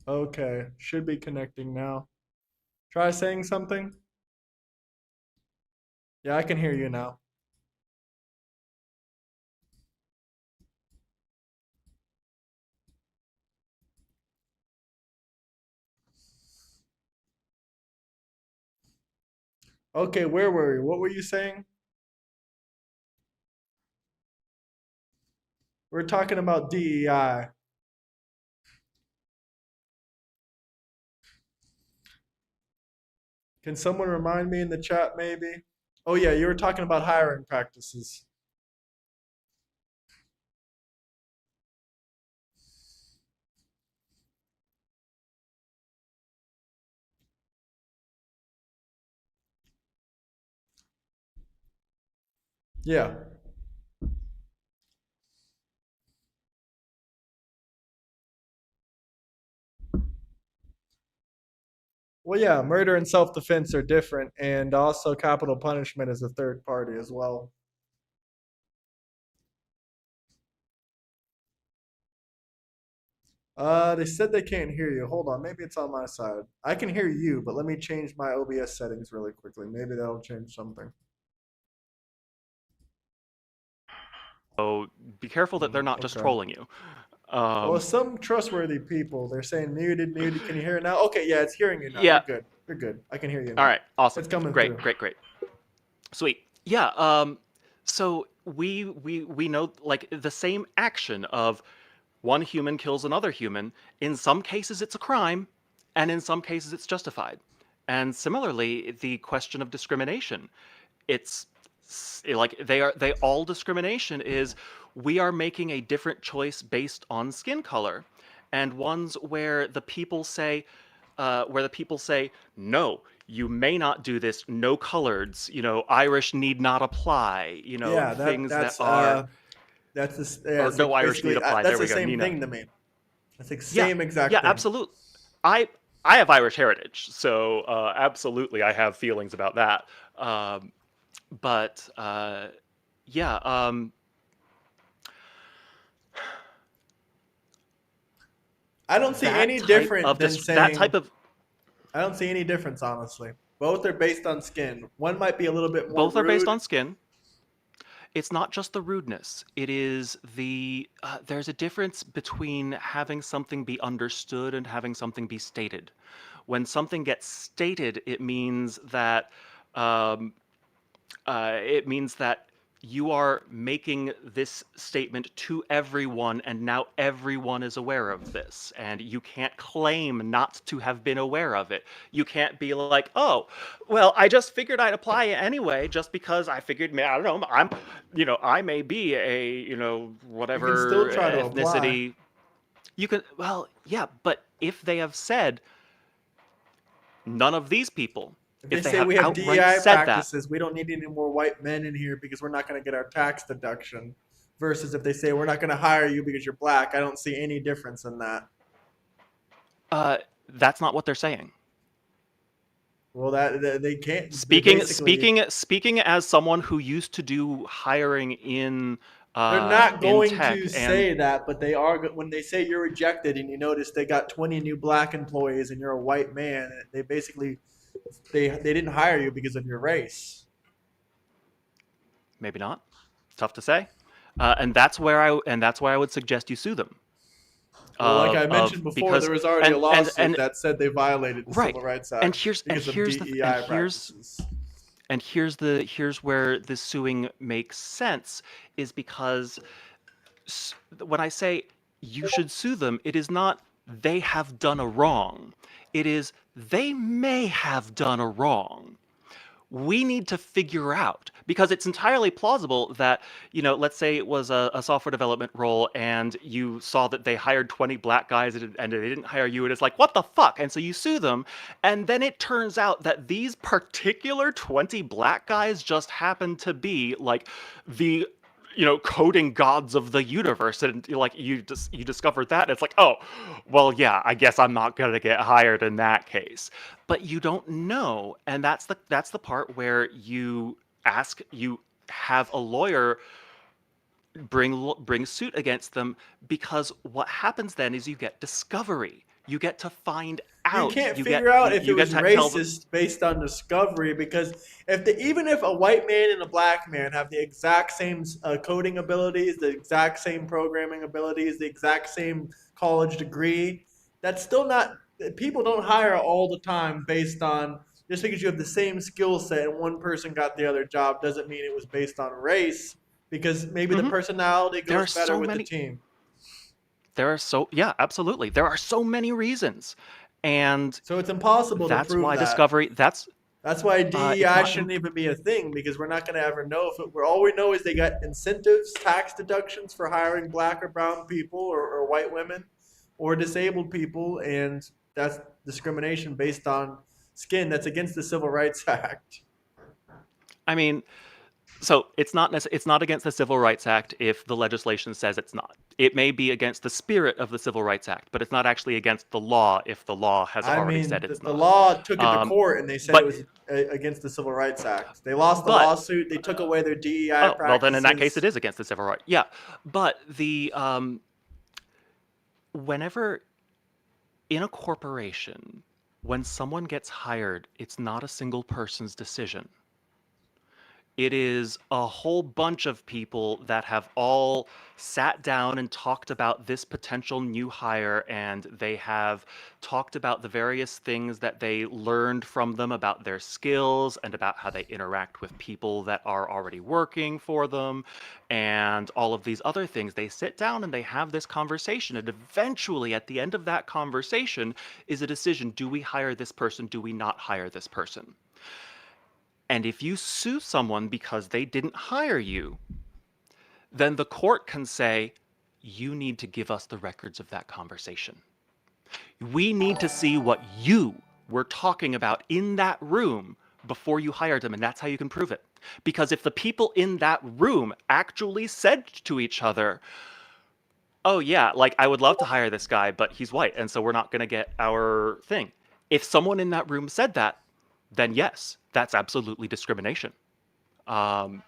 Okay, should be connecting now. Try saying something. Yeah, I can hear you now. Okay, where were we? What were you saying? We're talking about DEI. Can someone remind me in the chat, maybe? Oh, yeah, you were talking about hiring practices. Yeah. Well, yeah, murder and self-defense are different, and also capital punishment is a third party as well. They said they can't hear you. Hold on, maybe it's on my side. I can hear you, but let me change my OBS settings really quickly. Maybe that'll change something. So be careful that they're not just Okay. trolling you. Well, some trustworthy people, they're saying muted, muted. Can you hear it now? Okay, yeah, it's hearing you now. Yeah. You're good. You're good. I can hear you All now. right. Awesome. It's coming Great. through. Great. Great. Sweet. Yeah. So we know like the same action of one human kills another human. In some cases, it's a crime, and in some cases, it's justified. And similarly, the question of discrimination, it's like they all discrimination is we are making a different choice based on skin color, and ones where the people say no, you may not do this, no coloreds, Irish need not apply, Yeah, things that are, yeah, or it's no like Irish need basically apply. There that's the we go, same Nina. thing to me. That's like Yeah, same exact yeah, thing. absolutely. I have Irish heritage, so absolutely I have feelings about that. But yeah, I don't see that any type different of than that saying type of I don't see any difference honestly. Both are based on skin. One might be a little bit more both are based rude. on skin. It's not just the rudeness. It is there's a difference between having something be understood and having something be stated. When something gets stated, it means that you are making this statement to everyone, and now everyone is aware of this, and you can't claim not to have been aware of it. You can't be like, oh, well, I just figured I'd apply it anyway, just because I figured, I don't know, I may be a, You can still whatever try to apply. ethnicity. You can, well, yeah, but if they have said none of these people, If they if they say have we have outright DEI said that, practices, we don't need any more white men in here because we're not going to get our tax deduction. Versus if they say we're not going to hire you because you're black, I don't see any difference in that. uh, that's not what they're saying. Well, they can't. They Speaking basically speaking speaking as someone who used to do hiring they're not in going tech, to and say that, but they are when they say you're rejected and you notice they got 20 new black employees and you're a white man. They basically they didn't hire you because of your race. maybe not. It's tough to say. And that's why I would suggest you sue them. Well, like I Of mentioned before, because there was already a and lawsuit that said they violated the right. Civil Rights And Act here's and because of here's the and DEI here's practices. and here's where the suing makes sense, is because when I say you should sue them, it is not they have done a wrong. It is they may have done a wrong. we need to figure out, because it's entirely plausible that, let's say it was a software development role and you saw that they hired 20 black guys and they didn't hire you, and it's like, what the fuck? And so you sue them, and then it turns out that these particular 20 black guys just happen to be like the coding gods of the universe, and you discovered that, and it's like, oh, well, yeah, I guess I'm not gonna get hired in that case. But you don't know, and that's the part where you have a lawyer bring suit against them, because what happens then is you get discovery. You get to find You out. can't You figure get out you, if it you get was to tell them. racist based on discovery, because even if a white man and a black man have the exact same coding abilities, the exact same programming abilities, the exact same college degree, that's still not. People don't hire all the time based on, just because you have the same skill set and one person got the other job doesn't mean it was based on race, because maybe the Mhm. personality There goes are better so with the many. team. Yeah, absolutely. There are so many reasons, and So it's impossible to that's prove why that. discovery. That's why It's DEI not. shouldn't even be a thing, because we're not going to ever know if it. All we know is they got incentives, tax deductions for hiring black or brown people, or white women, or disabled people, and that's discrimination based on skin. That's against the Civil Rights Act. I mean, so it's not against the Civil Rights Act if the legislation says it's not. It may be against the spirit of the Civil Rights Act, but it's not actually against the law if the law has I already mean, said it's the not. law took it to Um, court, and they said it but was against the Civil Rights Act. They lost the but lawsuit. They took away their DEI oh, well, then in that case it practices. is against the civil right. Yeah, but the whenever in a corporation, when someone gets hired, it's not a single person's decision. It is a whole bunch of people that have all sat down and talked about this potential new hire, and they have talked about the various things that they learned from them about their skills and about how they interact with people that are already working for them and all of these other things. They sit down and they have this conversation, and eventually at the end of that conversation is a decision. Do we hire this person? Do we not hire this person? And if you sue someone because they didn't hire you, then the court can say, you need to give us the records of that conversation. We need to see what you were talking about in that room before you hired them, and that's how you can prove it. Because if the people in that room actually said to each other, oh, yeah, like, I would love to hire this guy, but he's white, and so we're not going to get our thing. If someone in that room said that, then yes, that's absolutely discrimination. Um,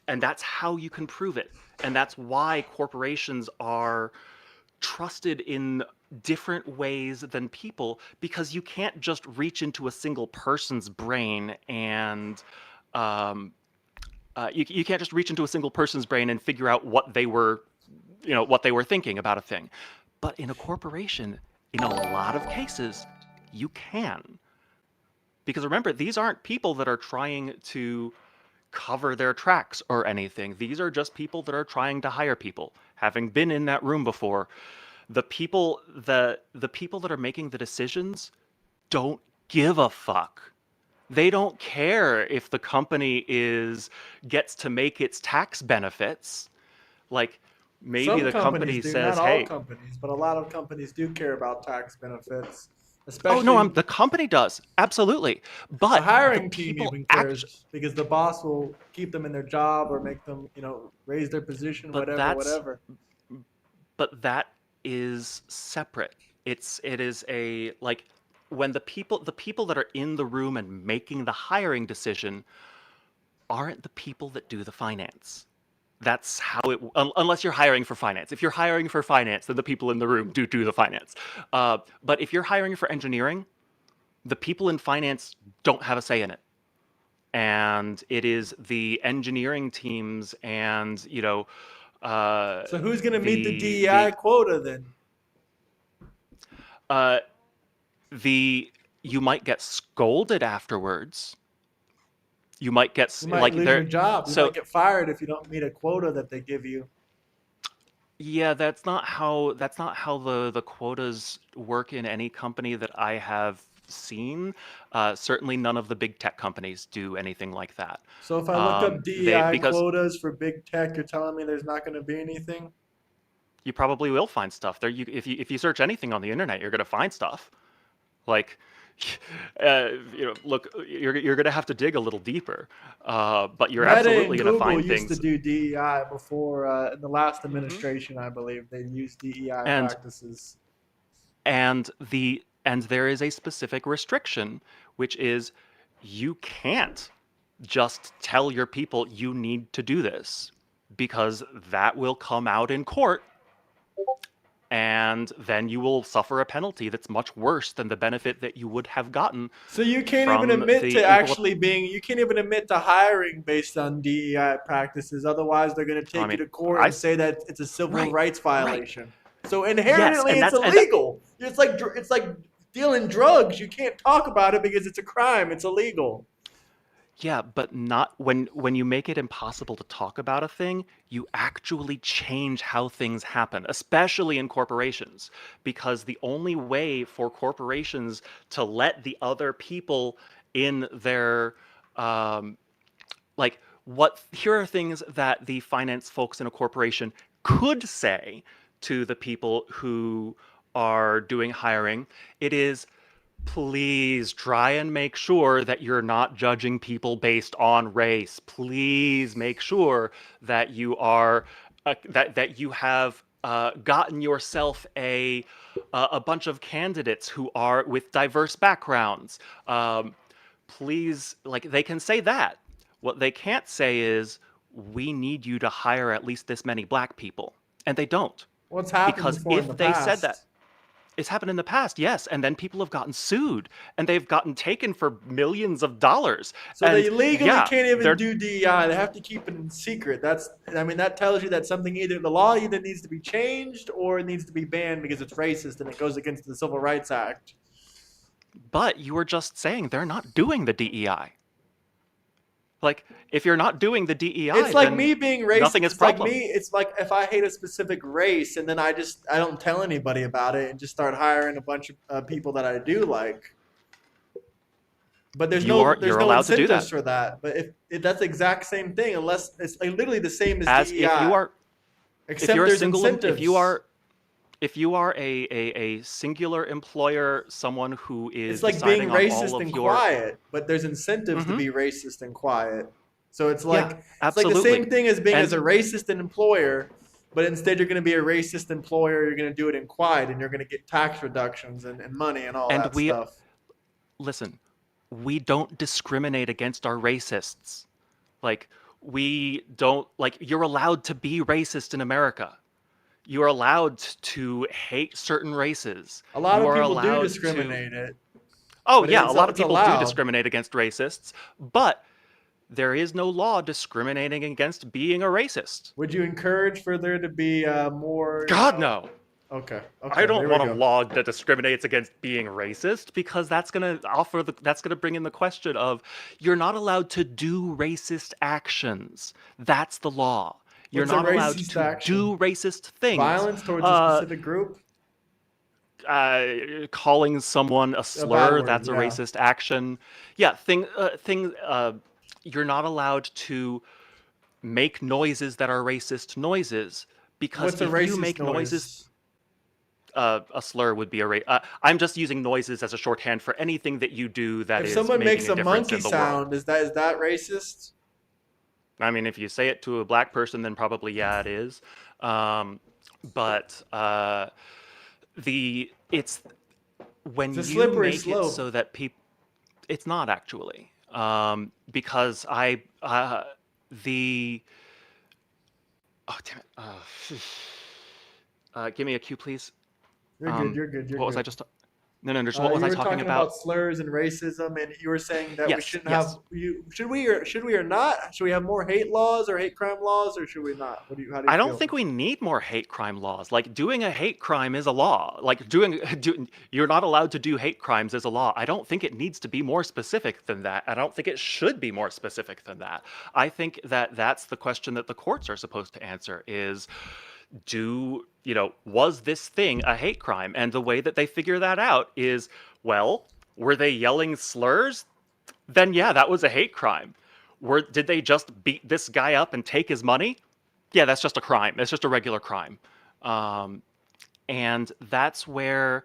and that's how you can prove it. And that's why corporations are trusted in different ways than people, because you can't just reach into a single person's brain and you can't just reach into a single person's brain and figure out what they were thinking about a thing. But in a corporation, in a lot of cases, you can. Because remember, these aren't people that are trying to cover their tracks or anything. These are just people that are trying to hire people. Having been in that room before, the people that are making the decisions don't give a fuck. They don't care if the company gets to make its tax benefits. Like, maybe Some the companies company do, not says, all hey, companies, but a lot of companies do care about tax benefits, oh no, especially the company does absolutely, the but the hiring team people even act. cares, because the boss will keep them in their job or make them, raise their position, But whatever, that's whatever. but that is separate. It is a like when the people that are in the room and making the hiring decision aren't the people that do the finance. That's how it, unless you're hiring for finance. If you're hiring for finance, then the people in the room do the finance. But if you're hiring for engineering, the people in finance don't have a say in it. And it is the engineering teams and, So who's going to meet the DEI the quota then? uh, the you might get scolded afterwards. You might get You might like lose your there. job. You might So get fired if you don't meet a quota that they give you. yeah, that's not how the quotas work in any company that I have seen. Certainly none of the big tech companies do anything like that. So if I look up DEI Because quotas for big tech, you're telling me there's not going to be anything? you probably will find stuff there. If you search anything on the internet, you're going to find stuff. Like, look, you're going to have to dig a little deeper, but you're Meta absolutely and going to Google find used to things. do DEI before in the last Mhm. administration, I believe they used DEI And practices. and there is a specific restriction, which is you can't just tell your people you need to do this, because that will come out in court, and then you will suffer a penalty that's much worse than the benefit that you would have gotten So you can't even from admit the to actually being, you can't even admit to hiring based on DEI practices. Otherwise, they're going to I take you mean, to court and say that it's a civil right, rights right. violation. So Yes, inherently, and it's that's and that, illegal. It's like dealing drugs. You can't talk about it because it's a crime. It's illegal. yeah, but not when you make it impossible to talk about a thing, you actually change how things happen, especially in corporations, because the only way for corporations to let the other people in their like what here are things that the finance folks in a corporation could say to the people who are doing hiring. It is, please try and make sure that you're not judging people based on race. Please make sure that you are that you have gotten yourself a bunch of candidates who are with diverse backgrounds. Please, like, they can say that. What they can't say is, we need you to hire at least this many black people, and they don't. What's happened Because before in the if they said that, past? it's happened in the past, yes, and then people have gotten sued and they've gotten taken for millions of dollars. So And they legally yeah, can't even they're do DEI. They have to keep it in secret. I mean, that tells you that something the law either needs to be changed or it needs to be banned because it's racist and it goes against the Civil Rights Act. but you were just saying they're not doing the DEI. Like, if you're not doing the DEI, It's like then me being nothing racist. is It's like problem. me. It's like if I hate a specific race and then I don't tell anybody about it and just start hiring a bunch of people that I do like. But there's You're no allowed to do incentives that. for that. But if that's the exact same thing, unless it's like literally the same as As if you DEI, are if except you're a there's single incentives. if you are a singular employer, someone who is It's like being deciding on all racist of and your quiet, but there's incentives to Mhm. be racist and quiet. So Yeah, it's like the absolutely. same thing as being as And a racist employer, but instead you're going to be a racist employer. You're going to do it in quiet, and you're going to get tax reductions and money and all and that we stuff. listen, we don't discriminate against our racists. Like, we don't, like, you're allowed to be racist in America. You are allowed to hate certain races. A lot You of are people do allowed to, discriminate it, oh but yeah, a lot of it's people do allowed. discriminate against racists, but there is no law discriminating against being a racist. Would you encourage for there to be more? God, no. Okay, I okay, don't there we want a go. law that discriminates against being racist, because that's going to bring in the question of, you're not allowed to do racist actions. That's the law. You're What's a not allowed racist to action? do racist things. Violence towards a Uh, specific group? Calling someone a A bad slur, word, that's a yeah. racist action. Yeah, you're not allowed to make noises that are racist noises, because What's a if you racist make noises, noise? a slur would be I'm just using noises as a shorthand for anything that you do that If is someone making makes a a difference monkey in the world. sound, is that racist? I mean, if you say it to a black person, then probably, yeah, it is. But it's when It's a you slippery make it slope. so that people, it's not actually, because the oh damn it, give me a cue, please. You're good. You're good. You're What was I good. just? No, just what was You I were talking talking about? about slurs and racism, and you were saying that we Yes, shouldn't have. yes. Should we or not? Should we have more hate laws or hate crime laws, or should we not? How do you I don't feel? think we need more hate crime laws. Like, doing a hate crime is a law. Like, you're not allowed to do hate crimes is a law. I don't think it needs to be more specific than that. I don't think it should be more specific than that. I think that that's the question that the courts are supposed to answer is, was this thing a hate crime? And the way that they figure that out is, well, Were they yelling slurs? Then yeah, that was a hate crime. Did they just beat this guy up and take his money? Yeah, that's just a crime. It's just a regular crime. And that's where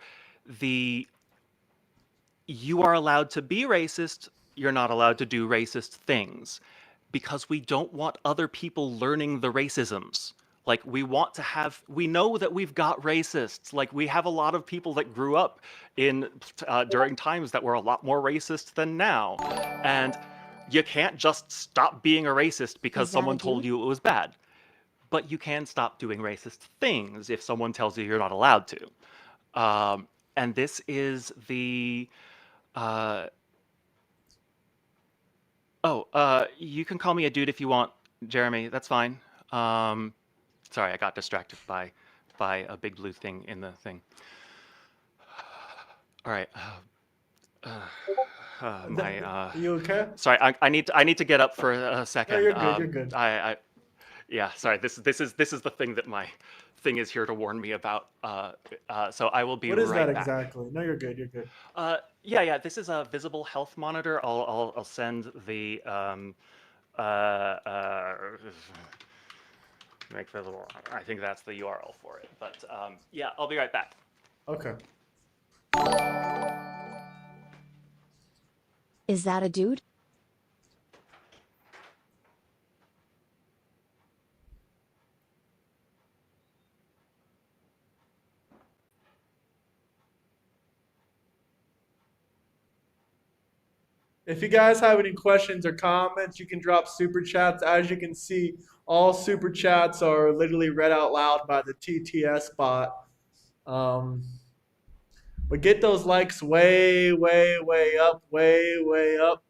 you are allowed to be racist, you're not allowed to do racist things, because we don't want other people learning the racisms. Like, we know that we've got racists. Like, we have a lot of people that grew up during times that were a lot more racist than now. And you can't just stop being a racist because someone told you it was bad. But you can stop doing racist things if someone tells you you're not allowed to. And this is the you can call me a dude if you want, Jeremy. That's fine. Sorry, I got distracted by a big blue thing in the thing. All right. You okay? Sorry, I need to get up for a second. No, you're good. You're good. Yeah. Sorry. This is the thing that my thing is here to warn me about. So I will be right back. What is that exactly? No, you're good. You're good. Yeah. This is a visible health monitor. I'll send the make visible. I think that's the URL for it. But yeah, I'll be right back. Okay. Is that a dude? If you guys have any questions or comments, you can drop super chats. As you can see, all super chats are literally read out loud by the TTS bot. But get those likes way, way, way up, way, way up.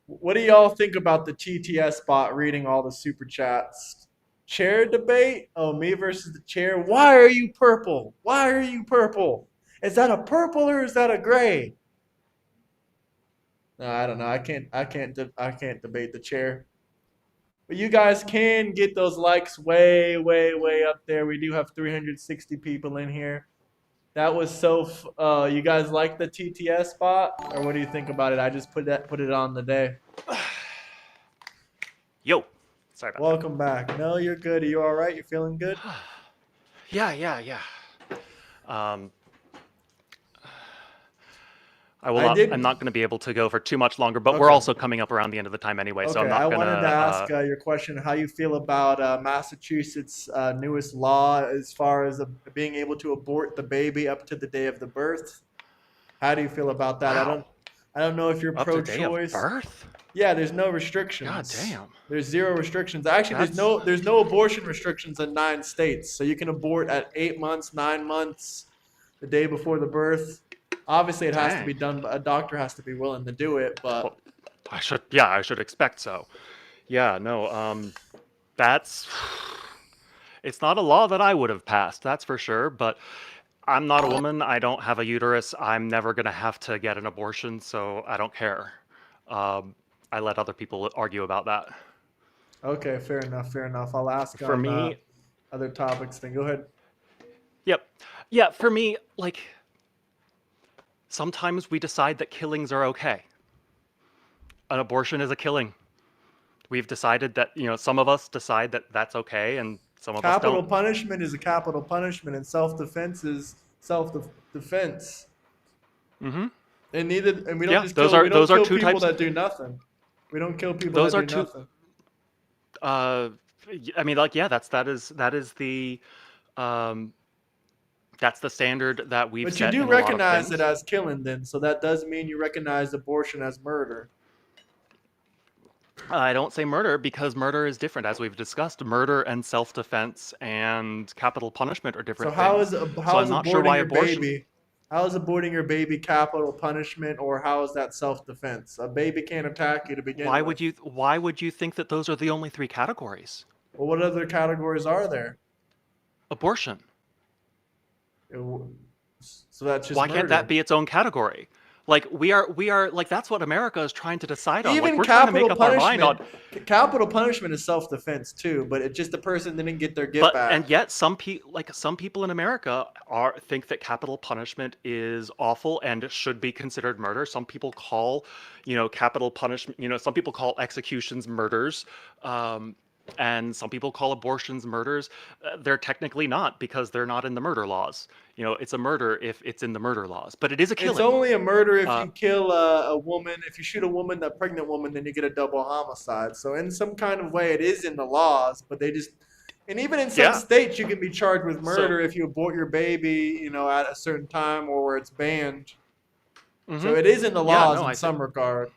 What do y'all think about the TTS bot reading all the super chats? Chair debate? Oh, me versus the chair. Why are you purple? Why are you purple? Is that a purple or is that a gray? No, I don't know. I can't debate the chair. But you guys can get those likes way, way, way up there. We do have 360 people in here. That was you guys like the TTS spot, or what do you think about it? I just put it on the day. Yo, sorry about Welcome back. No, you're good. Are you all right? You feeling good? Yeah. I'm not going to be able to go for too much longer, but we're also coming up around the end of the time anyway, so I'm not going to... I wanted to ask your question, how you feel about Massachusetts' newest law as far as being able to abort the baby up to the day of the birth. How do you feel about that? Wow. I don't know if you're pro-choice. Up to day of birth? Yeah, there's no restrictions. God damn. There's 0 restrictions. Actually, there's no abortion restrictions in 9 states. So you can abort at 8 months, 9 months, the day before the birth. Obviously, it has to be done, but a doctor has to be willing to do it. But well, I should expect so. Yeah, no, it's not a law that I would have passed, that's for sure. But I'm not a woman. I don't have a uterus. I'm never gonna have to get an abortion, so I don't care. I let other people argue about that. Okay, fair enough. Fair enough. I'll ask for me other topics. Then go ahead. Yep. Yeah, for me, like. Sometimes we decide that killings are okay. An abortion is a killing. We've decided that, some of us decide that that's okay, and some of us don't. Capital punishment is a capital punishment, and self-defense is self-defense. Mm-hmm. And we don't just those kill, are we don't those kill are two people types that do nothing. We don't kill people those that are do two, nothing. I mean, like, yeah, that is the that's the standard that we've set. But you do in a lot of recognize things. it as killing, then, so that does mean you recognize abortion as murder. I don't say murder because murder is different, as we've discussed. Murder and self-defense and capital punishment are different. So how is I'm not sure why abortion. How is aborting your baby capital punishment, or how is that self-defense? A baby can't attack you to begin with. Why would you think that those are the only 3 categories? Well, what other categories are there? Abortion. So that's just Why murder. can't that be its own category? Like we are like that's what America is trying to decide on. Like Even we're trying to make up our mind on. capital punishment is self-defense too, but it's just the person didn't get their get But back. and yet some people in America think that capital punishment is awful and should be considered murder. Some people call, capital punishment. Some people call executions murders. And some people call abortions murders. They're technically not because they're not in the murder laws. It's a murder if it's in the murder laws, but it is a killing. It's only a murder if you kill a woman. If you shoot a pregnant woman, then you get a double homicide. So in some kind of way, it is in the laws, but they just. And even in some states, you can be charged with murder if you abort your baby, at a certain time or where it's banned. So it is in the laws in some regard.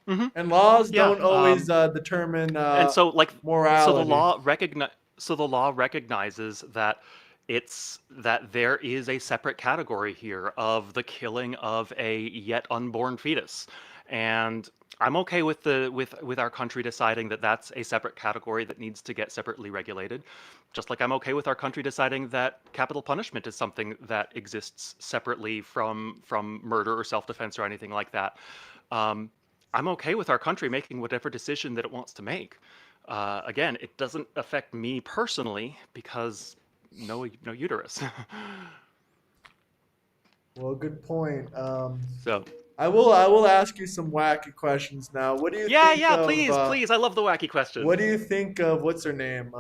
And laws don't always determine and so morality. So the law recognizes that there is a separate category here of the killing of a yet unborn fetus, and I'm okay with our country deciding that that's a separate category that needs to get separately regulated, just like I'm okay with our country deciding that capital punishment is something that exists separately from murder or self-defense or anything like that. I'm okay with our country making whatever decision that it wants to make. Again, it doesn't affect me personally because no uterus. Well, good point. So I will ask you some wacky questions now. What do you think of, please. I love the wacky questions. What do you think of what's her name?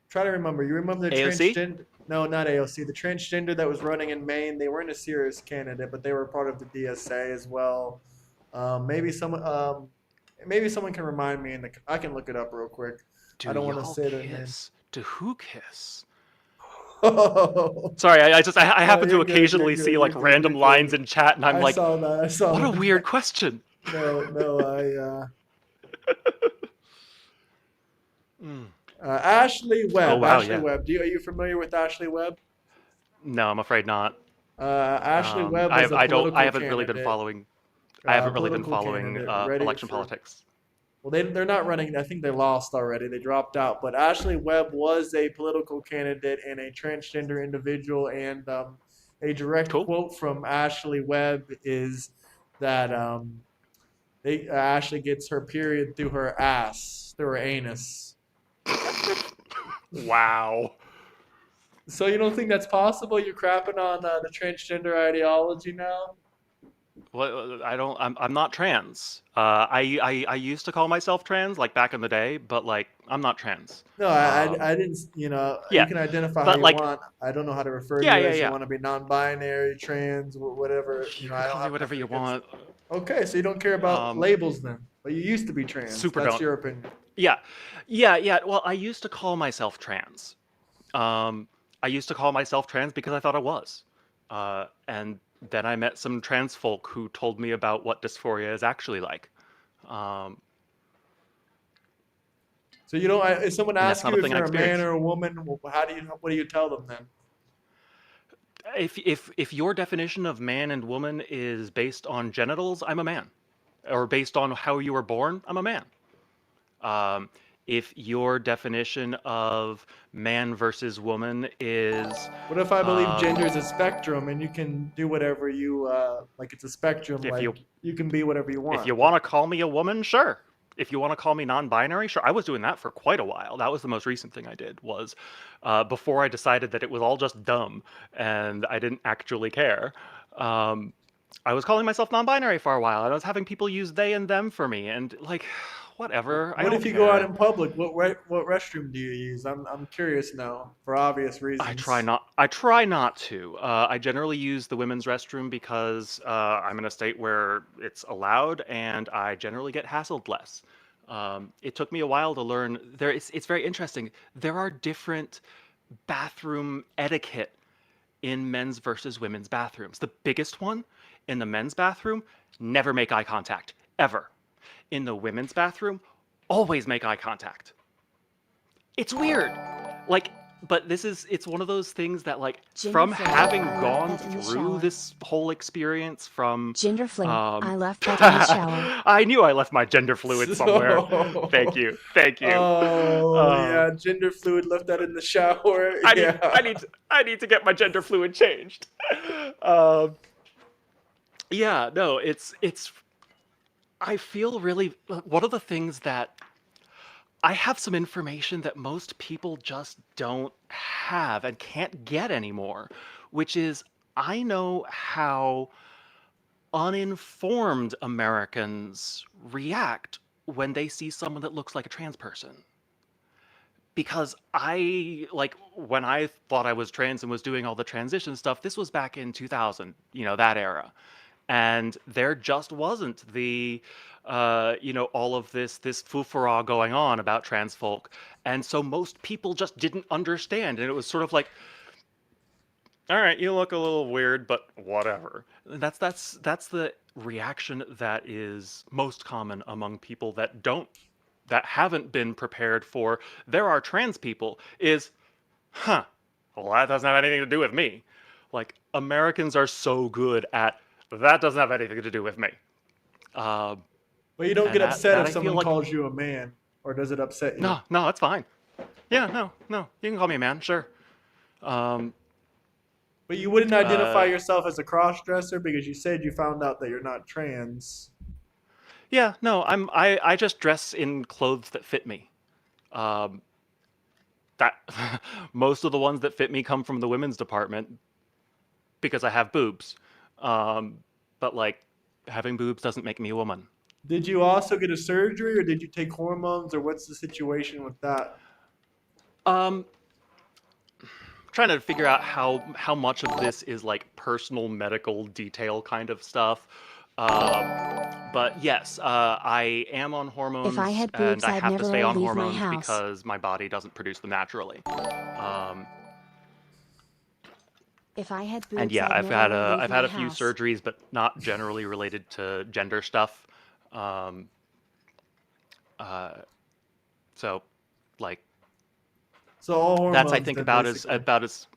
Try to remember. You remember the AOC? transgender? No, not AOC. The transgender that was running in Maine. They weren't a serious candidate, but they were part of the DSA as well. Maybe someone can remind me, and I can look it up real quick. I don't want to say their name. Do who kiss? Sorry, I happen to occasionally see random lines in chat, and I'm I saw that. What a weird question. No, Ashley Webb. Oh, wow, Ashley Webb. Are you familiar with Ashley Webb? No, I'm afraid not. Ashley Webb is a political I haven't really been candidate. following. I haven't really been following election for- politics. Well, they're not running. I think they lost already. They dropped out. But Ashley Webb was a political candidate and a transgender individual. And a direct quote from Ashley Webb is that Ashley gets her period through her ass, through her anus. Wow. So you don't think that's possible? You're crapping on the transgender ideology now? Well, I'm not trans. I used to call myself trans back in the day, but I'm not trans. No, I didn't. You can identify how you want. I don't know how to refer to you as you want to be non-binary, trans, whatever. Call me whatever you want. Okay, so you don't care about labels then, but you used to be trans. That's your opinion. Yeah. Well, I used to call myself trans. I used to call myself trans because I thought I was, and then I met some trans folk who told me about what dysphoria is actually like. So you don't. If someone asks you if you're a man or a woman, what do you tell them then? If your definition of man and woman is based on genitals, I'm a man, or based on how you were born, I'm a man. If your definition of man versus woman is... What if I believe gender is a spectrum and you can do whatever you... it's a spectrum, you can be whatever you want. If you want to call me a woman, sure. If you want to call me non-binary, sure. I was doing that for quite a while. That was the most recent thing I did, was before I decided that it was all just dumb and I didn't actually care. I was calling myself non-binary for a while, and I was having people use they and them for me, and whatever. What if you go out in public? What restroom do you use? I'm curious now, for obvious reasons. I try not to. I generally use the women's restroom because I'm in a state where it's allowed, and I generally get hassled less. It took me a while to learn. It's very interesting. There are different bathroom etiquette in men's versus women's bathrooms. The biggest one in the men's bathroom: never make eye contact, ever. In the women's bathroom, always make eye contact. It's weird. But it's one of those things that from having gone through this whole experience from... Gender fluid. I left that in the shower. I knew I left my gender fluid somewhere. Thank you. Oh, yeah, gender fluid left that in the shower. I need to get my gender fluid changed. Yeah, no, it's I feel really one of the things that I have some information that most people just don't have and can't get anymore, which is I know how uninformed Americans react when they see someone that looks like a trans person. Because like, when I thought I was trans and was doing all the transition stuff, this was back in 2000, that era. And there just wasn't all of this foofara going on about trans folk. And so most people just didn't understand. And it was sort of like, all right, you look a little weird, but whatever. That's the reaction that is most common among people that haven't been prepared for there are trans people is, huh, well, that doesn't have anything to do with me. Like, Americans are so good at that doesn't have anything to do with me. Uh, But you don't and get that upset that if I feel someone like, calls you a man, or does it upset you? no, no, that's fine. Yeah, no, you can call me a man, sure. Um, But you wouldn't identify uh, yourself as a cross-dresser because you said you found out that you're not trans. yeah, no, I just dress in clothes that fit me. Um, that most of the ones that fit me come from the women's department because I have boobs. Um, but like, having boobs doesn't make me a woman. Did you also get a surgery, or did you take hormones, or what's the situation with that? Um, Trying to figure out how much of this is like personal medical detail kind of stuff. But yes, I am on If I hormones, had and boobs, I I'd have to stay never on leave my hormones house. because my body doesn't produce them naturally. Um, If I had and boobs, yeah, I'd never leave I've had my a few house. surgeries, but not generally related to gender stuff. Um, uh, so, like, So all that's, I hormones think, then, basically. about as.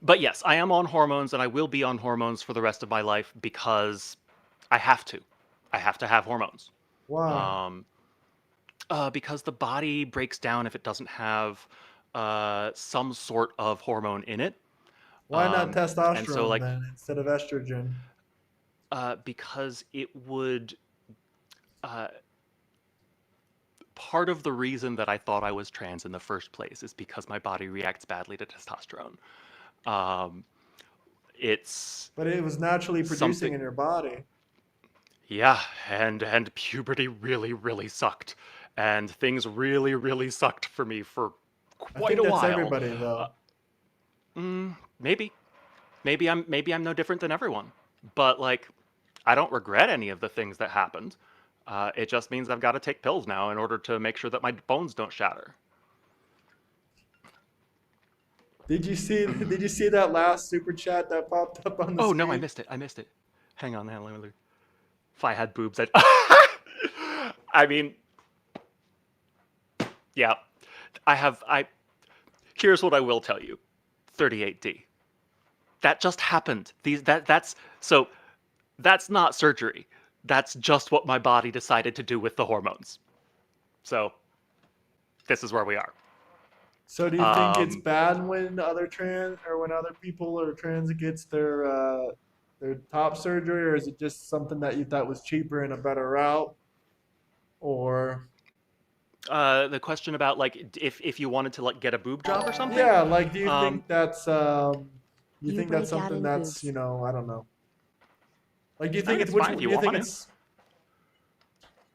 But yes, I am on hormones, and I will be on hormones for the rest of my life because I have to. I have to have hormones. Why? Um, because the body breaks down if it doesn't have some sort of hormone in it. Why not And so, testosterone like, then instead of estrogen? because it would. Uh, Part of the reason that I thought I was trans in the first place is because my body reacts badly to testosterone. Um, it's But it was naturally producing something. in your body. Yeah, and puberty really sucked, and things really sucked for me for I quite think a that's while. everybody Uh, though. maybe, maybe I'm no different than everyone, but like, I don't regret any of the things that happened. It just means I've got to take pills now in order to make sure that my bones don't shatter. Did you see that last super chat that popped up on the Oh no, I screen? missed it. I missed it. Hang on, let me look. If I had boobs, I'd. I mean, yeah, I have. I Here's what I will tell you. 38D. That just happened. That's so that's not surgery. That's just what my body decided to do with the hormones. So this is where we are. So do you think it's Um, bad when other trans or when other people or trans gets their top surgery, or is it just something that you thought was cheaper and a better route? Or the question about like if you wanted to like get a boob job or something. yeah, like do you Um, think you You think that's break out something in that's, boobs. I don't know. Like do you I think think it's it's which fine if do you you think want to. it's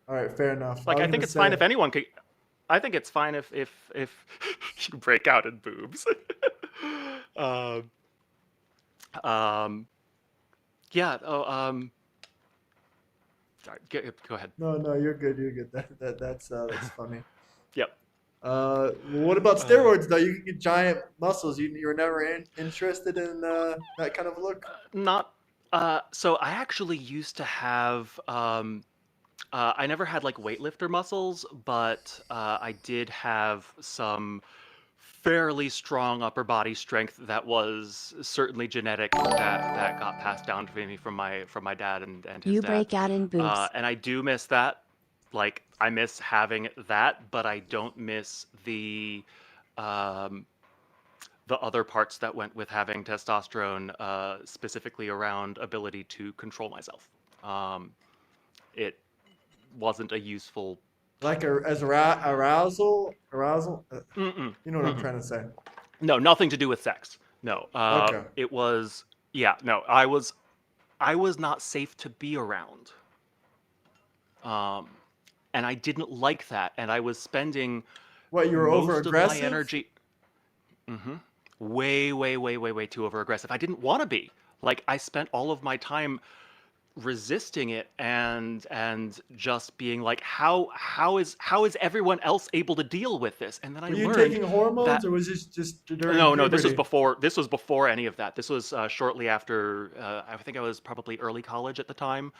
all right, fair enough. I Like, was I gonna think it's fine say if anyone could. I think it's fine if you break out in boobs. um, um, yeah. Sorry, go ahead. no, no, you're good, you're good. That's funny. Yep. What about Uh, steroids though? You can get giant muscles. You were never interested in that kind of look? Not. So I actually used to have. I never had like weightlifter muscles, but I did have some fairly strong upper body strength that was certainly genetic that got passed down to me from my dad and his You dad. break out in boobs. And I do miss that. Like, I miss having that, but I don't miss um, the other parts that went with having testosterone, specifically around ability to control myself. It wasn't a useful. Like arousal. Mm-mm, You know what I'm mm-mm. trying to say. No, nothing to do with sex. No, Okay. it was. Yeah, no, I was not safe to be around. Um, and I didn't like that, and I was spending What, you were over most of my aggressive? energy. Hmm. Way, way, way, way, way too over aggressive. I didn't want to be. Like I spent all of my time resisting it and just being like, how is everyone else able to deal with this? And then I Were you learned taking hormones, that or was this just during no, this was puberty? before. This was before any of that. This was shortly after. I think I was probably early college at the time,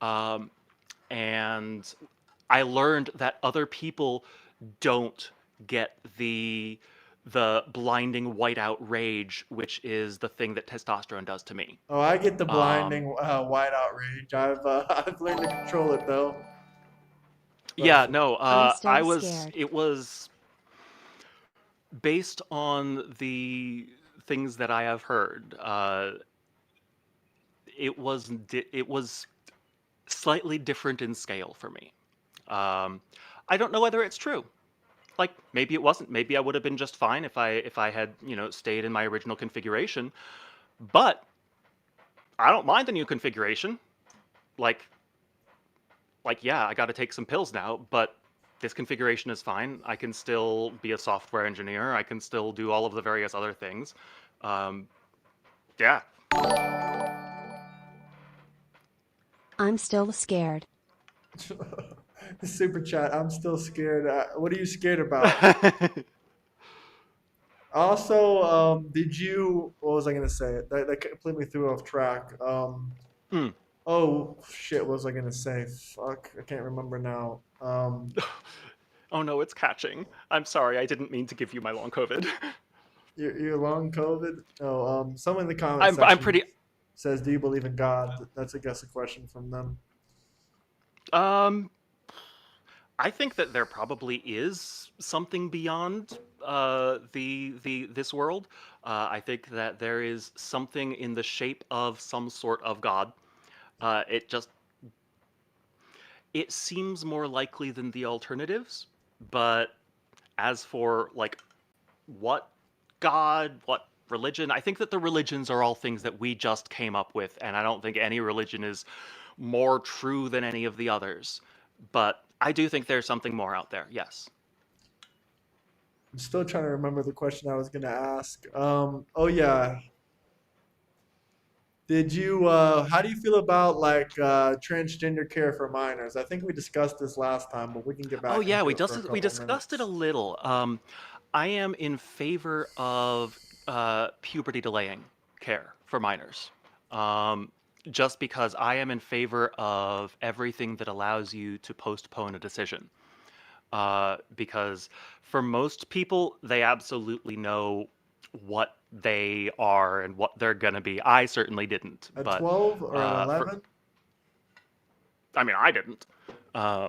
um, and I learned that other people don't get the blinding whiteout rage, which is the thing that testosterone does to me. Oh, I get the Um, blinding white outrage. I've learned to control it though. But yeah, no, I'm still scared. It was based on the things that I have heard. It was slightly different in scale for me. Um, I don't know whether it's true. Like maybe it wasn't. Maybe I would have been just fine if I had stayed in my original configuration. But I don't mind the new configuration. Like yeah, I got to take some pills now, but this configuration is fine. I can still be a software engineer. I can still do all of the various other things. Um, yeah. I'm still scared. the super chat. I'm still scared. What are you scared about? Also, did you? What was I gonna say? That completely threw off track. Mm. Oh shit! What was I gonna say? Fuck, I can't remember now. Oh no, it's catching. I'm sorry, I didn't mean to give you my long COVID. You're long COVID. Oh, someone in the comment I'm section pretty. says, "Do you believe in God?" That's, I guess, a question from them. Um, I think that there probably is something beyond the this world. I think that there is something in the shape of some sort of God. It just it seems more likely than the alternatives. But as for like what God, what religion, I think that the religions are all things that we just came up with, and I don't think any religion is more true than any of the others. But I do think there's something more out there. Yes. I'm still trying to remember the question I was gonna ask. Oh yeah. Did you? How do you feel about like transgender care for minors? I think we discussed this last time, but we can get Oh back yeah, into it for a we couple discussed it a minutes. little. I am in favor of puberty delaying care for minors. Um, just because I am in favor of everything that allows you to postpone a decision. Because for most people, they absolutely know what they are and what they're gonna be. I certainly didn't, At but 12 or at for 11? I mean, I didn't.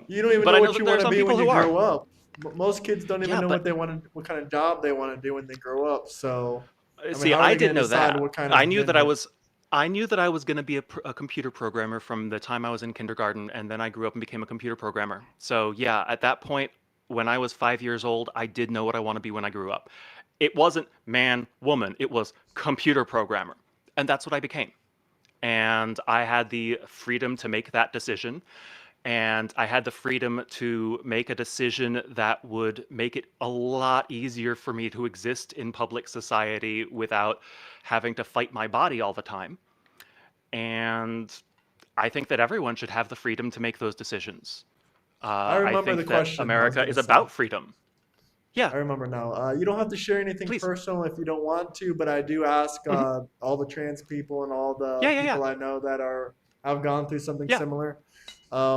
You don't even But know I know what that you there are want to some be when people you who are. grow up. Most kids don't even Yeah, know what but they want to, what kind of job they want to do when they grow up. So, I mean, see, how are I they going didn't to know decide that. what kind I of knew that I gender? was I knew that I was going to be a computer programmer from the time I was in kindergarten, and then I grew up and became a computer programmer. So yeah, at that point, when I was 5 years old, I did know what I want to be when I grew up. It wasn't man, woman. It was computer programmer, and that's what I became. And I had the freedom to make that decision. And I had the freedom to make a decision that would make it a lot easier for me to exist in public society without having to fight my body all the time. And I think that everyone should have the freedom to make those decisions. I I remember the think that question I was America going to is say. about freedom. Yeah, I remember now. You don't have to share anything please. personal if you don't want to, but I do ask Hmm. all the trans people and all the Yeah, yeah, yeah, people I know that are have gone through something yeah, similar.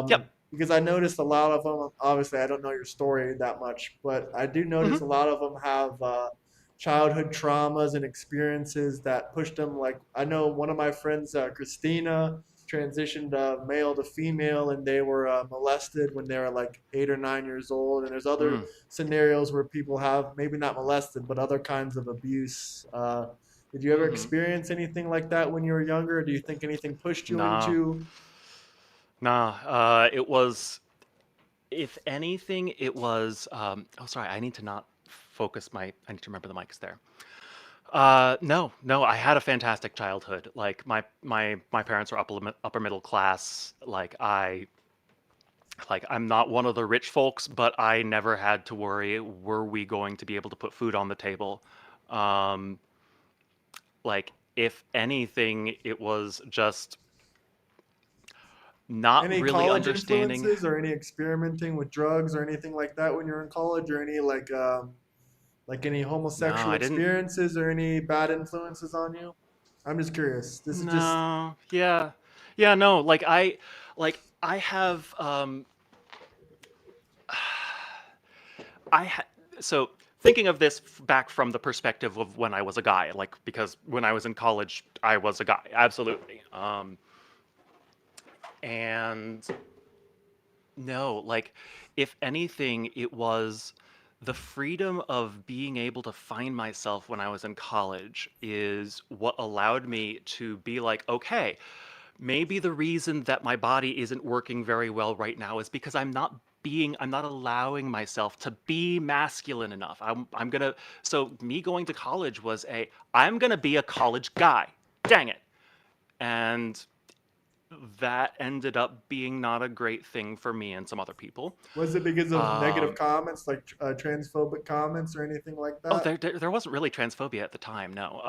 yep. Because I noticed a lot of them. Obviously, I don't know your story that much, but I do Hmm. notice a lot of them have childhood traumas and experiences that pushed them. Like I know one of my friends, Christina, transitioned male to female, and they were molested when they were like 8 or 9 years old. And there's other Mm, scenarios where people have maybe not molested, but other kinds of abuse. Did you ever hmm. experience anything like that when you were younger? Do you think anything pushed you Nah. into? Nah, it was, if anything, it was. Oh, sorry, I need to not focus my. I need to remember the mics there. No, no, I had a fantastic childhood. Like my parents are upper middle class. I'm not one of the rich folks, but I never had to worry, were we going to be able to put food on the table? Um, if anything, it was just not Any really college understanding. influences or any experimenting with drugs or anything like that when you're in college, or any like any No, homosexual I didn't. experiences or any bad influences on you? I'm just curious. This is just No, yeah, yeah, no. I have. I ha- so thinking of this back from the perspective of when I was a guy, like because when I was in college, I was a guy, absolutely. And no, if anything, it was the freedom of being able to find myself when I was in college is what allowed me to be like, okay, maybe the reason that my body isn't working very well right now is because I'm not allowing myself to be masculine enough. So me going to college was I'm gonna be a college guy. Dang it. And that ended up being not a great thing for me and some other people. was it because of negative Um, comments like transphobic comments or anything like oh, that? there wasn't really transphobia at the time, no.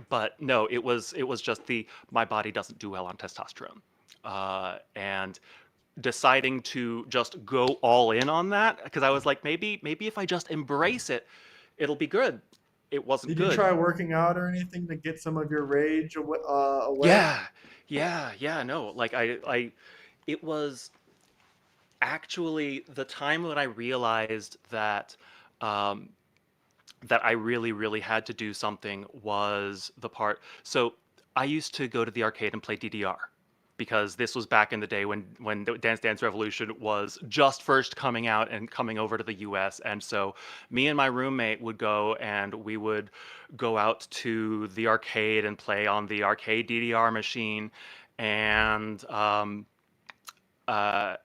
But no, it was just my body doesn't do well on testosterone, and deciding to just go all in on that because I was like, maybe if I just embrace it, it'll be good. It wasn't Did you good. try working out or anything to get some of your rage away? Yeah, yeah. No, it was actually the time when I realized um, that I really, really had to do something was the part. So I used to go to the arcade and play DDR because this was back in the day when the Dance Dance Revolution was just first coming out and coming over to the US. And so me and my roommate would go and we would go out to the arcade and play on the arcade DDR machine. And uh,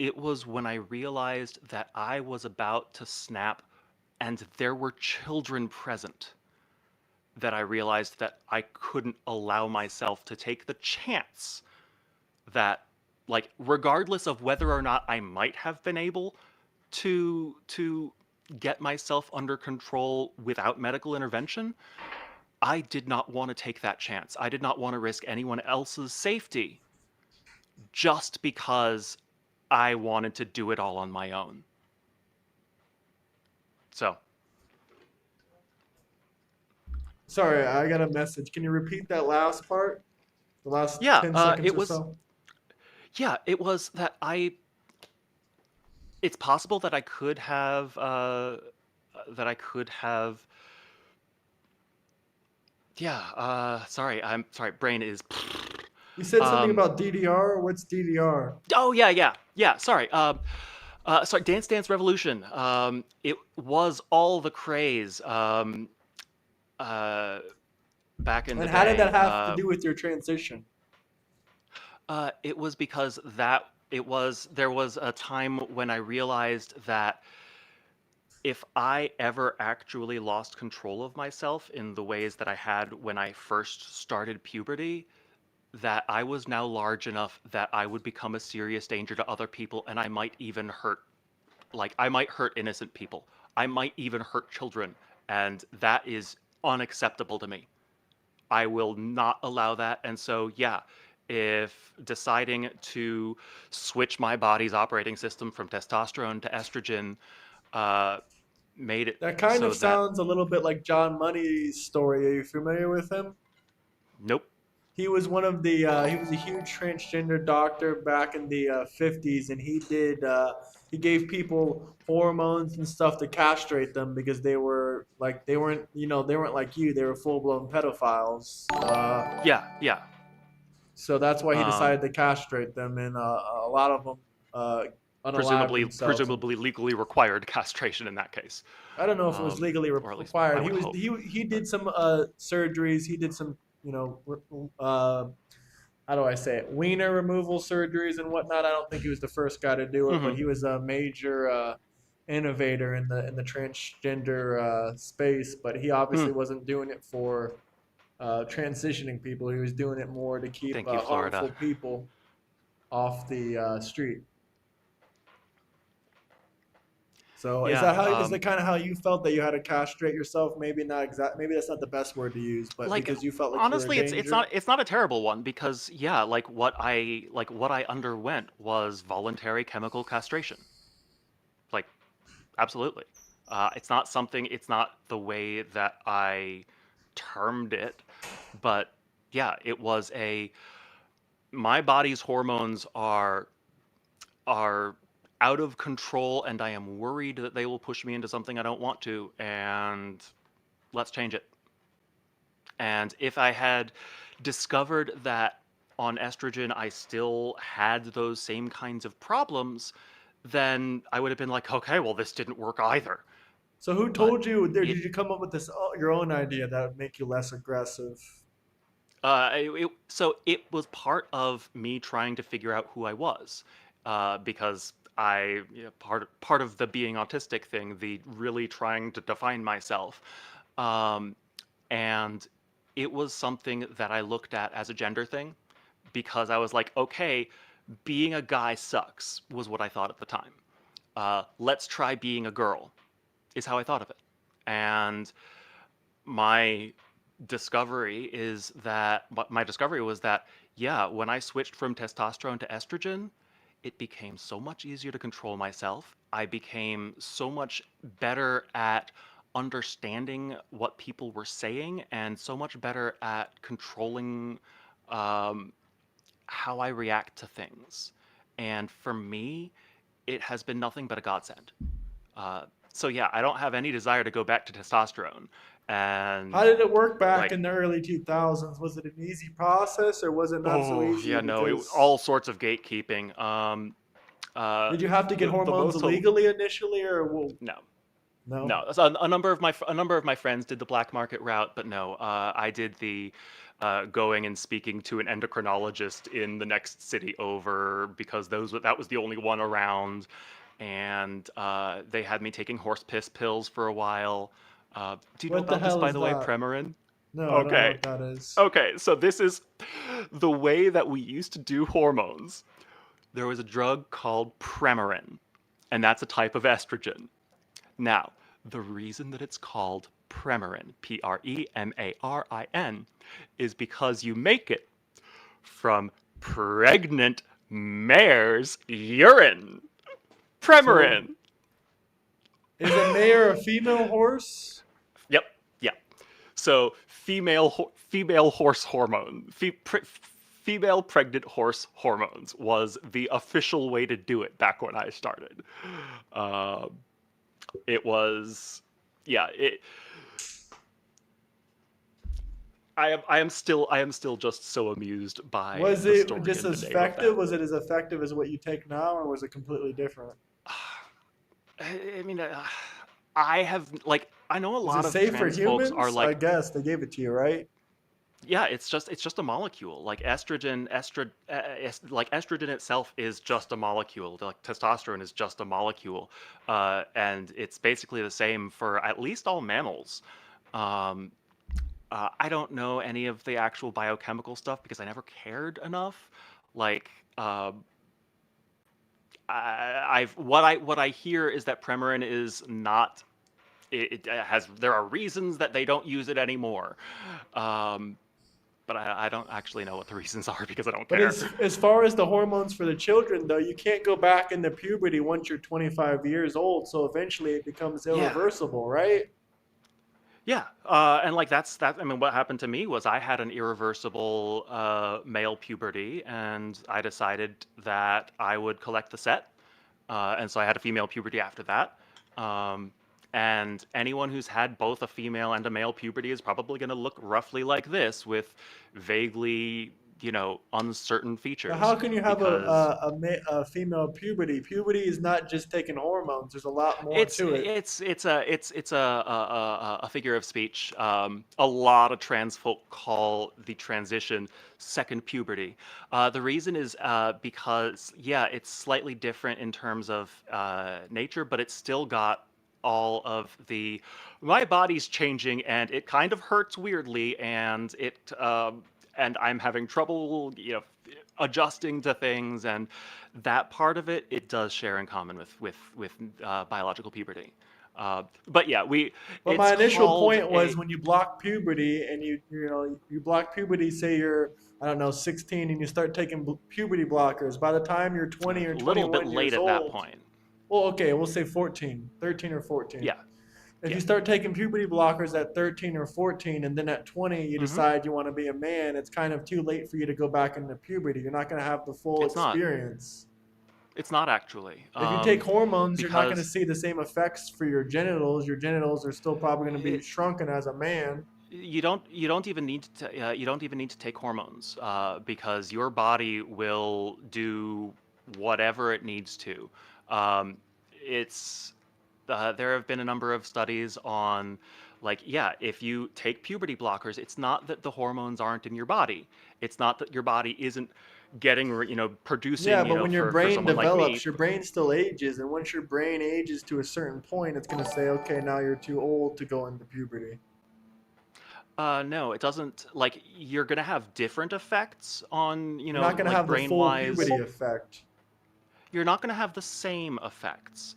it was when I realized that I was about to snap and there were children present that I realized that I couldn't allow myself to take the chance that, regardless of whether or not I might have been able to get myself under control without medical intervention, I did not want to take that chance. I did not want to risk anyone else's safety just because I wanted to do it all on my own. So, Sorry, I got a message. Can you repeat that last part? The last yeah, 10 seconds it or was so? yeah, it was that it's possible that I could have yeah, I'm sorry, brain is You said something um about DDR. What's DDR? oh yeah, sorry. Sorry, Dance Dance Revolution. It was all the craze uh back in the And how did day. that have to do with your transition? It was because there was a time when I realized that if I ever actually lost control of myself in the ways that I had when I first started puberty, that I was now large enough that I would become a serious danger to other people and I might even I might hurt innocent people. I might even hurt children. And that is unacceptable to me. I will not allow that. And so, yeah, if deciding to switch my body's operating system from testosterone to estrogen uh, made it That kind so of that, sounds a little bit like John Money's story. Are you familiar with him? nope. He was he was a huge transgender doctor back in the 50s, and he gave people hormones and stuff to castrate them because they weren't like you, they were full blown pedophiles. Yeah. So that's why he Um, decided to castrate them, and a lot of them uh, unalived themselves. And presumably legally required castration in that case, I don't know if it was legally or at least I required. would hope. He But did some surgeries. He did some, how do I say it, wiener removal surgeries and whatnot. I don't think he was the first guy to do it, but he was a major innovator in the transgender space. But he obviously wasn't doing it for transitioning people. He was doing it more to keep Thank you, Florida. harmful people off the street. So is that how is that kind of how you felt that you had to castrate yourself? Maybe not exact. Maybe that's not the best word to use, but Like, because you felt like you were in honestly, danger. it's not a terrible one because yeah, like what I underwent was voluntary chemical castration. Like, absolutely. It's not the way that I termed it, but yeah, my body's hormones are out of control and I am worried that they will push me into something I don't want to, and let's change it. And if I had discovered that on estrogen I still had those same kinds of problems, then I would have been like, okay, well, this didn't work either. So who But told you? Did it, you come up with this your own idea that would make you less aggressive? so it was part of me trying to figure out who I was, because part of the being autistic thing, the really trying to define myself, um, and it was something that I looked at as a gender thing, because I was like, okay, being a guy sucks was what I thought at the time. Let's try being a girl, is how I thought of it, and my my discovery was that, yeah, when I switched from testosterone to estrogen, it became so much easier to control myself. I became so much better at understanding what people were saying and so much better at controlling um, how I react to things. And for me, it has been nothing but a godsend. So yeah, I don't have any desire to go back to testosterone. How And did it work back like, in the early 2000s? Was it an easy process or was it not so oh easy? yeah, no, Because all sorts of gatekeeping. did you have to get The hormones most illegally initially, or well, no, no? no. So a number of my friends did the black market route, but no, I did the going and speaking to an endocrinologist in the next city over, because that was the only one around, and they had me taking horse piss pills for a while. Do you know What the about this, hell by is the way, that? Premarin? No, I don't know Okay. what that is. Okay, so this is the way that we used to do hormones. There was a drug called Premarin, and that's a type of estrogen. Now, the reason that it's called Premarin, Premarin, is because you make it from pregnant mare's urine. So Premarin. is a mare a female horse? Yep, yeah. So female horse hormone, female pregnant horse hormones was the official way to do it back when I started. Um, it was, yeah. I am still just so amused by Was the it story just and the as name of effective? that. Was it as effective as what you take now, or was it completely different? I mean, I have like I know a Is it lot of safe for trans folks are humans? I like, guess they gave it to you, right? yeah, it's just a molecule. Like like estrogen itself is just a molecule. Like testosterone is just a molecule, and it's basically the same for at least all mammals. Um, I don't know any of the actual biochemical stuff because I never cared enough. Like, I've what I hear is that Premarin is not. It has there are reasons that they don't use it anymore. Um, but I don't actually know what the reasons are because I don't But care. as far as the hormones for the children, though, you can't go back into puberty once you're 25 years old. So eventually it becomes Yeah, irreversible, right? yeah, and like that. I mean, what happened to me was I had an irreversible male puberty, and I decided that I would collect the set, and so I had a female puberty after that. Um, and anyone who's had both a female and a male puberty is probably going to look roughly like this, with vaguely uncertain features. Now, how can you have because a female puberty? Puberty is not just taking hormones. There's a lot more to it. it's a figure of speech. A lot of trans folk call the transition second puberty. The reason is because it's slightly different in terms of nature, but it's still got all of the my body's changing and it kind of hurts weirdly and I'm having trouble adjusting to things, and that part of it does share in common with biological puberty. But yeah, But it's my initial called point was a when you block puberty and you block puberty, say you're, I don't know, 16, and you start taking puberty blockers. By the time you're 20 or little bit 21 late years at that old, point. well, okay, we'll say 14, 13 or 14. Yeah. If Yeah. you start taking puberty blockers at 13 or 14, and then at 20 you decide you want to be a man, it's kind of too late for you to go back into puberty. You're not going to have the full It's not. experience. It's not actually. If you take hormones, you're not going to Because see the same effects for your genitals. Your genitals are still probably going to be It- shrunken as a man. you don't even need to take hormones because your body will do whatever it needs to. It's There have been a number of studies on, if you take puberty blockers, it's not that the hormones aren't in your body. It's not that your body isn't getting, producing, Yeah, but when your for brain someone like me. develops, your brain still ages, and once your brain ages to a certain point, it's going to say, okay, now you're too old to go into puberty. No, it doesn't. You're gonna have different effects on, You're not going to have the full brain-wise. puberty effect. You're not gonna have the same effects.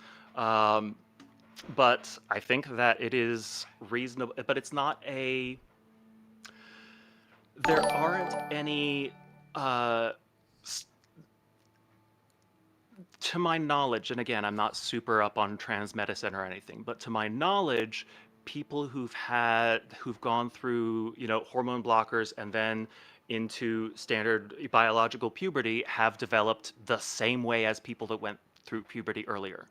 But I think that it is reasonable. But it's not a. There aren't any. To my knowledge, and again, I'm not super up on trans medicine or anything, but to my knowledge, people who've gone through, hormone blockers and then into standard biological puberty have developed the same way as people that went through puberty earlier.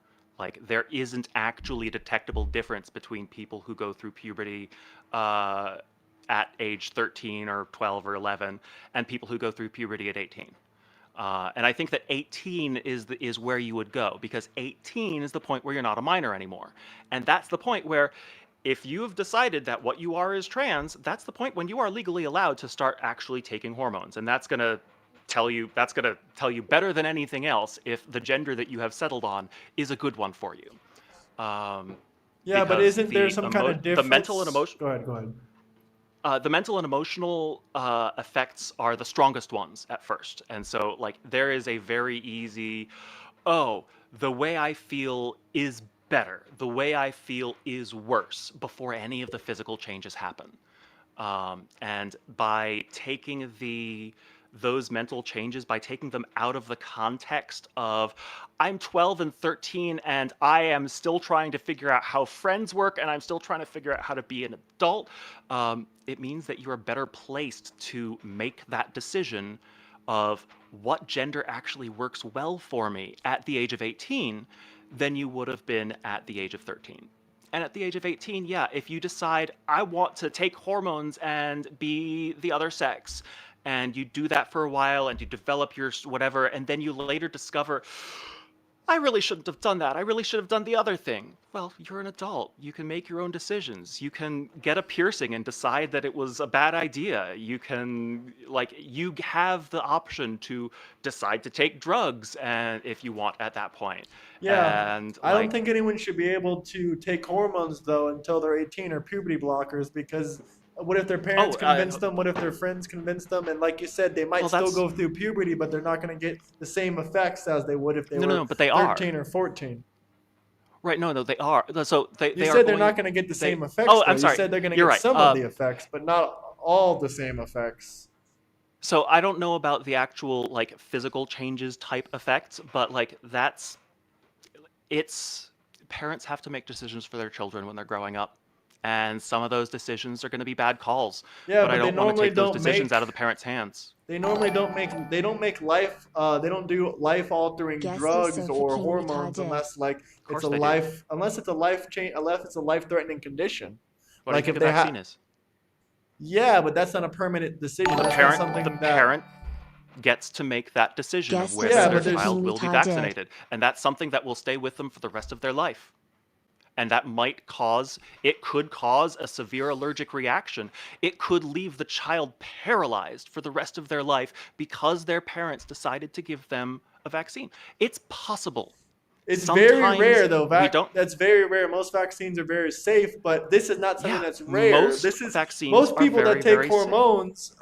There isn't actually a detectable difference between people who go through puberty at age 13 or 12 or 11 and people who go through puberty at 18. And I think that 18 is where you would go, because 18 is the point where you're not a minor anymore. And that's the point where, if you have decided that what you are is trans, that's the point when you are legally allowed to start actually taking hormones. And that's going to tell you better than anything else if the gender that you have settled on is a good one for you. Yeah, but Because isn't there some kind of difference? the mental and emotional Go ahead. the mental and emotional effects are the strongest ones at first. And so, there is a very easy, the way I feel is better, the way I feel is worse, before any of the physical changes happen. And by taking those mental changes, by taking them out of the context of, I'm 12 and 13 and I am still trying to figure out how friends work and I'm still trying to figure out how to be an adult, it means that you are better placed to make that decision of what gender actually works well for me at the age of 18 than you would have been at the age of 13. And at the age of 18, if you decide, I want to take hormones and be the other sex, and you do that for a while and you develop your whatever, and then you later discover, I really shouldn't have done that. I really should have done the other thing. Well, you're an adult. You can make your own decisions. You can get a piercing and decide that it was a bad idea. You can, you have the option to decide to take drugs, and if you want at that point. Yeah, And I don't think anyone should be able to take hormones, though, until they're 18, or puberty blockers, because what if their parents convince them? What if their friends convince them? And like you said, they might still go through puberty, but they're not going to get the same effects as they would if they were but they 13 or 14. Right, no, they are. So You said they're not going to get the same effects. I'm sorry. You said they're going to You're get right. some of the effects, but not all the same effects. So I don't know about the actual physical changes type effects, but parents have to make decisions for their children when they're growing up. And some of those decisions are going to be bad calls. Yeah, but I don't want to take those decisions out of the parents' hands. They normally don't make life. They don't do life-altering drugs or hormones unless it's a life. Unless it's a life change. Unless it's a life-threatening condition. What do you think a vaccine is? Yeah, but that's not a permanent decision. That's not something gets to make that decision of Guess whether Yeah, their but there's- child will be Utah did. vaccinated. And that's something that will stay with them for the rest of their life. And that could cause a severe allergic reaction. It could leave the child paralyzed for the rest of their life because their parents decided to give them a vaccine. It's possible. It's very Sometimes rare, though. we don't. That's very rare. Most vaccines are very safe, but this is not something Yeah, that's rare. most This is vaccines most are people very, that take very safe. hormones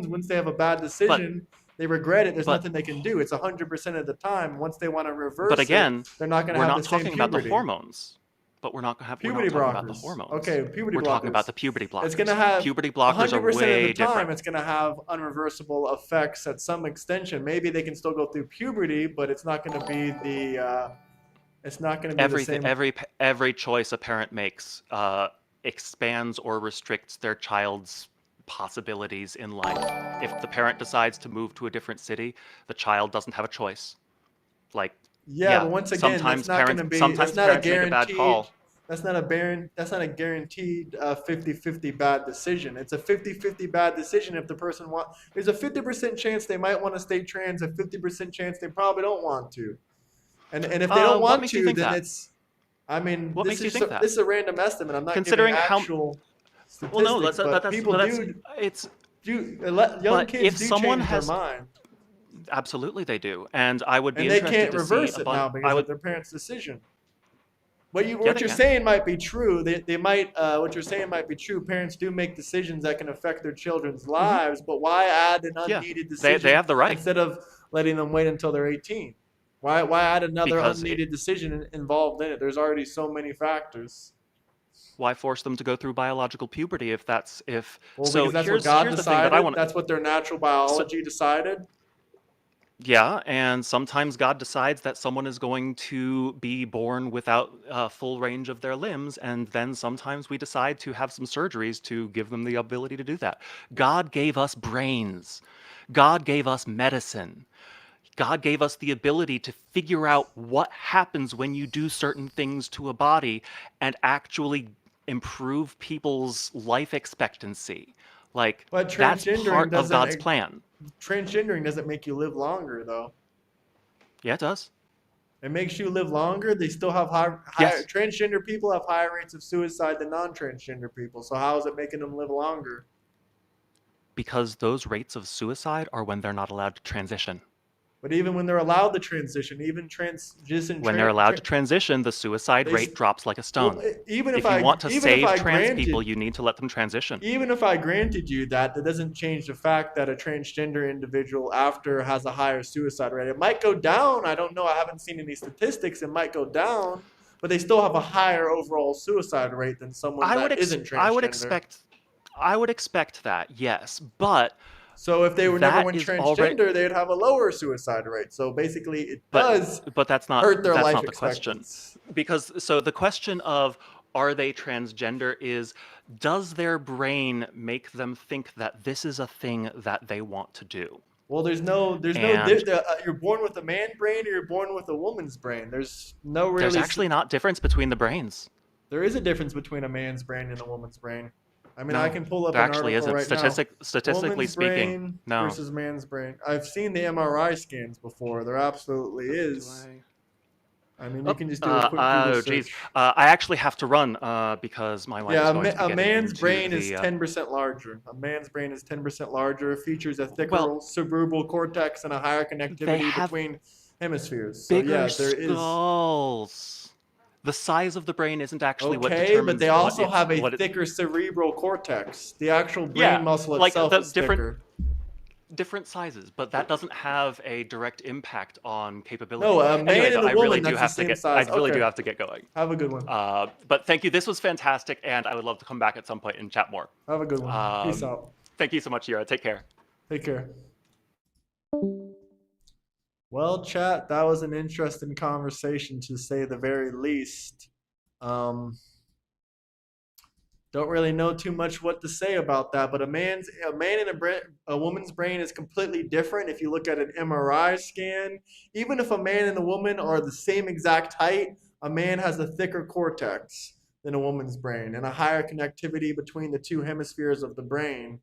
once they have a bad decision, they regret it. There's but- nothing they can do. It's 100% of the time. Once they want to reverse But again, it, they're not going to we're have not the same talking about the puberty. hormones. But we're not Puberty talking about the blockers. hormones. Okay, puberty We're talking blockers. about the puberty blockers. It's going to have puberty blockers are 100% way of the time. different. It's going to have unreversible effects at some extension. Maybe they can still go through puberty, but it's not going to be the. It's not going to be the same. Every choice a parent makes expands or restricts their child's possibilities in life. If the parent decides to move to a different city, the child doesn't have a choice. Yeah, but once again, sometimes that's not going to be. sometimes That's not a parents make a bad guaranteed. call. That's not a guaranteed 50-50 bad decision. It's a 50-50 bad decision if the person wants. There's a 50% chance they might want to stay trans, a 50% chance they probably don't want to. And if they don't What want makes you to, think then that? it's. I mean, What this makes you is think that? this is a random estimate. I'm not Considering giving how- actual statistics, Well, no, but people young but kids if do someone change has- their mind, Absolutely, they do, and I would be and they interested can't to reverse see it now because of their parents' decision. What they you're can. saying might be true. They might what you're saying might be true. Parents do make decisions that can affect their children's lives, but why add an Yeah, unneeded they decision have the right. instead of letting them wait until they're 18? Why add another Because unneeded decision involved in it? There's already so many factors. Why force them to go through biological puberty if that's if? Well, so because that's here's what God here's the thing decided. that I want. That's what their natural biology decided. Yeah, and sometimes God decides that someone is going to be born without a full range of their limbs, and then sometimes we decide to have some surgeries to give them the ability to do that. God gave us brains. God gave us medicine. God gave us the ability to figure out what happens when you do certain things to a body and actually improve people's life expectancy. But That's transgendering part of doesn't God's plan. Transgendering doesn't make you live longer, though. Yeah, it does. It makes you live longer. They still have higher. Yes. Transgender people have higher rates of suicide than non-transgender people. So how is it making them live longer? Because those rates of suicide are when they're not allowed to transition. But even when they're allowed to transition, even transition. When they're allowed to transition, the suicide They rate drops like a stone. Well, even if if you I want to even save if I trans granted, people, you need to let them transition. Even if I granted you that, that doesn't change the fact that a transgender individual after has a higher suicide rate. It might go down. I don't know. I haven't seen any statistics. It might go down, but they still have a higher overall suicide rate than someone that isn't transgender. I would expect that, yes, but so if they were never that went is transgender, they'd have a lower suicide rate. So basically, it does but that's not hurt their that's life not the question. expectancy. Because so the question of are they transgender is, does their brain make them think that this is a thing that they want to do? Well, there's you're born with a man brain or you're born with a woman's brain. There's no really. There's actually not difference between the brains. There is a difference between a man's brain and a woman's brain. I mean, No, I can pull up there an actually article isn't. right now. Statistically Woman's speaking, brain no. versus man's brain. I've seen the MRI scans before. There absolutely is. I mean, you can just do a quick Google search. I actually have to run because my wife is going to be a getting man's into brain the, is 10% larger. A man's brain is 10% larger. It features a thicker cerebral cortex and a higher connectivity between hemispheres. So bigger yeah, there is. skulls. The size of the brain isn't actually what determines. Okay, but they also have a what thicker cerebral cortex. The actual brain muscle like itself the is thicker. Different sizes, but that doesn't have a direct impact on capability. No, a man anyway, and though, a I really woman, do that's have the to same get. size. I really Okay. do have to get going. Have a good one. But thank you. This was fantastic, and I would love to come back at some point and chat more. Have a good one. Peace out. Thank you so much, Yura. Take care. Take care. Well, chat, that was an interesting conversation to say the very least. Don't really know too much what to say about that, but a man and a woman's brain is completely different. If you look at an MRI scan, even if a man and a woman are the same exact height, a man has a thicker cortex than a woman's brain and a higher connectivity between the two hemispheres of the brain.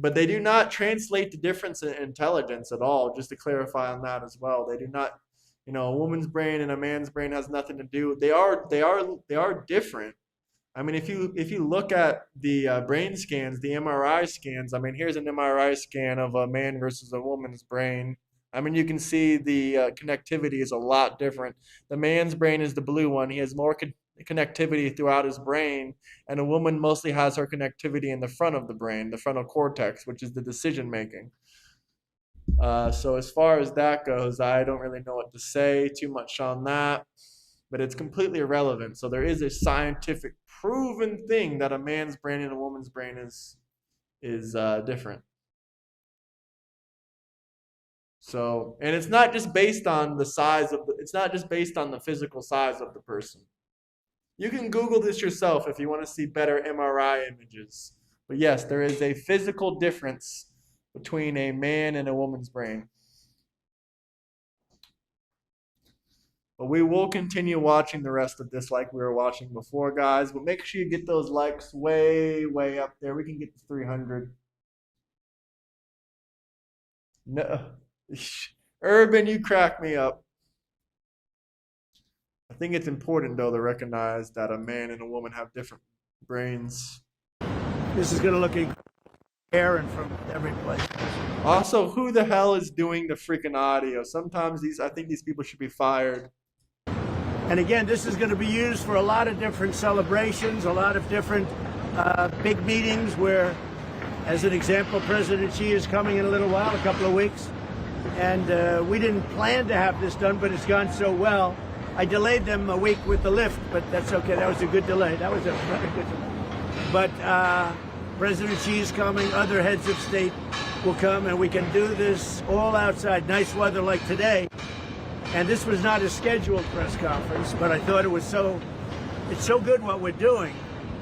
But they do not translate the difference in intelligence at all, just to clarify on that as well. They do not, a woman's brain and a man's brain has nothing to do. They are different. I mean, if you look at the brain scans, the MRI scans, I mean, here's an MRI scan of a man versus a woman's brain. I mean, you can see the connectivity is a lot different. The man's brain is the blue one. He has more connectivity throughout his brain, and a woman mostly has her connectivity in the front of the brain, the frontal cortex, which is the decision making. So as far as that goes, I don't really know what to say too much on that, but it's completely irrelevant. So there is a scientific proven thing that a man's brain and a woman's brain is different. So, and it's not just based on the size of it's not just based on the physical size of the person. You can Google this yourself if you want to see better MRI images. But yes, there is a physical difference between a man and a woman's brain. But we will continue watching the rest of this like we were watching before, guys. But make sure you get those likes way, way up there. We can get to 300. No. Urban, you crack me up. I think it's important, though, to recognize that a man and a woman have different brains. This is going to look Aaron from every place. Also, who the hell is doing the freaking audio? Sometimes I think these people should be fired. And again, this is going to be used for a lot of different celebrations, a lot of different big meetings where, as an example, President Xi is coming in a little while, a couple of weeks. And we didn't plan to have this done, but it's gone so well. I delayed them a week with the lift, but that's okay. That was a good delay. That was a very good delay. But President Xi is coming. Other heads of state will come, and we can do this all outside. Nice weather like today. And this was not a scheduled press conference, but I thought it's so good what we're doing.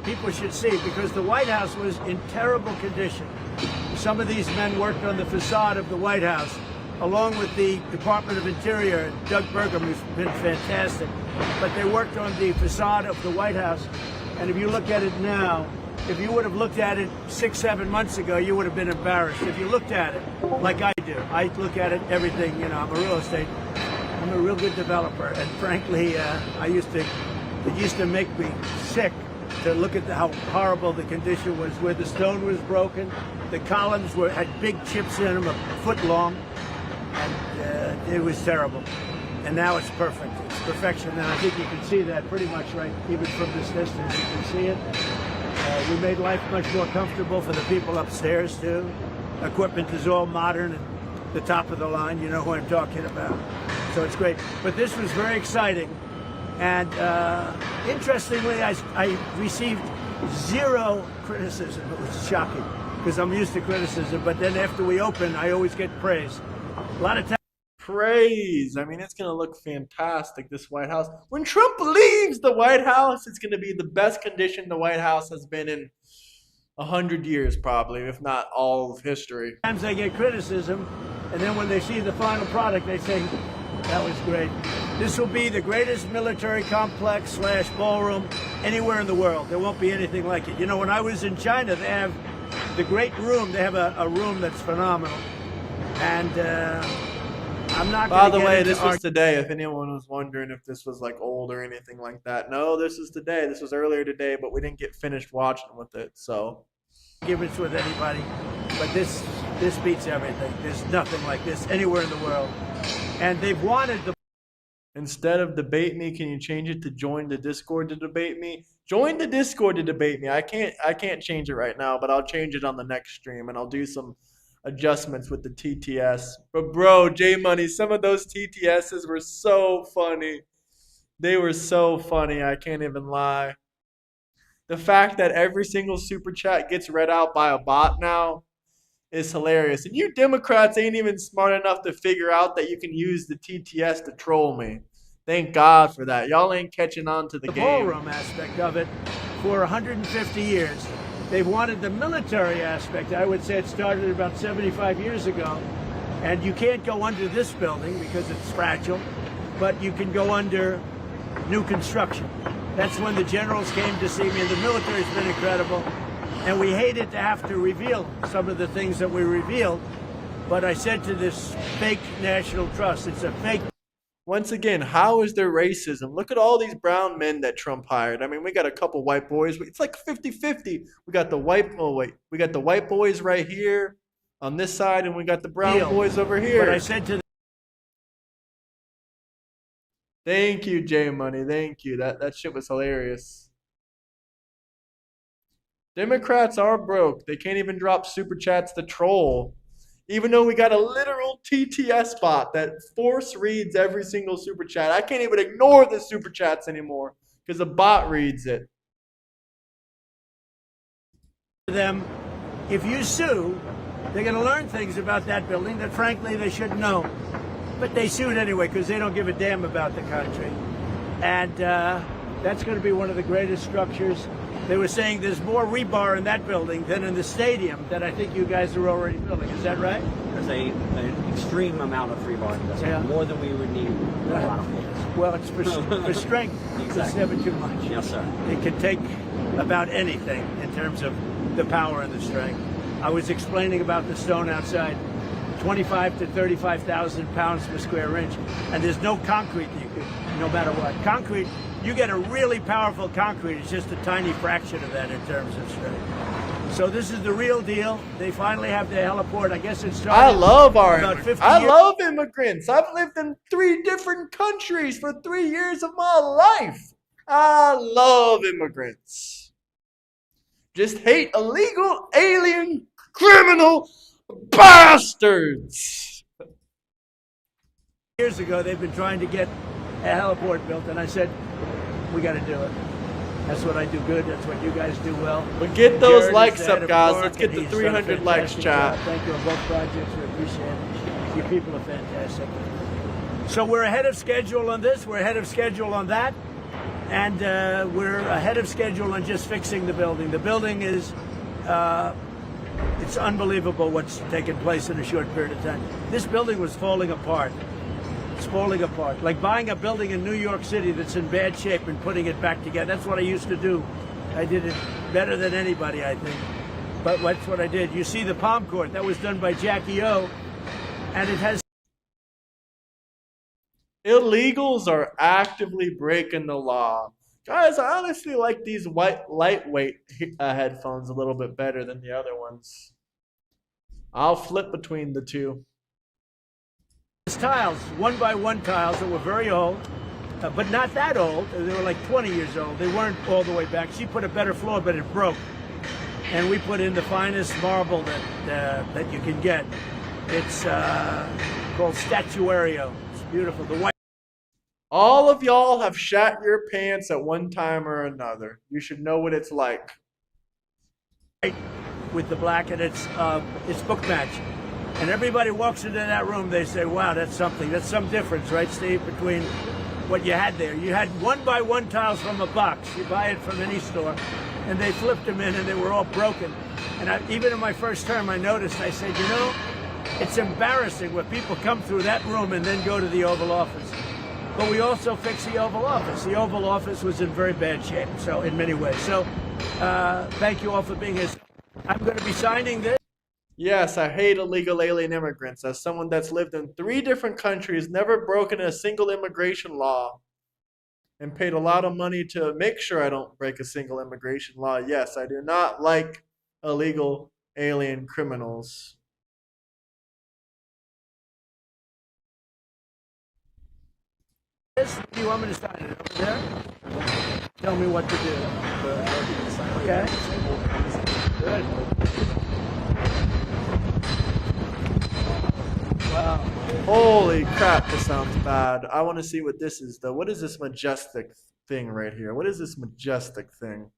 People should see, because the White House was in terrible condition. Some of these men worked on the facade of the White House, along with the Department of Interior, Doug Burgum, who's been fantastic. But they worked on the facade of the White House. And if you look at it now, if you would have looked at it 6-7 months ago, you would have been embarrassed. If you looked at it like I do, I look at it, everything, I'm a real good developer. And frankly, it used to make me sick to look at how horrible the condition was, where the stone was broken. The columns had big chips in them, a foot long. And it was terrible. And now it's perfect. It's perfection. And I think you can see that pretty much right, even from this distance. You can see it. We made life much more comfortable for the people upstairs, too. Equipment is all modern and the top of the line. You know who I'm talking about. So it's great. But this was very exciting. And interestingly, I received zero criticism. It was shocking, because I'm used to criticism. But then after we open, I always get praise. A lot of times. Praise. I mean, it's going to look fantastic, this White House. When Trump leaves the White House, it's going to be the best condition the White House has been in 100 years, probably, if not all of history. Sometimes they get criticism, and then when they see the final product, they say, that was great. This will be the greatest military complex / ballroom anywhere in the world. There won't be anything like it. When I was in China, they have the great room. They have a room that's phenomenal. And I'm not going to. By the way, this was today. If anyone was wondering if this was like old or anything like that, no, this is today. This was earlier today, but we didn't get finished watching with it. So, arguments with anybody, but this beats everything. There's nothing like this anywhere in the world, and they've wanted the. Instead of debate me, can you change it to join the Discord to debate me? Join the Discord to debate me. I can't change it right now, but I'll change it on the next stream, and I'll do some adjustments with the TTS. But bro, J Money, some of those TTSs were so funny. They were so funny, I can't even lie. The fact that every single super chat gets read out by a bot now is hilarious. And you Democrats ain't even smart enough to figure out that you can use the TTS to troll me. Thank God for that. Y'all ain't catching on to the game. Ballroom aspect of it for 150 years. They've wanted the military aspect. I would say it started about 75 years ago. And you can't go under this building because it's fragile, but you can go under new construction. That's when the generals came to see me, and the military's been incredible. And we hated to have to reveal some of the things that we revealed. But I said to this fake National Trust, it's a fake. Once again, how is there racism? Look at all these brown men that Trump hired. I mean, we got a couple white boys. It's like 50-50. We got the we got the white boys right here on this side, and we got the brown boys over here. But I said to Thank you, J Money. Thank you. That shit was hilarious. Democrats are broke. They can't even drop super chats to troll. Even though we got a literal TTS bot that force reads every single super chat. I can't even ignore the super chats anymore because the bot reads it. them, if you sue, they're going to learn things about that building that frankly they shouldn't know. But they sued anyway because they don't give a damn about the country. And that's going to be one of the greatest structures. They were saying there's more rebar in that building than in the stadium that I think you guys are already building. Is that right? There's an extreme amount of rebar in this one, more than we would need a lot of holes. Well, it's for strength. Exactly. It's never too much. Yes, sir. It can take about anything in terms of the power and the strength. I was explaining about the stone outside, 25 to 35,000 pounds per square inch, and there's no concrete you could, no matter what. Concrete, you get a really powerful concrete, it's just a tiny fraction of that in terms of strength. So this is the real deal. They finally have their heliport. I guess it's started. I love our about immigrants. 50 I years. love immigrants. I've lived in 3 different countries for 3 years of my life. I love immigrants. Just hate illegal alien criminal bastards. Years ago, they've been trying to get a heliport built, and I said, we got to do it. That's what I do good. That's what you guys do well. But get those Jared is likes the head up, of guys. Clark, Let's get and the he's done a 300 likes, fantastic chat. job. Thank you on both projects. We appreciate it. You people are fantastic. So we're ahead of schedule on this. We're ahead of schedule on that. And we're ahead of schedule on just fixing the building. The building is, it's unbelievable what's taken place in a short period of time. This building was falling apart. It's falling apart. Like buying a building in New York City that's in bad shape and putting it back together. That's what I used to do. I did it better than anybody, I think. But that's what I did. You see the Palm Court, that was done by Jackie O. And it has... Illegals are actively breaking the law. Guys, I honestly like these white lightweight headphones a little bit better than the other ones. I'll flip between the two. Tiles, 1x1 tiles that were very old, but not that old. They were like 20 years old. They weren't all the way back. She put a better floor, but it broke. And we put in the finest marble that you can get. It's called Statuario. It's beautiful. The white. All of y'all have shat your pants at one time or another. You should know what it's like. With the black, and it's book match. And everybody walks into that room, they say, wow, that's something. That's some difference, right, Steve, between what you had there. You had 1x1 tiles from a box. You buy it from any store. And they flipped them in, and they were all broken. And even in my first term, I noticed, I said, you know, it's embarrassing when people come through that room and then go to the Oval Office. But we also fixed the Oval Office. The Oval Office was in very bad shape, so in many ways. So thank you all for being here. I'm going to be signing this. Yes, I hate illegal alien immigrants. As someone that's lived in 3 different countries, never broken a single immigration law, and paid a lot of money to make sure I don't break a single immigration law. Yes, I do not like illegal alien criminals. Do you want me to sign it over there? Tell me what to do. Okay. Good. Wow. Holy crap, this sounds bad. I want to see what this is, though. What is this majestic thing right here? What is this majestic thing?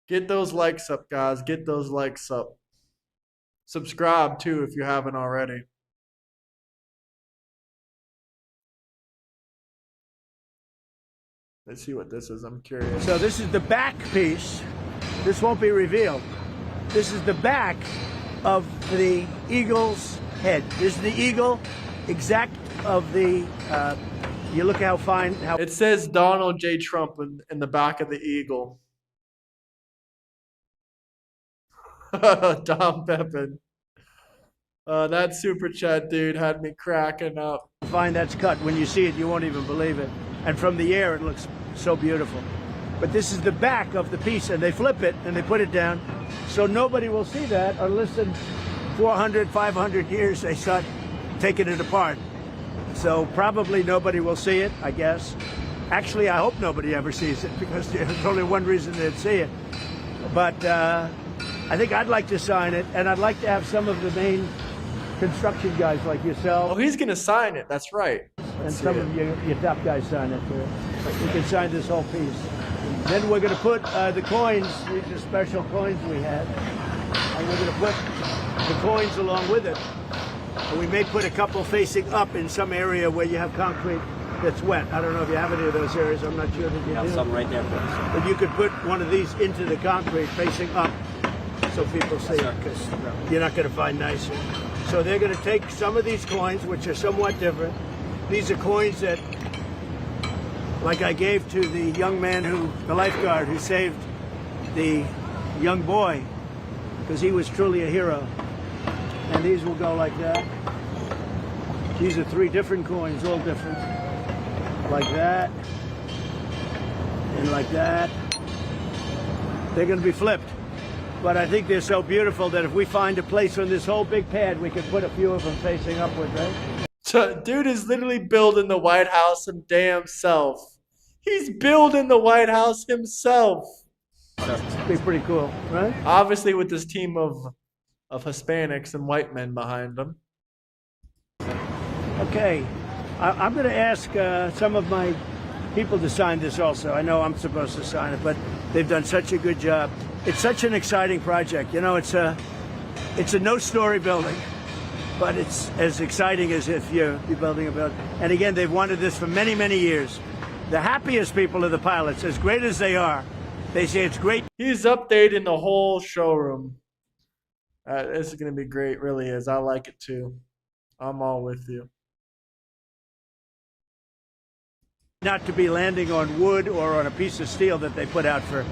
Get those likes up, guys. Get those likes up. Subscribe, too, if you haven't already. Let's see what this is. I'm curious. So this is the back piece. This won't be revealed. This is the back of the eagle's head. This is the eagle exact of the, you look how fine. How it says Donald J. Trump in the back of the eagle. Dom Pepin. That super chat dude had me cracking up. Find that's cut. When you see it, you won't even believe it. And from the air, it looks so beautiful. But this is the back of the piece, and they flip it and they put it down. So nobody will see that unless in 400, 500 years they start taking it apart. So probably nobody will see it, I guess. Actually, I hope nobody ever sees it because there's only one reason they'd see it. But I think I'd like to sign it, and I'd like to have some of the main construction guys like yourself. Oh, he's gonna sign it. That's right. And some of your top guys sign it too. We can sign this whole piece. Then we're going to put the coins, these are special coins we had, and we're going to put the coins along with it. And we may put a couple facing up in some area where you have concrete that's wet. I don't know if you have any of those areas. I'm not sure that you Have do. some right there for us. But you could put one of these into the concrete facing up so people see it, because you're not going to find nicer. So they're going to take some of these coins, which are somewhat different. These are coins that, like I gave to the young man the lifeguard who saved the young boy, because he was truly a hero. And these will go like that. These are 3 different coins, all different. Like that, and like that. They're going to be flipped. But I think they're so beautiful that if we find a place on this whole big pad, we could put a few of them facing upward, right? So, dude is literally building the White House him damn self. He's building the White House himself. It'd be pretty cool, right? Obviously, with this team of Hispanics and white men behind him. Okay, I'm going to ask some of my people to sign this also. I know I'm supposed to sign it, but they've done such a good job. It's such an exciting project. You know, it's a no-story building, but it's as exciting as if you're building a building. And again, they've wanted this for many, many years. The happiest people are the pilots, as great as they are. They say it's great. He's updating the whole showroom. This is going to be great, really is. I like it too. I'm all with you. Not to be landing on wood or on a piece of steel that they put out for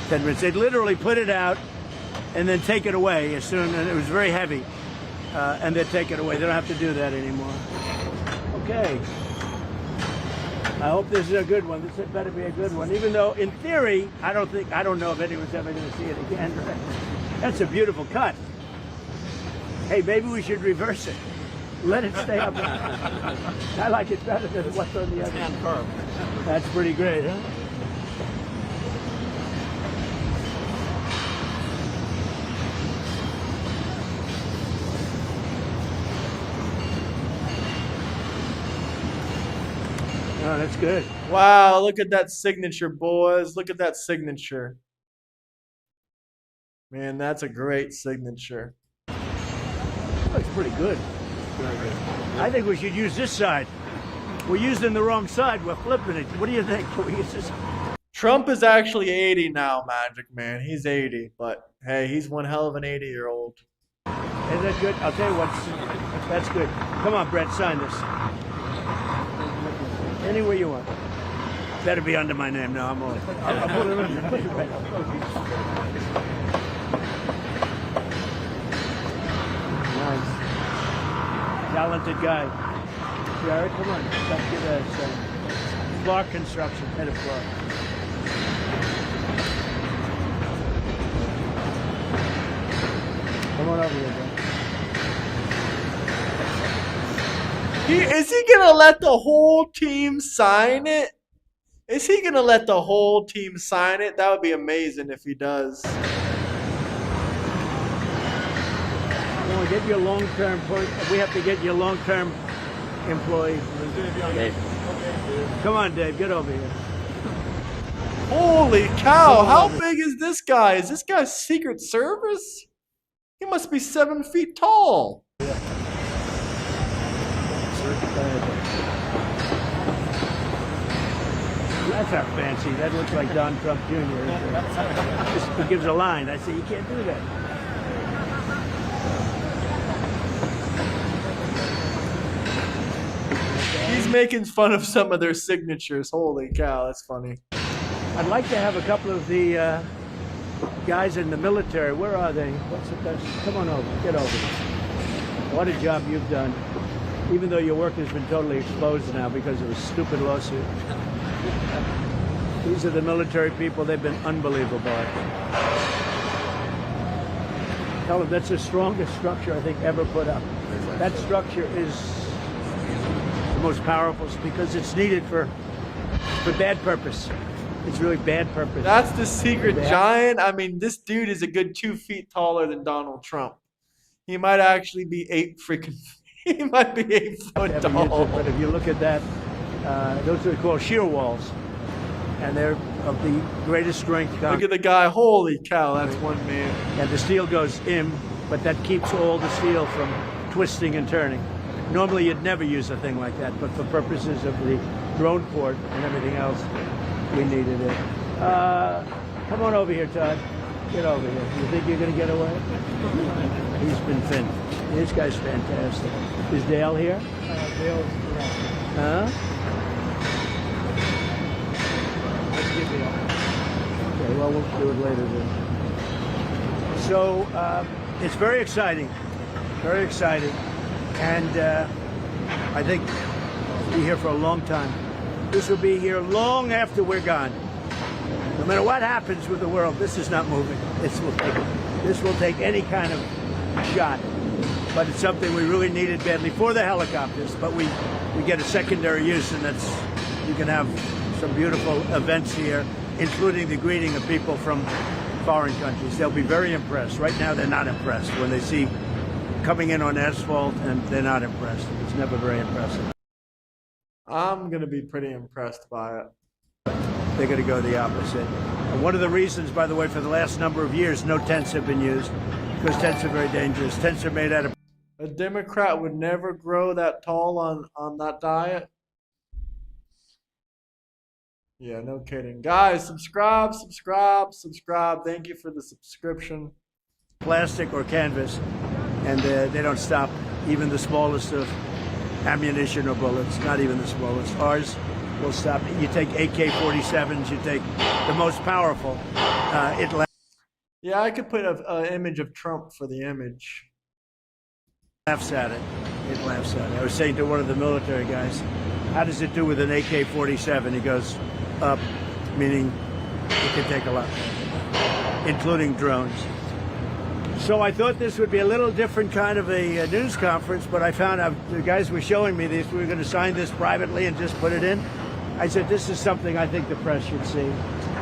10 minutes. They'd literally put it out and then take it away as soon, and it was very heavy, and they'd take it away. They don't have to do that anymore. Okay. I hope this is a good one. This better be a good one. Even though, in theory, I don't know if anyone's ever going to see it again. That's a beautiful cut. Hey, maybe we should reverse it. Let it stay up. I like it better than what's on the other end. That's pretty great, huh? Oh, that's good. Wow, look at that signature, boys. Look at that signature. Man, that's a great signature. Looks pretty good. I think we should use this side. We're using the wrong side. We're flipping it. What do you think? Can we use this? Trump is actually 80 now, Magic Man. He's 80, but hey, he's one hell of an 80-year-old. Is that good? I'll tell you what. That's good. Come on, Brett, sign this. Anywhere you want. Better be under my name. No, I'm all. I'll put it under. Put it right up. Nice. Talented guy. Jared, come on. Let's get that. Clark Construction, head of Clark. Come on over here, bro. Is he going to let the whole team sign it? Is he going to let the whole team sign it? That would be amazing if he does. Well, get your long-term. We have to get your long-term employee. Dave. Come on, Dave. Get over here. Holy cow. How big is this guy? Is this guy Secret Service? He must be 7 feet tall. That's not fancy. That looks like Don Trump Jr. He gives a line. I say, you can't do that. He's making fun of some of their signatures. Holy cow, that's funny. I'd like to have a couple of the guys in the military, where are they? What's the best? Come on over, get over. What a job you've done. Even though your work has been totally exposed now because of a stupid lawsuit. These are the military people. They've been unbelievable. Tell them that's the strongest structure I think ever put up. That structure is the most powerful because it's needed for bad purpose. It's really bad purpose. That's the secret giant. I mean, this dude is a good 2 feet taller than Donald Trump. He might actually be 8 freaking. He might be 8 foot tall. But if you look at that, those are called shear walls, and they're of the greatest strength. Look at the guy. Holy cow, that's one man. And the steel goes in, but that keeps all the steel from twisting and turning. Normally, you'd never use a thing like that, but for purposes of the drone port and everything else, we needed it. Come on over here, Todd. Get over here. You think you're going to get away? He's been finished. This guy's fantastic. Is Dale here? Dale's around. Huh? Okay, well, we'll do it later then. So, it's very exciting. Very exciting. And I think we'll be here for a long time. This will be here long after we're gone. No matter what happens with the world, this is not moving. This will take any kind of shot. But it's something we really needed badly for the helicopters. But we get a secondary use, and that's you can have some beautiful events here, including the greeting of people from foreign countries. They'll be very impressed. Right now, they're not impressed when they see coming in on asphalt, and they're not impressed. It's never very impressive. I'm going to be pretty impressed by it. They're going to go the opposite. And one of the reasons, by the way, for the last number of years, no tents have been used, because tents are very dangerous. Tents are made out of... A Democrat would never grow that tall on that diet. Yeah, no kidding. Guys, subscribe. Thank you for the subscription. Plastic or canvas, and they don't stop even the smallest of ammunition or bullets, not even the smallest. Ours will stop. You take AK-47s, you take the most powerful. Yeah, I could put an image of Trump for the image. Laughs at it. It laughs at it. I was saying to one of the military guys, how does it do with an AK-47? He goes, up, meaning it can take a lot, including drones. So I thought this would be a little different kind of a news conference, but I found out the guys were showing me this. We were going to sign this privately and just put it in. I said, this is something I think the press should see,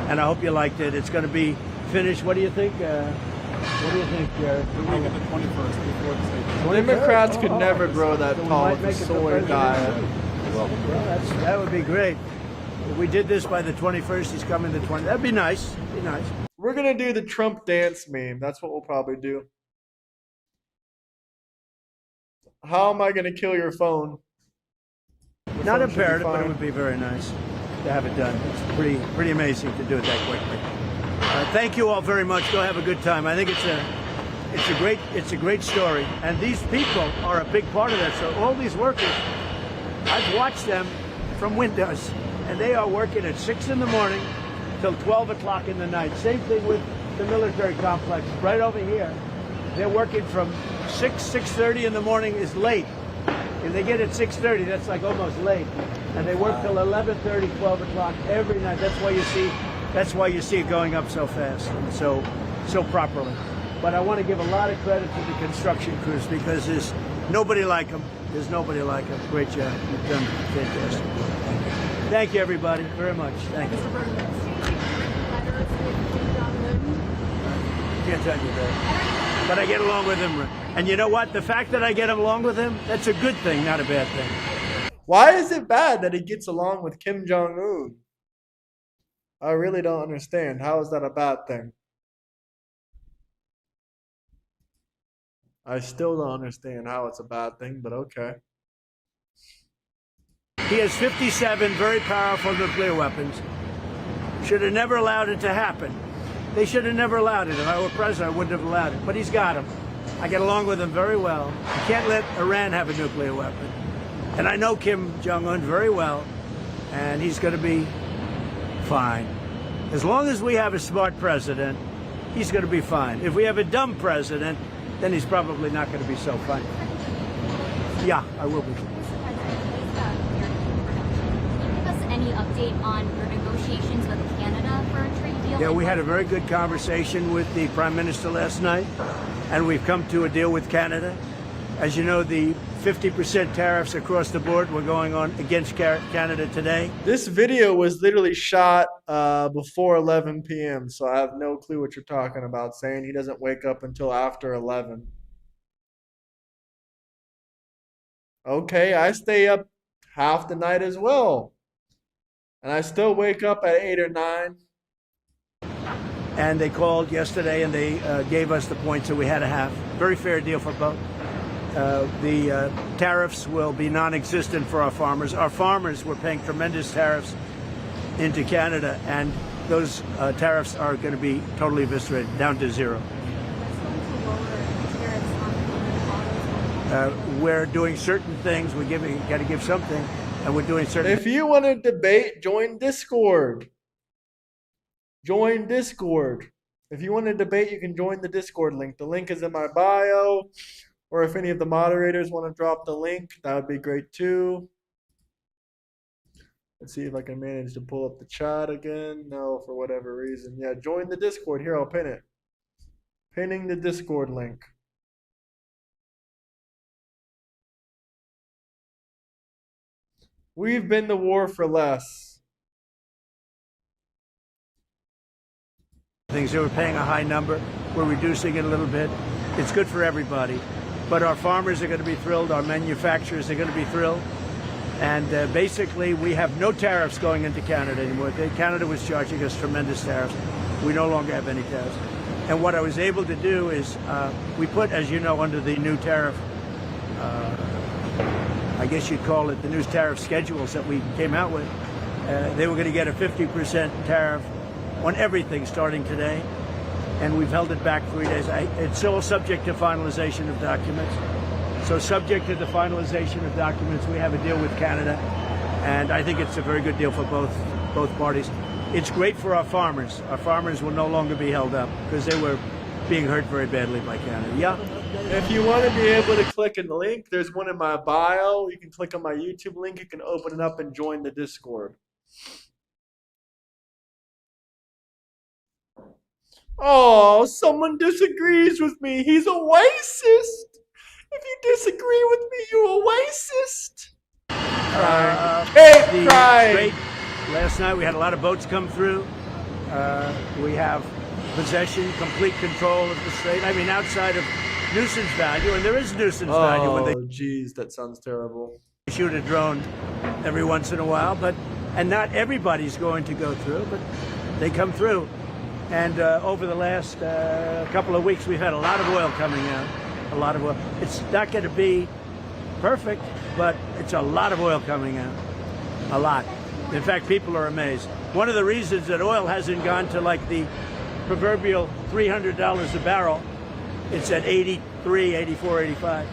and I hope you liked it. It's going to be finished. What do you think? What do you think, Jared? The week of the 21st before the state. Democrats could never grow that tall with the soy diet. Well, that would be great. If we did this by the 21st, he's coming the 20th. That'd be nice. Be nice. We're going to do the Trump dance meme. That's what we'll probably do. How am I going to kill your phone? Not imperative, but it would be very nice to have it done. It's pretty amazing to do it that quickly. Thank you all very much. Go have a good time. I think it's a great story, and these people are a big part of that. So all these workers, I've watched them from windows, and they are working at 6 in the morning till 12 o'clock in the night. Same thing with the military complex right over here. They're working from 6:30 in the morning is late. If they get at 6:30, that's like almost late, and they work till 11:30, 12 o'clock every night. That's why you see it going up so fast and so properly. But I want to give a lot of credit to the construction crews because there's nobody like them. There's nobody like them. Great job. You've done fantastic. Thank you, everybody, very much. Thank you. Can't tell you that. But I get along with him. And you know what? The fact that I get along with him, that's a good thing, not a bad thing. Why is it bad that he gets along with Kim Jong-un? I really don't understand. How is that a bad thing? I still don't understand how it's a bad thing, but okay. He has 57 very powerful nuclear weapons. Should have never allowed it to happen. They should have never allowed it. If I were president, I wouldn't have allowed it. But he's got them. I get along with him very well. You can't let Iran have a nuclear weapon. And I know Kim Jong-un very well, and he's going to be fine. As long as we have a smart president he's going to be fine. If we have a dumb president, then he's probably not going to be so fine. Yeah, I will be. Any update on your negotiations with Canada for a trade deal? Yeah, we had a very good conversation with the Prime Minister last night, and we've come to a deal with Canada. As you know, the 50% tariffs across the board were going on against Canada today. This video was literally shot before 11 p.m., so I have no clue what you're talking about, saying he doesn't wake up until after 11. Okay, I stay up half the night as well. And I still wake up at 8 or 9. And they called yesterday and they gave us the points that we had to have. Very fair deal for both. The tariffs will be non-existent for our farmers. Our farmers were paying tremendous tariffs into Canada, and those tariffs are going to be totally eviscerated, down to zero. We're doing certain things. Got to give something, and we're doing certain. If you want to debate, join Discord. Join Discord. If you want to debate, you can join the Discord link. The link is in my bio. Or if any of the moderators want to drop the link, that would be great too. Let's see if I can manage to pull up the chat again. No, for whatever reason. Yeah, join the Discord. Here, I'll pin it. Pinning the Discord link. We've been to war for less. Things that we're paying a high number, we're reducing it a little bit. It's good for everybody. But our farmers are going to be thrilled. Our manufacturers are going to be thrilled. And basically, we have no tariffs going into Canada anymore. Canada was charging us tremendous tariffs. We no longer have any tariffs. And what I was able to do is we put, as you know, under the new tariff, I guess you'd call it the new tariff schedules that we came out with. They were going to get a 50% tariff on everything starting today. And we've held it back 3 days. It's all subject to finalization of documents. So subject to the finalization of documents, we have a deal with Canada. And I think it's a very good deal for both parties. It's great for our farmers. Our farmers will no longer be held up because they were being hurt very badly by Canada. Yeah. If you want to be able to click a link, there's one in my bio. You can click on my YouTube link. You can open it up and join the Discord. Oh, someone disagrees with me. He's a racist. If you disagree with me, you're a racist. Crying. Last night we had a lot of boats come through. We have possession, complete control of the strait. I mean, outside of nuisance value, and there is nuisance value when they. Oh, geez, that sounds terrible. Shoot a drone every once in a while, and not everybody's going to go through, but they come through. And over the last couple of weeks, we've had a lot of oil coming out. A lot of oil. It's not going to be perfect, but it's a lot of oil coming out. A lot. In fact, people are amazed. One of the reasons that oil hasn't gone to like the proverbial $300 a barrel, it's at 83, 84, 85.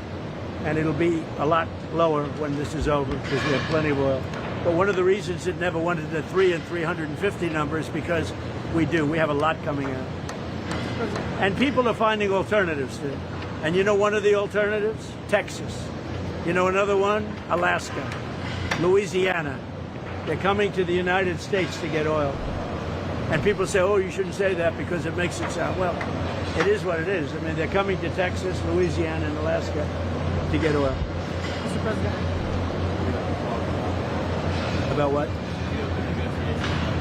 And it'll be a lot lower when this is over because we have plenty of oil. But one of the reasons it never went to the 3 and 350 numbers because we do. We have a lot coming out. And people are finding alternatives too. And you know one of the alternatives? Texas. You know another one? Alaska. Louisiana. They're coming to the United States to get oil. And people say, oh, you shouldn't say that because it makes it sound, well, it is what it is. I mean, they're coming to Texas, Louisiana, and Alaska to get oil. Mr. President. About what?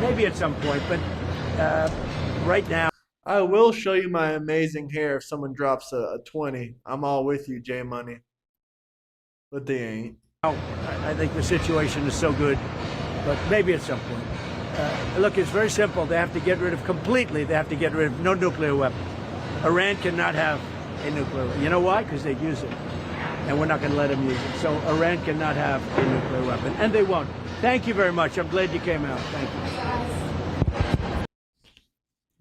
Maybe at some point, but right now. I will show you my amazing hair if someone drops a 20. I'm all with you, J Money. But they ain't. I think the situation is so good, but maybe at some point. Look, it's very simple. They have to get rid of completely. They have to get rid of no nuclear weapons. Iran cannot have a nuclear weapon. You know why? Because they'd use it. And we're not going to let them use it. So Iran cannot have a nuclear weapon. And they won't. Thank you very much. I'm glad you came out. Thank you.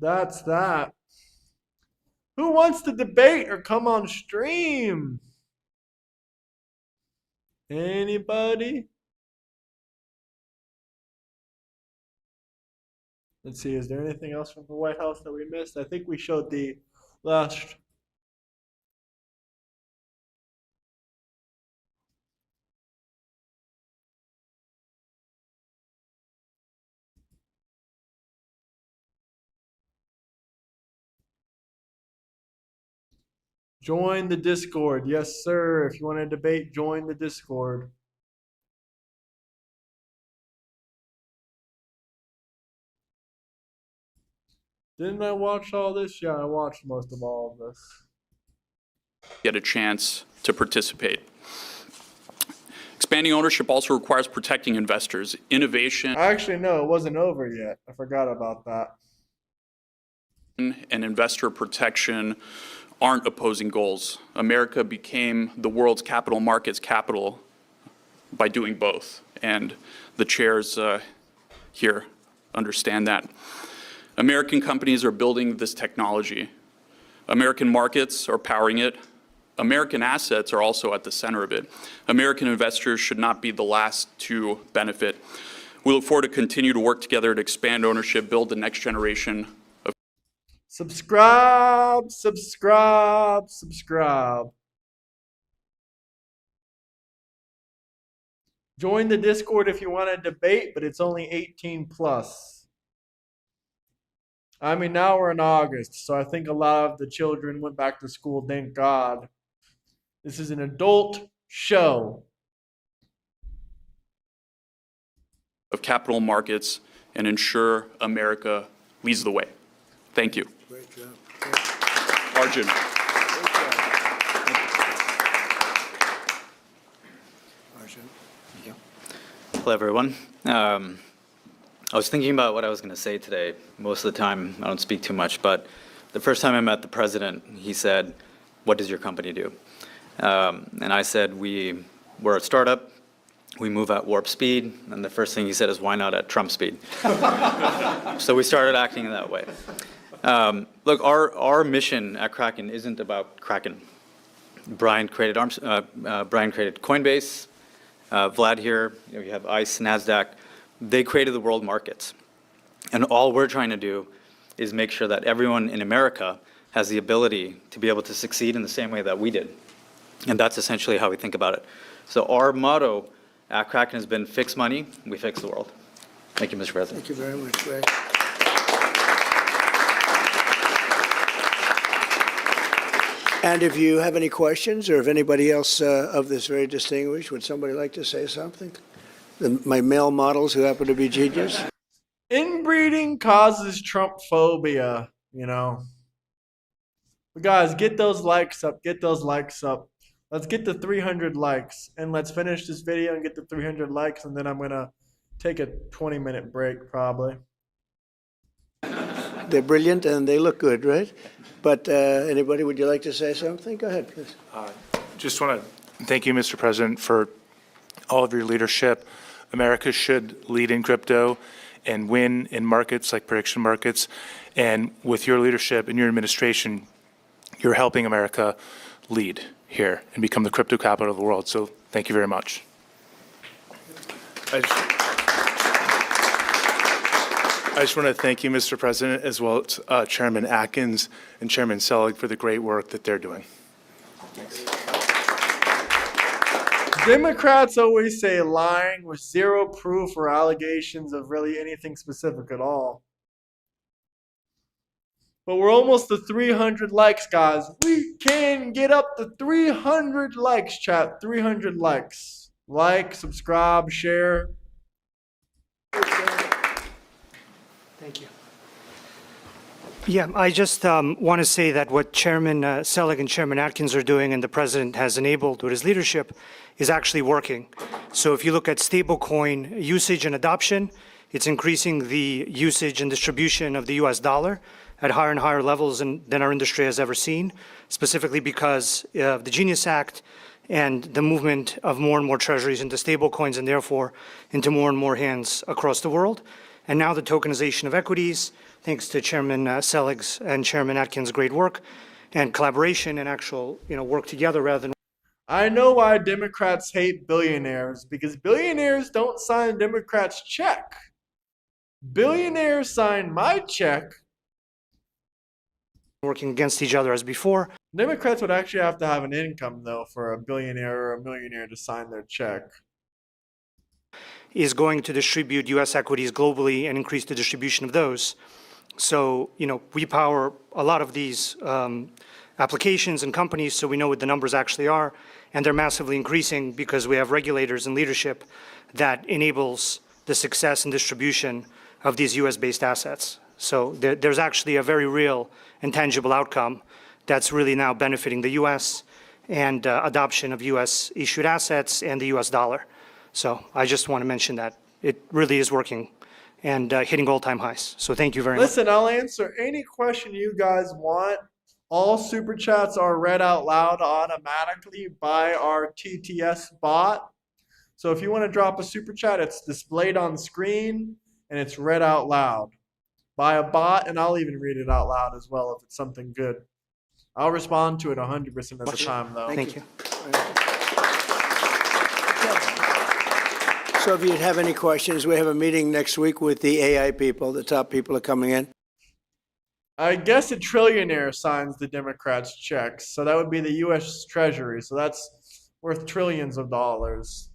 That's that. Who wants to debate or come on stream? Anybody? Let's see, is there anything else from the White House that we missed? I think we showed the last. Join the Discord. Yes, sir. If you want to debate, join the Discord. Didn't I watch all this? Yeah, I watched most of all of this. Get a chance to participate. Expanding ownership also requires protecting investors. Innovation Actually, no, it wasn't over yet. I forgot about that. and investor protection aren't opposing goals. America became the world's capital markets capital by doing both, and the chairs here understand that. American companies are building this technology. American markets are powering it. American assets are also at the center of it. American investors should not be the last to benefit. We look forward to continue to work together to expand ownership, build the next generation of. Subscribe, subscribe, subscribe. Join the Discord if you want to debate, but it's only 18 plus. I mean, now we're in August, so I think a lot of the children went back to school, thank God. This is an adult show. Of capital markets and ensure America leads the way. Thank you. Great job. Arjun. Arjun. Hello, everyone. I was thinking about what I was going to say today. Most of the time, I don't speak too much, but the first time I met the president, he said, "What does your company do?" And I said, we're a startup. We move at warp speed. And the first thing he said is, "Why not at Trump speed?" So we started acting that way. Look, our mission at Kraken isn't about Kraken. Brian created Coinbase. Vlad here, you have ICE, NASDAQ. They created the world markets. And all we're trying to do is make sure that everyone in America has the ability to be able to succeed in the same way that we did. And that's essentially how we think about it. So our motto at Kraken has been fix money, we fix the world. Thank you, Mr. President. Thank you very much, Greg. And if you have any questions, or if anybody else of this very distinguished, would somebody like to say something? My male models who happen to be genius? Inbreeding causes Trump phobia, you know. But guys, get those likes up. Get those likes up. Let's get to 300 likes. And let's finish this video and get to 300 likes. And then I'm going to take a 20-minute break probably. They're brilliant and they look good, right? But anybody, would you like to say something? Go ahead, please. Just want to thank you, Mr. President, for all of your leadership. America should lead in crypto and win in markets like prediction markets. And with your leadership and your administration, you're helping America lead here and become the crypto capital of the world. So thank you very much. I just want to thank you, Mr. President, as well as Chairman Atkins and Chairman Selig for the great work that they're doing. Thanks. Democrats always say lying with zero proof or allegations of really anything specific at all. But we're almost to 300 likes, guys. We can get up to 300 likes, chat. 300 likes. Like, subscribe, share. Thank you. Yeah, I just want to say that what Chairman Selig and Chairman Atkins are doing and the President has enabled with his leadership is actually working. So if you look at stablecoin usage and adoption, it's increasing the usage and distribution of the US dollar at higher and higher levels than our industry has ever seen, specifically because of the Genius Act and the movement of more and more treasuries into stablecoins and therefore into more and more hands across the world. And now the tokenization of equities, thanks to Chairman Selig's and Chairman Atkins' great work and collaboration and actual work together rather than. I know why Democrats hate billionaires, because billionaires don't sign Democrats' check. Billionaires sign my check. Working against each other as before. Democrats would actually have to have an income, though, for a billionaire or a millionaire to sign their check. Is going to distribute U.S. equities globally and increase the distribution of those. So, we power a lot of these applications and companies, so we know what the numbers actually are, and they're massively increasing because we have regulators and leadership that enables the success and distribution of these U.S.-based assets. So there's actually a very real and tangible outcome that's really now benefiting the U.S. and adoption of U.S.-issued assets and the U.S. dollar. So I just want to mention that. It really is working and hitting all-time highs. So thank you very much. Listen, I'll answer any question you guys want. All super chats are read out loud automatically by our TTS bot. So if you want to drop a super chat, it's displayed on screen and it's read out loud by a bot, and I'll even read it out loud as well if it's something good. I'll respond to it 100% of the time, though. Thank you. So if you have any questions, we have a meeting next week with the AI people. The top people are coming in. I guess a trillionaire signs the Democrats' checks, so that would be the U.S. Treasury. So that's worth trillions of dollars,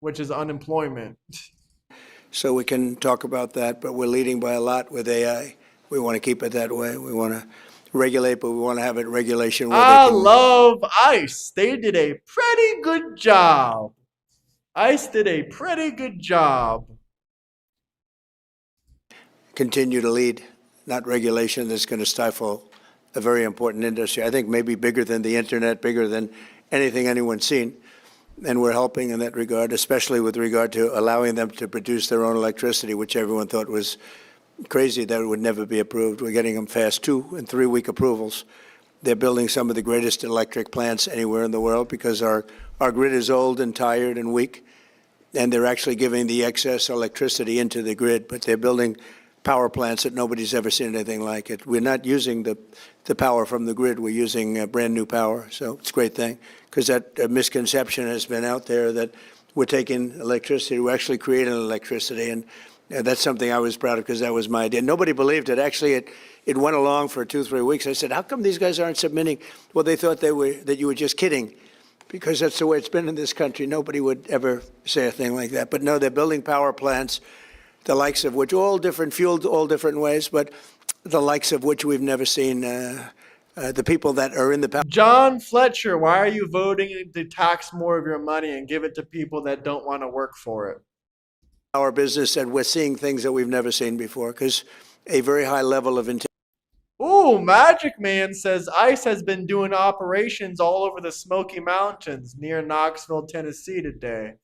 which is unemployment. So we can talk about that, but we're leading by a lot with AI. We want to keep it that way. We want to regulate, but we want to have it regulation where I they can love ICE. They did a pretty good job. ICE did a pretty good job. continue to lead, not regulation that's going to stifle a very important industry. I think maybe bigger than the internet, bigger than anything anyone's seen. And we're helping in that regard, especially with regard to allowing them to produce their own electricity, which everyone thought was crazy that it would never be approved. We're getting them fast 2- and 3-week approvals. They're building some of the greatest electric plants anywhere in the world because our grid is old and tired and weak, and they're actually giving the excess electricity into the grid, but they're building power plants that nobody's ever seen anything like it. We're not using the power from the grid. We're using brand new power, so it's a great thing because that misconception has been out there that we're taking electricity. We're actually creating electricity, and that's something I was proud of because that was my idea. Nobody believed it. Actually, it went along for 2-3 weeks. I said, how come these guys aren't submitting? Well, they thought that you were just kidding because that's the way it's been in this country. Nobody would ever say a thing like that. But no, they're building power plants, the likes of which, all different, fueled all different ways, but the likes of which we've never seen. The people that are in the power. John Fletcher, why are you voting to tax more of your money and give it to people that don't want to work for it? Our business, and we're seeing things that we've never seen before because a very high level of intent. Ooh, Magic Man says ICE has been doing operations all over the Smoky Mountains near Knoxville, Tennessee today.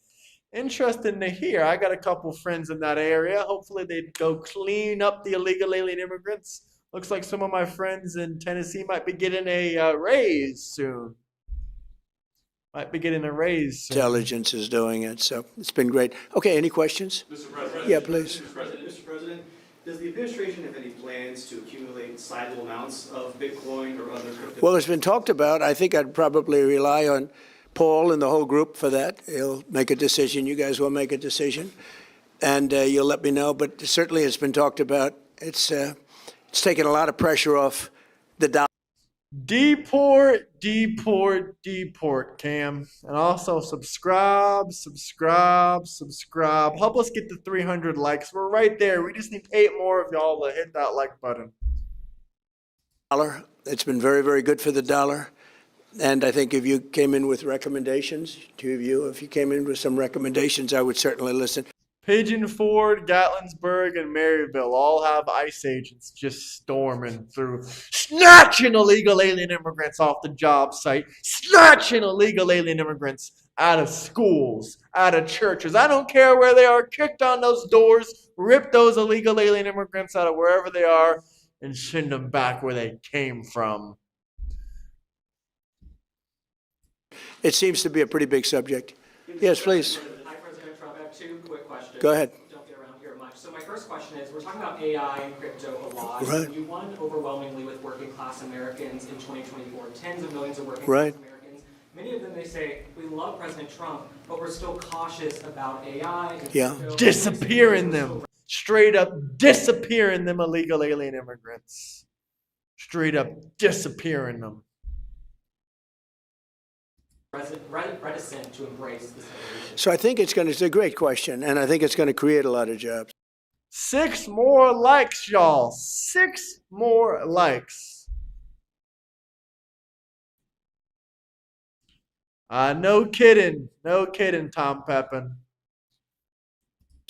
Interesting to hear. I got a couple friends in that area. Hopefully they'd go clean up the illegal alien immigrants. Looks like some of my friends in Tennessee might be getting a raise soon. Intelligence is doing it, so it's been great. Okay, any questions? Mr. President? Yeah, please. Mr. President, does the administration have any plans to accumulate sizable amounts of Bitcoin or other crypto? Well, it's been talked about. I think I'd probably rely on Paul and the whole group for that. He'll make a decision. You guys will make a decision, and you'll let me know. But certainly it's been talked about. It's taken a lot of pressure off the dollar. Deport, Cam. And also subscribe. Help us get to 300 likes. We're right there. We just need 8 more of y'all to hit that like button. It's been very, very good for the dollar. And I think if you came in with recommendations, 2 of you, if you came in with some recommendations, I would certainly listen. Pigeon Forge, Gatlinburg, and Maryville all have ICE agents just storming through, snatching illegal alien immigrants off the job site, snatching illegal alien immigrants out of schools, out of churches. I don't care where they are. Kick down those doors, rip those illegal alien immigrants out of wherever they are, and send them back where they came from. It seems to be a pretty big subject. Yes, please. Hi, President Trump. I have 2 quick questions. Go ahead. Don't get around here much. So my first question is, we're talking about AI and crypto a lot. Right. You won overwhelmingly with working class Americans in 2024. Tens of millions of working Right. class Americans. Many of them, they say, we love President Trump, but we're still cautious about AI and Yeah. crypto. Disappearing them. Straight up disappearing them illegal alien immigrants. Straight up disappearing them. Reticent to embrace this evolution? So I think it's a great question, and I think it's going to create a lot of jobs. 6 more likes, y'all. 6 more likes. No kidding. No kidding, Tom Pepin.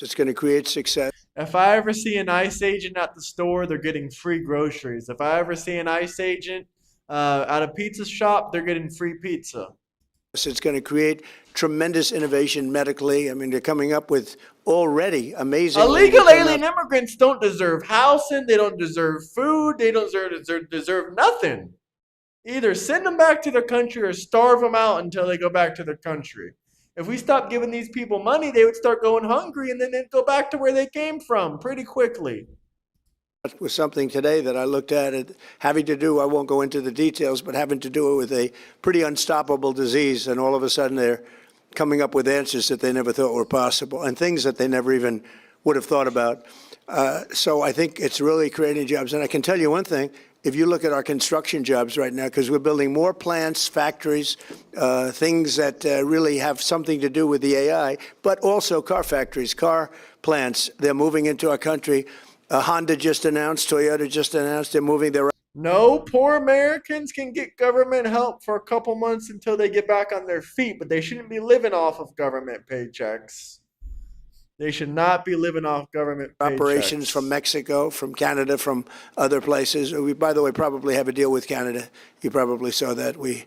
It's going to create success. If I ever see an ICE agent at the store, they're getting free groceries. If I ever see an ICE agent at a pizza shop, they're getting free pizza. It's going to create tremendous innovation medically. I mean, they're coming up with already amazing. Illegal alien immigrants don't deserve housing. They don't deserve food. They don't deserve nothing. Either send them back to their country or starve them out until they go back to their country. If we stop giving these people money, they would start going hungry and then they'd go back to where they came from pretty quickly. It was something today that I looked at it having to do, I won't go into the details, but having to do it with a pretty unstoppable disease. And all of a sudden they're coming up with answers that they never thought were possible and things that they never even would have thought about. So I think it's really creating jobs. And I can tell you one thing, if you look at our construction jobs right now, because we're building more plants, factories, things that really have something to do with the AI, but also car factories, car plants, they're moving into our country. Honda just announced, Toyota just announced they're moving their. No, poor Americans can get government help for a couple months until they get back on their feet, but they shouldn't be living off of government paychecks. They should not be living off government paychecks. Operations from Mexico, from Canada, from other places. We, by the way, probably have a deal with Canada. You probably saw that. We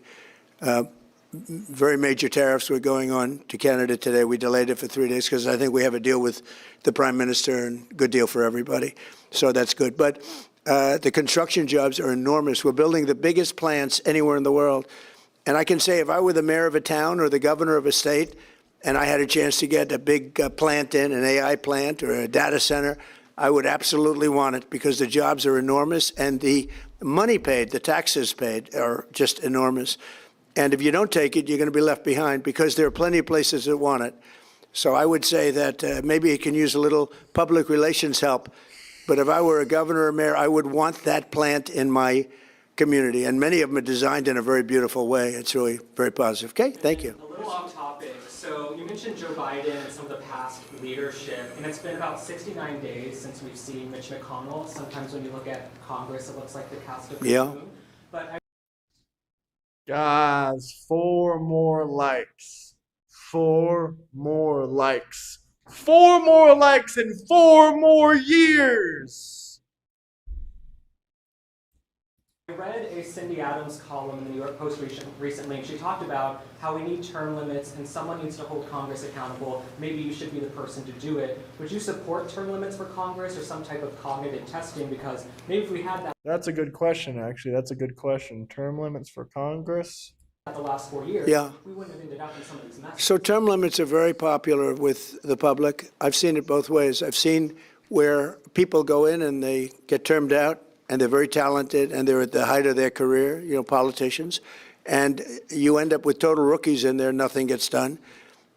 very major tariffs were going on to Canada today. We delayed it for 3 days because I think we have a deal with the Prime Minister and good deal for everybody. So that's good. But the construction jobs are enormous. We're building the biggest plants anywhere in the world. And I can say if I were the mayor of a town or the governor of a state and I had a chance to get a big plant in, an AI plant or a data center, I would absolutely want it because the jobs are enormous and the money paid, the taxes paid are just enormous. And if you don't take it, you're going to be left behind because there are plenty of places that want it. So I would say that maybe it can use a little public relations help. But if I were a governor or mayor, I would want that plant in my community. And many of them are designed in a very beautiful way. It's really very positive. Okay, thank you. A little off topic. So you mentioned Joe Biden and some of the past leadership, and it's been about 69 days since we've seen Mitch McConnell. Sometimes when you look at Congress, it looks like the cast of Moon. But guys, 4 more likes. 4 more likes. 4 more likes in 4 more years. I read a Cindy Adams column in the New York Post recently, and she talked about how we need term limits and someone needs to hold Congress accountable. Maybe you should be the person to do it. Would you support term limits for Congress or some type of cognitive testing? Because maybe if we had that. That's a good question, actually. That's a good question. Term limits for Congress? The last 4 years, we wouldn't have ended up in some of these messes. So term limits are very popular with the public. I've seen it both ways. I've seen where people go in and they get termed out and they're very talented and they're at the height of their career, you know, politicians, and you end up with total rookies in there, nothing gets done.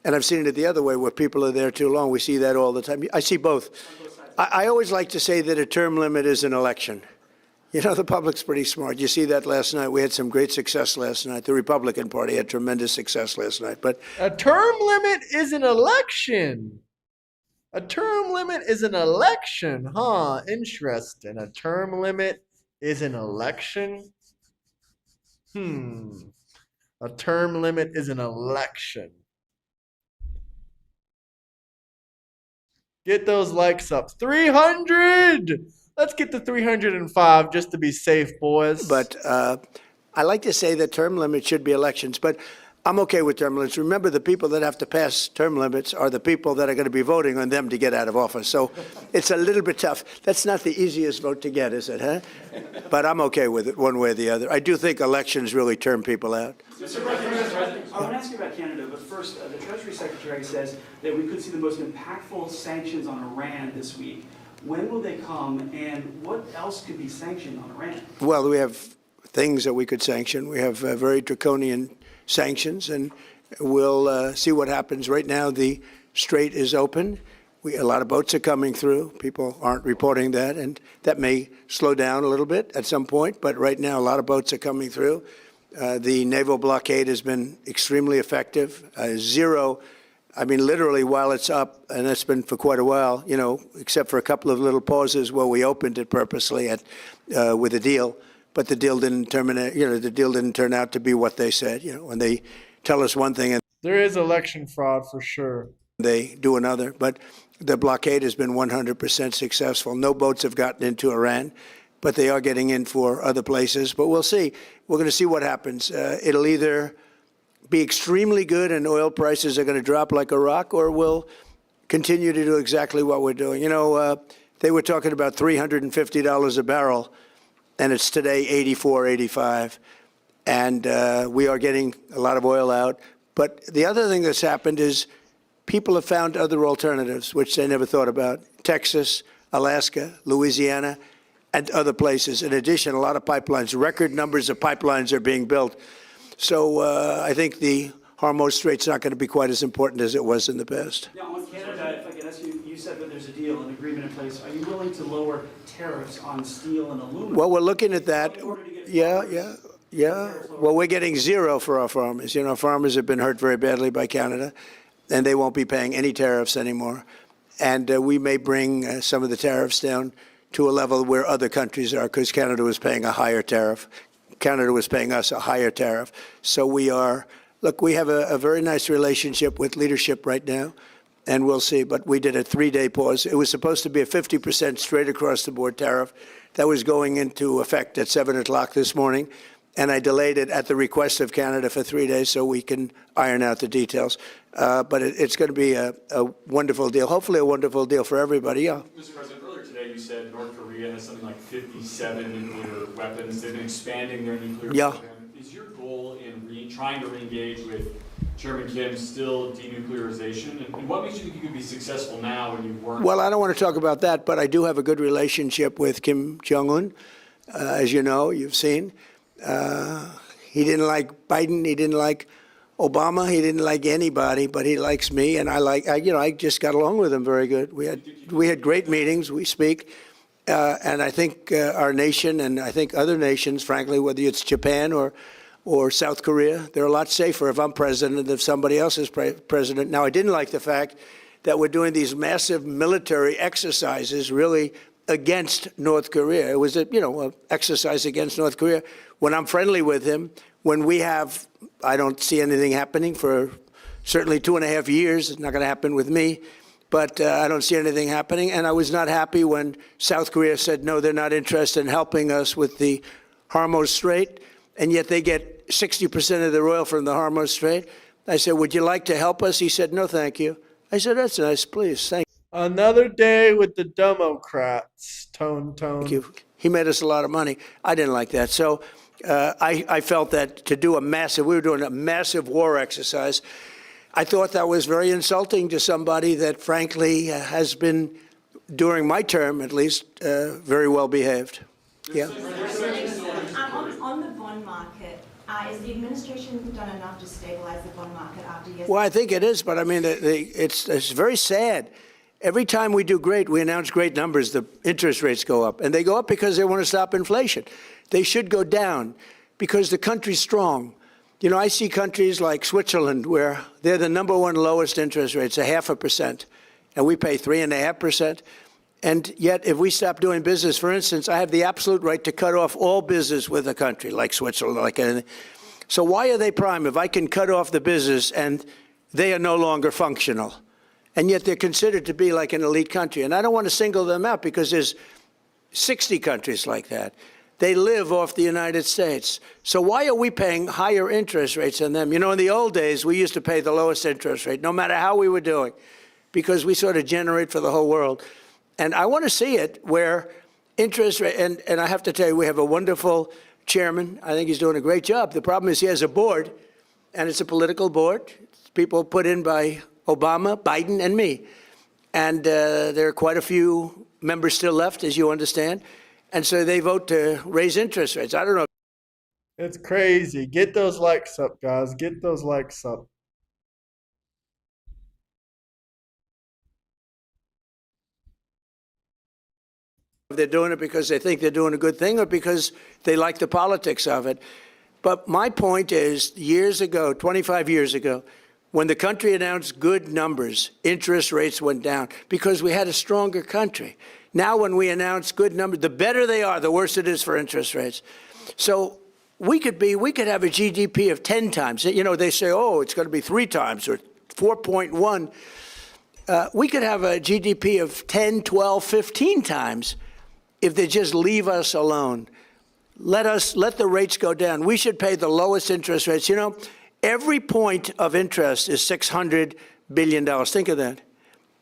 And I've seen it the other way where people are there too long. We see that all the time. I see both. I always like to say that a term limit is an election. You know, the public's pretty smart. You see that last night. We had some great success last night. The Republican Party had tremendous success last night. But a term limit is an election. A term limit is an election, huh? Interesting. A term limit is an election. A term limit is an election. Get those likes up. 300! Let's get to 305 just to be safe, boys. But I like to say that term limits should be elections, but I'm okay with term limits. Remember, the people that have to pass term limits are the people that are going to be voting on them to get out of office. So it's a little bit tough. That's not the easiest vote to get, is it, huh? But I'm okay with it one way or the other. I do think elections really term people out. Mr. President, I want to ask you about Canada, but first, the Treasury Secretary says that we could see the most impactful sanctions on Iran this week. When will they come, and what else could be sanctioned on Iran? Well, we have things that we could sanction. We have very draconian sanctions, and we'll see what happens. Right now, the strait is open. A lot of boats are coming through. People aren't reporting that, and that may slow down a little bit at some point. But right now, a lot of boats are coming through. The naval blockade has been extremely effective. Zero, I mean, literally, while it's up, and that's been for quite a while, you know, except for a couple of little pauses where we opened it purposely with a deal. But the deal didn't terminate, you know, the deal didn't turn out to be what they said, you know, when they tell us one thing and There is election fraud for sure. they do another. But the blockade has been 100% successful. No boats have gotten into Iran, but they are getting in for other places. But we'll see. We're going to see what happens. It'll either be extremely good and oil prices are going to drop like a rock, or we'll continue to do exactly what we're doing. You know, they were talking about $350 a barrel, and it's today 84, 85. And we are getting a lot of oil out. But the other thing that's happened is people have found other alternatives, which they never thought about. Texas, Alaska, Louisiana, and other places. In addition, a lot of pipelines, record numbers of pipelines are being built. So I think the Hormuz Strait's not going to be quite as important as it was in the past. Now, on Canada, if I can ask you, you said that there's a deal, an agreement in place. Are you willing to lower tariffs on steel and aluminum? Well, we're looking at that. Yeah. Well, we're getting zero for our farmers. You know, farmers have been hurt very badly by Canada, and they won't be paying any tariffs anymore. And we may bring some of the tariffs down to a level where other countries are, because Canada was paying a higher tariff. Canada was paying us a higher tariff. So we are, look, we have a very nice relationship with leadership right now, and we'll see. But we did a 3-day pause. It was supposed to be a 50% straight across the board tariff. That was going into effect at 7 o'clock this morning. And I delayed it at the request of Canada for 3 days so we can iron out the details. But it's going to be a wonderful deal, hopefully a wonderful deal for everybody, yeah. Mr. President, earlier today you said North Korea has something like 57 nuclear weapons. They've been expanding their nuclear program. Is your goal in trying to re-engage with Chairman Kim still denuclearization? And what makes you think you could be successful now when you've worked? Well, I don't want to talk about that, but I do have a good relationship with Kim Jong-un, as you know, you've seen. He didn't like Biden. He didn't like Obama. He didn't like anybody, but he likes me, and I just got along with him very good. We had great meetings. We speak, and I think our nation, and I think other nations, frankly, whether it's Japan or South Korea, they're a lot safer if I'm president than if somebody else is president. Now, I didn't like the fact that we're doing these massive military exercises, really against North Korea. It was an exercise against North Korea. When I'm friendly with him, when we have, I don't see anything happening for certainly 2.5 years. It's not going to happen with me, but I don't see anything happening. And I was not happy when South Korea said, no, they're not interested in helping us with the Hormuz Strait, and yet they get 60% of their oil from the Hormuz Strait. I said, would you like to help us? He said, no, thank you. I said, that's nice, please, thank you. Another day with the Democrats. Tone. Thank you. He made us a lot of money. I didn't like that. So I felt that to do we were doing a massive war exercise. I thought that was very insulting to somebody that, frankly, has been, during my term at least, very well behaved. Yeah. On the bond market, has the administration done enough to stabilize the bond market after yesterday? Well, I think it is, but I mean, it's very sad. Every time we do great, we announce great numbers, the interest rates go up. And they go up because they want to stop inflation. They should go down because the country's strong. You know, I see countries like Switzerland where they're the #1 lowest interest rates, 0.5%, and we pay 3.5%. And yet, if we stop doing business, for instance, I have the absolute right to cut off all business with a country like Switzerland, like anything. So why are they prime if I can cut off the business and they are no longer functional? And yet they're considered to be like an elite country. And I don't want to single them out because there's 60 countries like that. They live off the United States. So why are we paying higher interest rates than them? You know, in the old days, we used to pay the lowest interest rate, no matter how we were doing, because we sort of generate for the whole world. And I want to see it where interest rate, and I have to tell you, we have a wonderful chairman. I think he's doing a great job. The problem is he has a board, and it's a political board. It's people put in by Obama, Biden, and me. And there are quite a few members still left, as you understand. And so they vote to raise interest rates. I don't know. It's crazy. Get those likes up, guys. Get those likes up. They're doing it because they think they're doing a good thing or because they like the politics of it. But my point is, years ago, 25 years ago, when the country announced good numbers, interest rates went down because we had a stronger country. Now when we announce good numbers, the better they are, the worse it is for interest rates. So we could have a GDP of 10 times. You know, they say, oh, it's going to be 3 times or 4.1. We could have a GDP of 10, 12, 15 times if they just leave us alone. Let the rates go down. We should pay the lowest interest rates. You know, every point of interest is $600 billion. Think of that.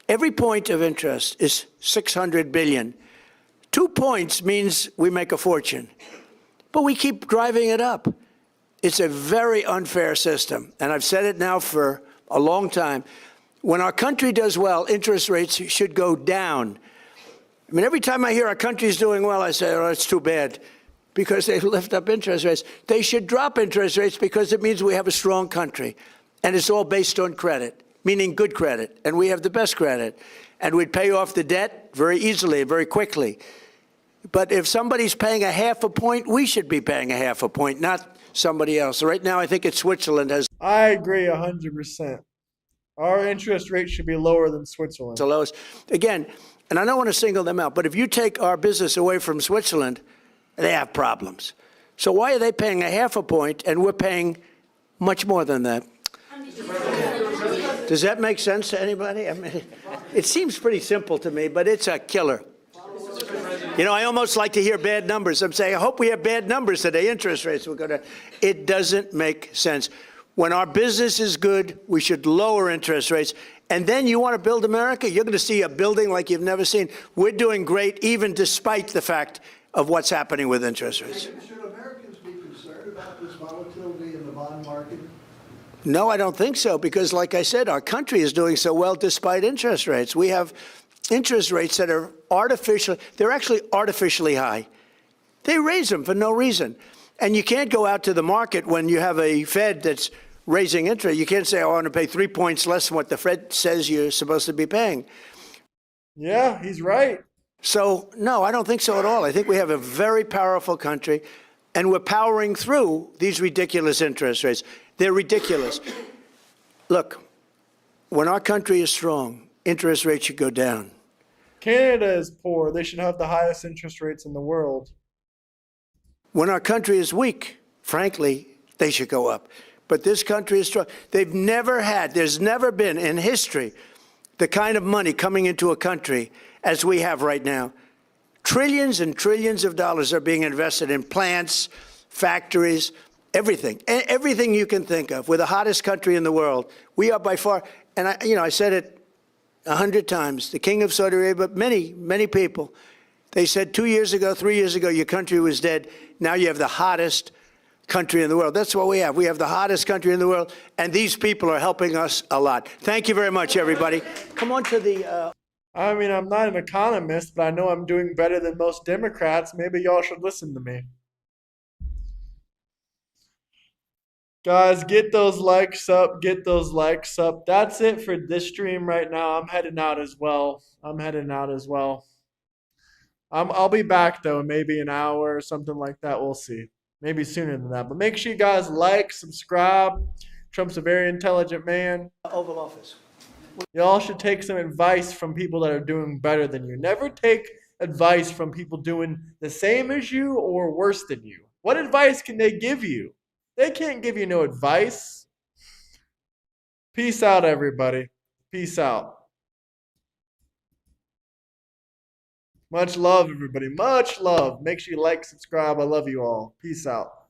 Every point of interest is $600 billion. 2 points means we make a fortune, but we keep driving it up. It's a very unfair system, and I've said it now for a long time. When our country does well, interest rates should go down. I mean, every time I hear our country's doing well, I say, oh, it's too bad, because they lift up interest rates. They should drop interest rates because it means we have a strong country, and it's all based on credit, meaning good credit, and we have the best credit, and we'd pay off the debt very easily, very quickly. But if somebody's paying a half a point, we should be paying a half a point, not somebody else. Right now, I think it's Switzerland has. I agree 100%. Our interest rate should be lower than Switzerland. The lowest. Again, and I don't want to single them out, but if you take our business away from Switzerland, they have problems. So why are they paying a half a point and we're paying much more than that? Does that make sense to anybody? I mean, it seems pretty simple to me, but it's a killer. You know, I almost like to hear bad numbers. I'm saying, I hope we have bad numbers today. Interest rates will go down. It doesn't make sense. When our business is good, we should lower interest rates. And then you want to build America, you're going to see a building like you've never seen. We're doing great, even despite the fact of what's happening with interest rates. Should Americans be concerned about this volatility in the bond market? No, I don't think so, because like I said, our country is doing so well despite interest rates. We have interest rates that are they're actually artificially high. They raise them for no reason. And you can't go out to the market when you have a Fed that's raising interest. You can't say, oh, I want to pay 3 points less than what the Fed says you're supposed to be paying. Yeah, he's right. So, no, I don't think so at all. I think we have a very powerful country, and we're powering through these ridiculous interest rates. They're ridiculous. Look, when our country is strong, interest rates should go down. Canada is poor. They should have the highest interest rates in the world. When our country is weak, frankly, they should go up. But this country is strong. There's never been in history the kind of money coming into a country as we have right now. Trillions and trillions of dollars are being invested in plants, factories, everything. Everything you can think of. We're the hottest country in the world. We are by far, and I said it 100 times, the king of Saudi Arabia, but many people, they said 2 years ago, 3 years ago, your country was dead. Now you have the hottest country in the world. That's what we have. We have the hottest country in the world, and these people are helping us a lot. Thank you very much, everybody. Come on to the... I mean, I'm not an economist, but I know I'm doing better than most Democrats. Maybe y'all should listen to me. Guys, get those likes up. Get those likes up. That's it for this stream right now. I'm heading out as well. I'll be back, though, maybe an hour or something like that. We'll see. Maybe sooner than that. But make sure you guys like, subscribe. Trump's a very intelligent man. Oval Office. Y'all should take some advice from people that are doing better than you. Never take advice from people doing the same as you or worse than you. What advice can they give you? They can't give you no advice. Peace out, everybody. Peace out. Much love, everybody. Much love. Make sure you like, subscribe. I love you all. Peace out.